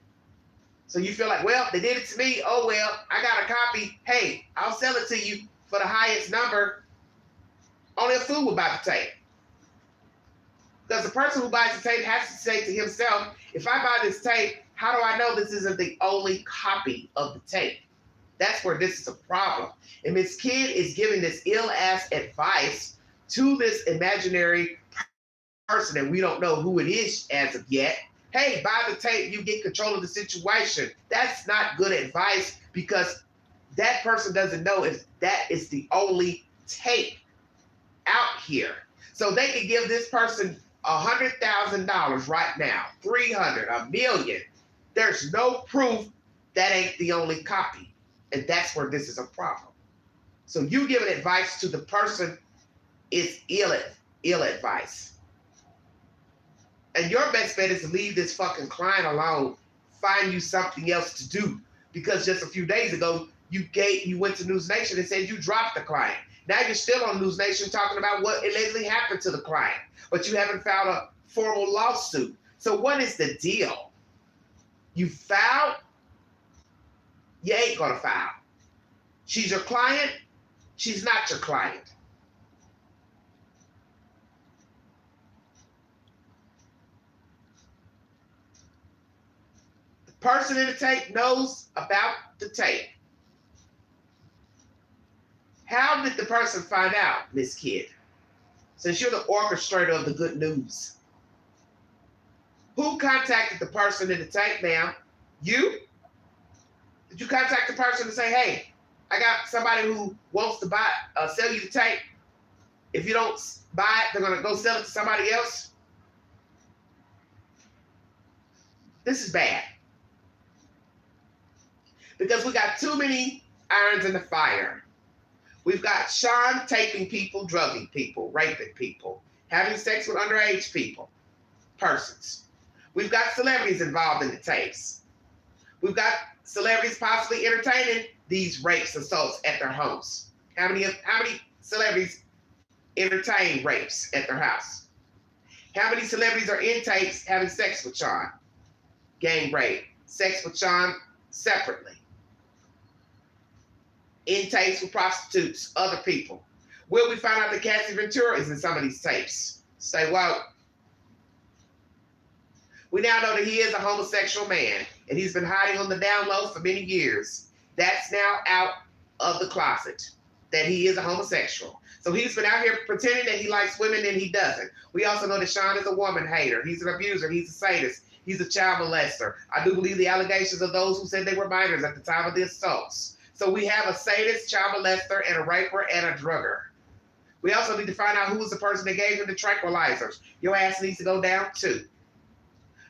Speaker 1: So you feel like, well, they did it to me. Oh, well, I got a copy. Hey, I'll sell it to you for the highest number. Only a fool would buy the tape. Because the person who buys the tape has to say to himself, if I buy this tape, how do I know this isn't the only copy of the tape? That's where this is a problem. And Miss Kidd is giving this ill-ass advice to this imaginary person, and we don't know who it is as of yet. Hey, buy the tape, you get control of the situation. That's not good advice because that person doesn't know if that is the only tape out here. So they could give this person $100,000 right now, $300,000, $1 million. There's no proof that ain't the only copy. And that's where this is a problem. So you giving advice to the person is ill advice. And your best bet is to leave this fucking client alone. Find you something else to do. Because just a few days ago, you went to News Nation and said you dropped the client. Now you're still on News Nation talking about what allegedly happened to the client. But you haven't filed a formal lawsuit. So what is the deal? You filed? You ain't gonna file. She's your client? She's not your client. The person in the tape knows about the tape. How did the person find out, Miss Kidd? Since you're the orchestrator of the good news. Who contacted the person in the tape now? You? Did you contact the person and say, hey, I got somebody who wants to sell you the tape. If you don't buy it, they're going to go sell it to somebody else? This is bad. Because we got too many irons in the fire. We've got Sean taping people, drugging people, raping people, having sex with underage persons. We've got celebrities involved in the tapes. We've got celebrities possibly entertaining these rapes, assaults at their homes. How many celebrities entertain rapes at their house? How many celebrities are in tapes having sex with Sean? Gang rape. Sex with Sean separately. In tapes with prostitutes, other people. Will we find out that Cassie Ventura is in some of these tapes? Stay woke. We now know that he is a homosexual man, and he's been hiding on the down low for many years. That's now out of the closet, that he is a homosexual. So he's been out here pretending that he likes women and he doesn't. We also know that Sean is a woman hater. He's an abuser. He's a sadist. He's a child molester. I do believe the allegations of those who said they were minors at the time of the assaults. So we have a sadist, child molester, and a raper, and a drugger. We also need to find out who was the person that gave him the tranquilizers. Your ass needs to go down too.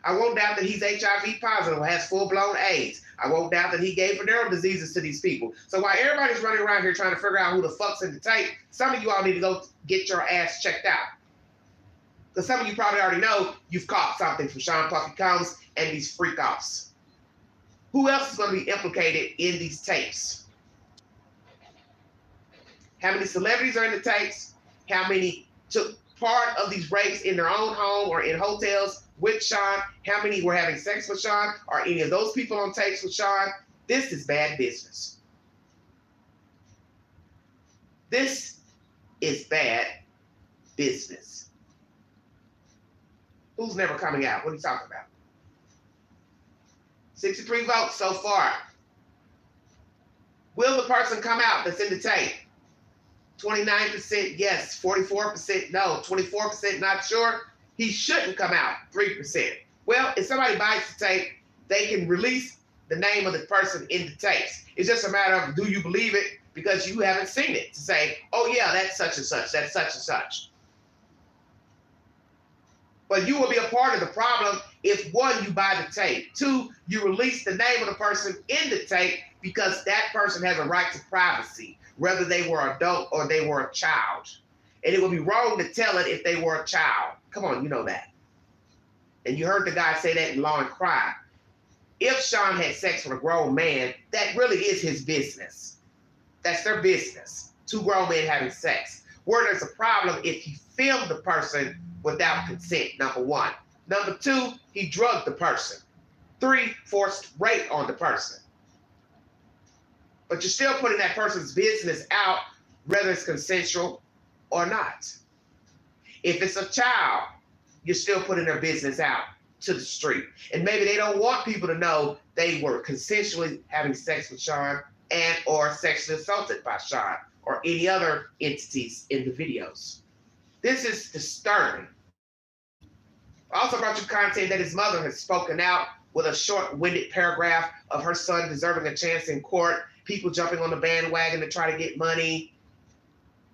Speaker 1: I won't doubt that he's HIV positive, has full-blown AIDS. I won't doubt that he gave venereal diseases to these people. So while everybody's running around here trying to figure out who the fuck's in the tape, some of you all need to go get your ass checked out. Because some of you probably already know you've caught something from Sean Puffy Combs and these freak-offs. Who else is going to be implicated in these tapes? how many celebrities are in the tapes, how many took part of these rapes in their own home or in hotels with Sean, how many were having sex with Sean, are any of those people on tapes with Sean? This is bad business. This is bad business. Who's never coming out? What are you talking about? 63 votes so far. Will the person come out that's in the tape? 29% yes, 44% no, 24% not sure. He shouldn't come out, 3%. Well, if somebody buys the tape, they can release the name of the person in the tapes. It's just a matter of, do you believe it because you haven't seen it, to say, oh yeah, that's such and such, that's such and such. But you will be a part of the problem if, one, you buy the tape. Two, you release the name of the person in the tape because that person has a right to privacy, whether they were an adult or they were a child. And it would be wrong to tell it if they were a child. Come on, you know that. And you heard the guy say that in Law and Crime. If Sean had sex with a grown man, that really is his business. That's their business. Two grown men having sex. Where there's a problem if he filmed the person without consent, number one. Number two, he drugged the person. Three, forced rape on the person. But you're still putting that person's business out, whether it's consensual or not. If it's a child, you're still putting their business out to the street. And maybe they don't want people to know they were consensually having sex with Sean and or sexually assaulted by Sean or any other entities in the videos. This is disturbing. I also brought you content that his mother has spoken out with a short-winded paragraph of her son deserving a chance in court, people jumping on the bandwagon to try to get money.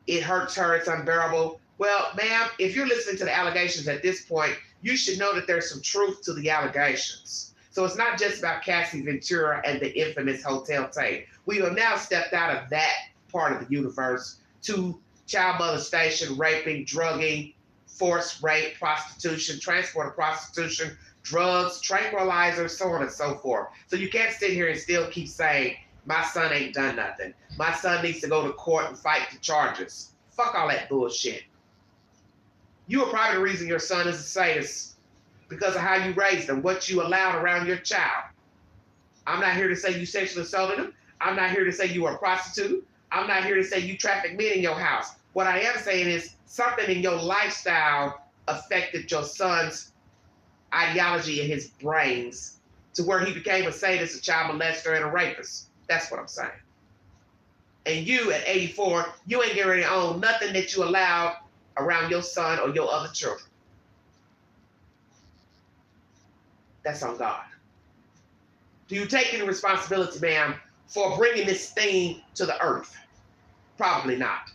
Speaker 1: It hurts her, it's unbearable. Well, ma'am, if you're listening to the allegations at this point, you should know that there's some truth to the allegations. So it's not just about Cassie Ventura and the infamous hotel tape. We have now stepped out of that part of the universe to child molestation, raping, drugging, forced rape, prostitution, transport of prostitution, drugs, tranquilizers, so on and so forth. So you can't sit here and still keep saying, my son ain't done nothing. My son needs to go to court and fight the charges. Fuck all that bullshit. You are probably the reason your son is a sadist because of how you raised him, what you allowed around your child. I'm not here to say you sexually assaulted him. I'm not here to say you were a prostitute. I'm not here to say you trafficked men in your house. What I am saying is something in your lifestyle affected your son's ideology in his brains to where he became a sadist, a child molester, and a rapist. That's what I'm saying. And you at 84, you ain't getting ready to own nothing that you allowed around your son or your other children. That's on God. Do you take any responsibility, ma'am, for bringing this thing to the earth? Probably not.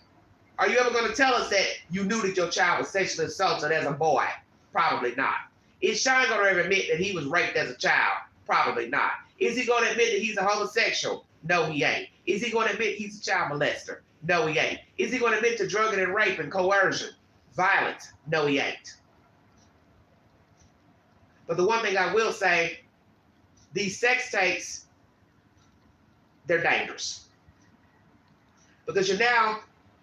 Speaker 1: Are you ever going to tell us that you knew that your child was sexually assaulted as a boy? Probably not. Is Sean going to ever admit that he was raped as a child? Probably not. Is he going to admit that he's a homosexual? No, he ain't. Is he going to admit he's a child molester? No, he ain't. Is he going to admit to drugging and rape and coercion, violence? No, he ain't. But the one thing I will say, these sex tapes, they're dangerous. Because you're now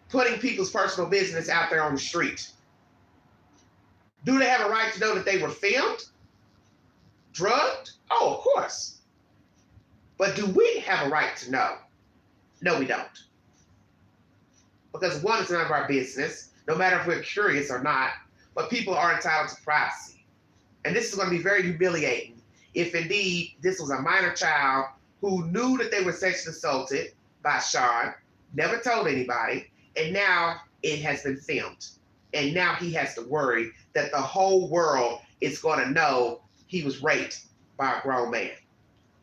Speaker 1: putting people's personal business out there on the street. Do they have a right to know that they were filmed? Drugged? Oh, of course. But do we have a right to know? No, we don't. Because one, it's none of our business, no matter if we're curious or not, but people are entitled to privacy. And this is going to be very humiliating if indeed this was a minor child who knew that they were sexually assaulted by Sean, never told anybody, and now it has been filmed. And now he has to worry that the whole world is going to know he was raped by a grown man,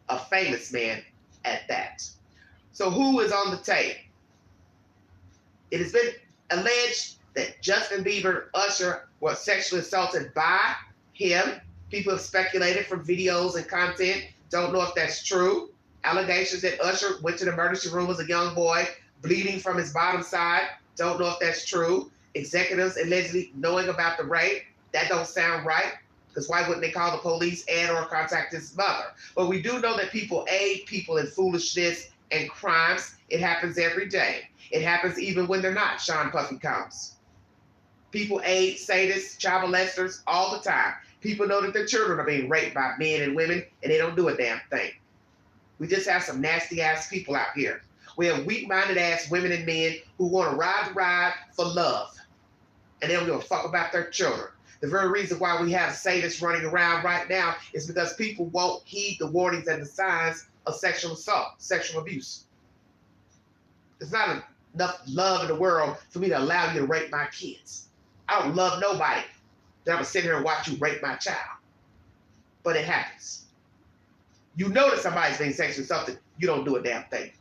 Speaker 1: a famous man at that. So who is on the tape? It has been alleged that Justin Bieber, Usher, was sexually assaulted by him. People have speculated from videos and content. Don't know if that's true. Allegations that Usher went to the emergency room as a young boy, bleeding from his bottom side. Don't know if that's true. Executives allegedly knowing about the rape. That don't sound right. Because why wouldn't they call the police and or contact his mother? But we do know that people aid people in foolishness and crimes. It happens every day. It happens even when they're not Sean Puffy comes. People aid sadists, child molesters all the time. People know that their children are being raped by men and women, and they don't do a damn thing. We just have some nasty ass people out here. We have weak-minded ass women and men who want to ride the ride for love, and they don't give a fuck about their children. The very reason why we have sadists running around right now is because people won't heed the warnings and the signs of sexual assault, sexual abuse. There's not enough love in the world for me to allow you to rape my kids. I don't love nobody that I'm gonna sit here and watch you rape my child. But it happens. You know that somebody's being sexually assaulted, you don't do a damn thing.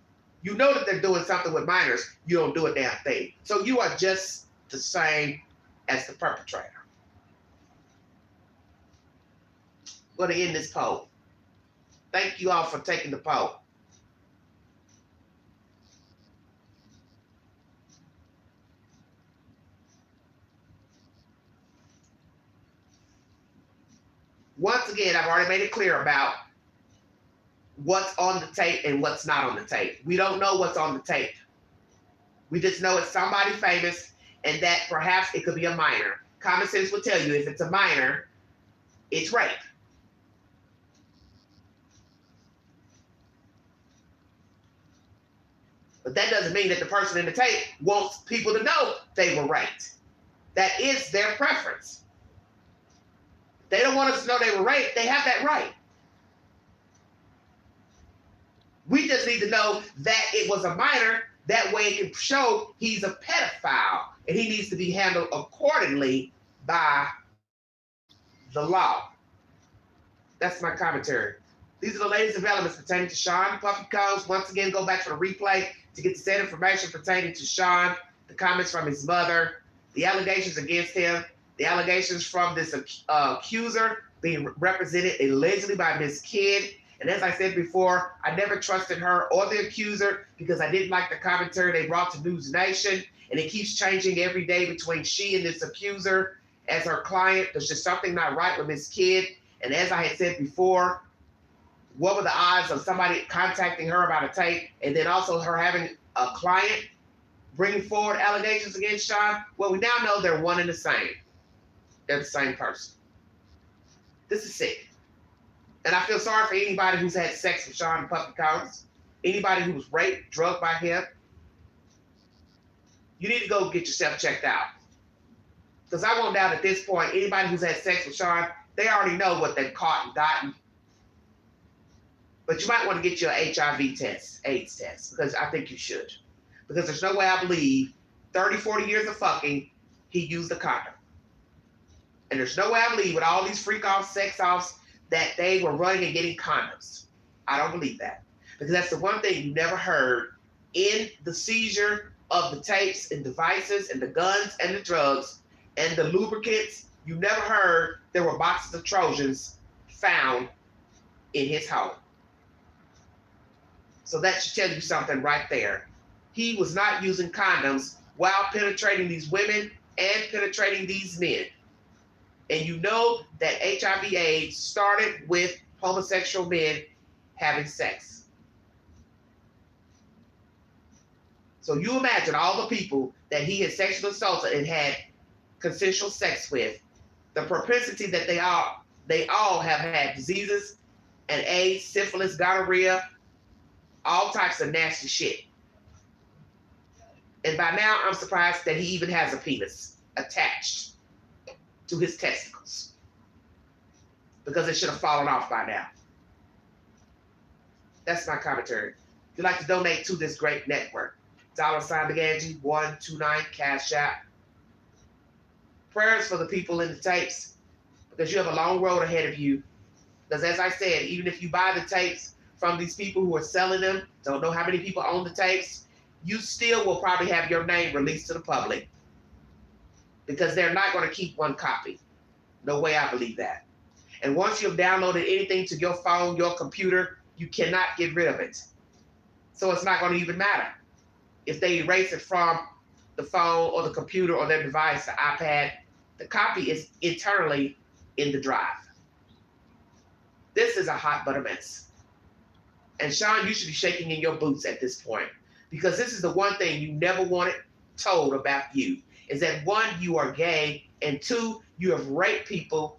Speaker 1: You know that they're doing something with minors, you don't do a damn thing. So you are just the same as the perpetrator. I'm going to end this poll. Thank you all for taking the poll. Once again, I've already made it clear about what's on the tape and what's not on the tape. We don't know what's on the tape. We just know it's somebody famous and that perhaps it could be a minor. Common sense will tell you if it's a minor, it's rape. But that doesn't mean that the person in the tape wants people to know they were raped. That is their preference. They don't want us to know they were raped. They have that right. We just need to know that it was a minor. That way it can show he's a pedophile and he needs to be handled accordingly by the law. That's my commentary. These are the latest developments pertaining to Sean Puffy Combs. Once again, go back to the replay to get the said information pertaining to Sean, the comments from his mother, the allegations against him, the allegations from this accuser being represented allegedly by Miss Kidd. And as I said before, I never trusted her or the accuser because I didn't like the commentary they brought to News Nation. And it keeps changing every day between she and this accuser as her client. There's just something not right with Miss Kidd. And as I had said before, what were the odds of somebody contacting her about a tape and then also her having a client bringing forward allegations against Sean? Well, we now know they're one and the same. They're the same person. This is sick. And I feel sorry for anybody who's had sex with Sean Puffy Combs, anybody who was raped, drugged by him. You need to go get yourself checked out. Because I won't doubt at this point, anybody who's had sex with Sean, they already know what they've caught and gotten. But you might want to get your HIV test, AIDS test, because I think you should. Because there's no way I believe 30, 40 years of fucking, he used a condom. And there's no way I believe with all these freak offs, sex offs, that they were running and getting condoms. I don't believe that. Because that's the one thing you never heard in the seizure of the tapes and devices and the guns and the drugs and the lubricants. You never heard there were boxes of Trojans found in his home. So that should tell you something right there. He was not using condoms while penetrating these women and penetrating these men. And you know that HIV/AIDS started with homosexual men having sex. So you imagine all the people that he had sexually assaulted and had consensual sex with, the propensity that they all have had diseases and AIDS, syphilis, gonorrhea, all types of nasty shit. And by now, I'm surprised that he even has a penis attached to his testicles, because it should have fallen off by now. That's my commentary. If you'd like to donate to this great network, $BeGanji 129 Cash App. Prayers for the people in the tapes, because you have a long road ahead of you. Because as I said, even if you buy the tapes from these people who are selling them, don't know how many people own the tapes, you still will probably have your name released to the public, because they're not going to keep one copy. No way I believe that. And once you've downloaded anything to your phone, your computer, you cannot get rid of it. So it's not going to even matter if they erase it from the phone or the computer or their device, the iPad. The copy is internally in the drive. This is a hot butter mess. And Sean, you should be shaking in your boots at this point, because this is the one thing you never wanted told about you, is that one, you are gay, and two, you have raped people,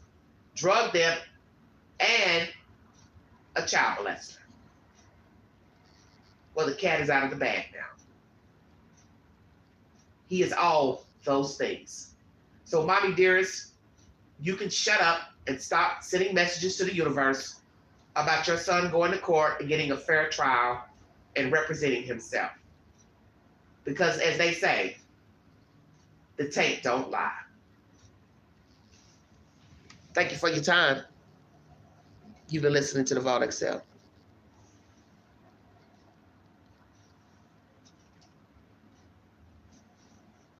Speaker 1: drugged them, and a child molester. Well, the cat is out of the bag now. He is all those things. So, mommy dearest, you can shut up and stop sending messages to the universe about your son going to court and getting a fair trial and representing himself. Because as they say, the tape don't lie. Thank you for your time. You've been listening to the Vault Excel.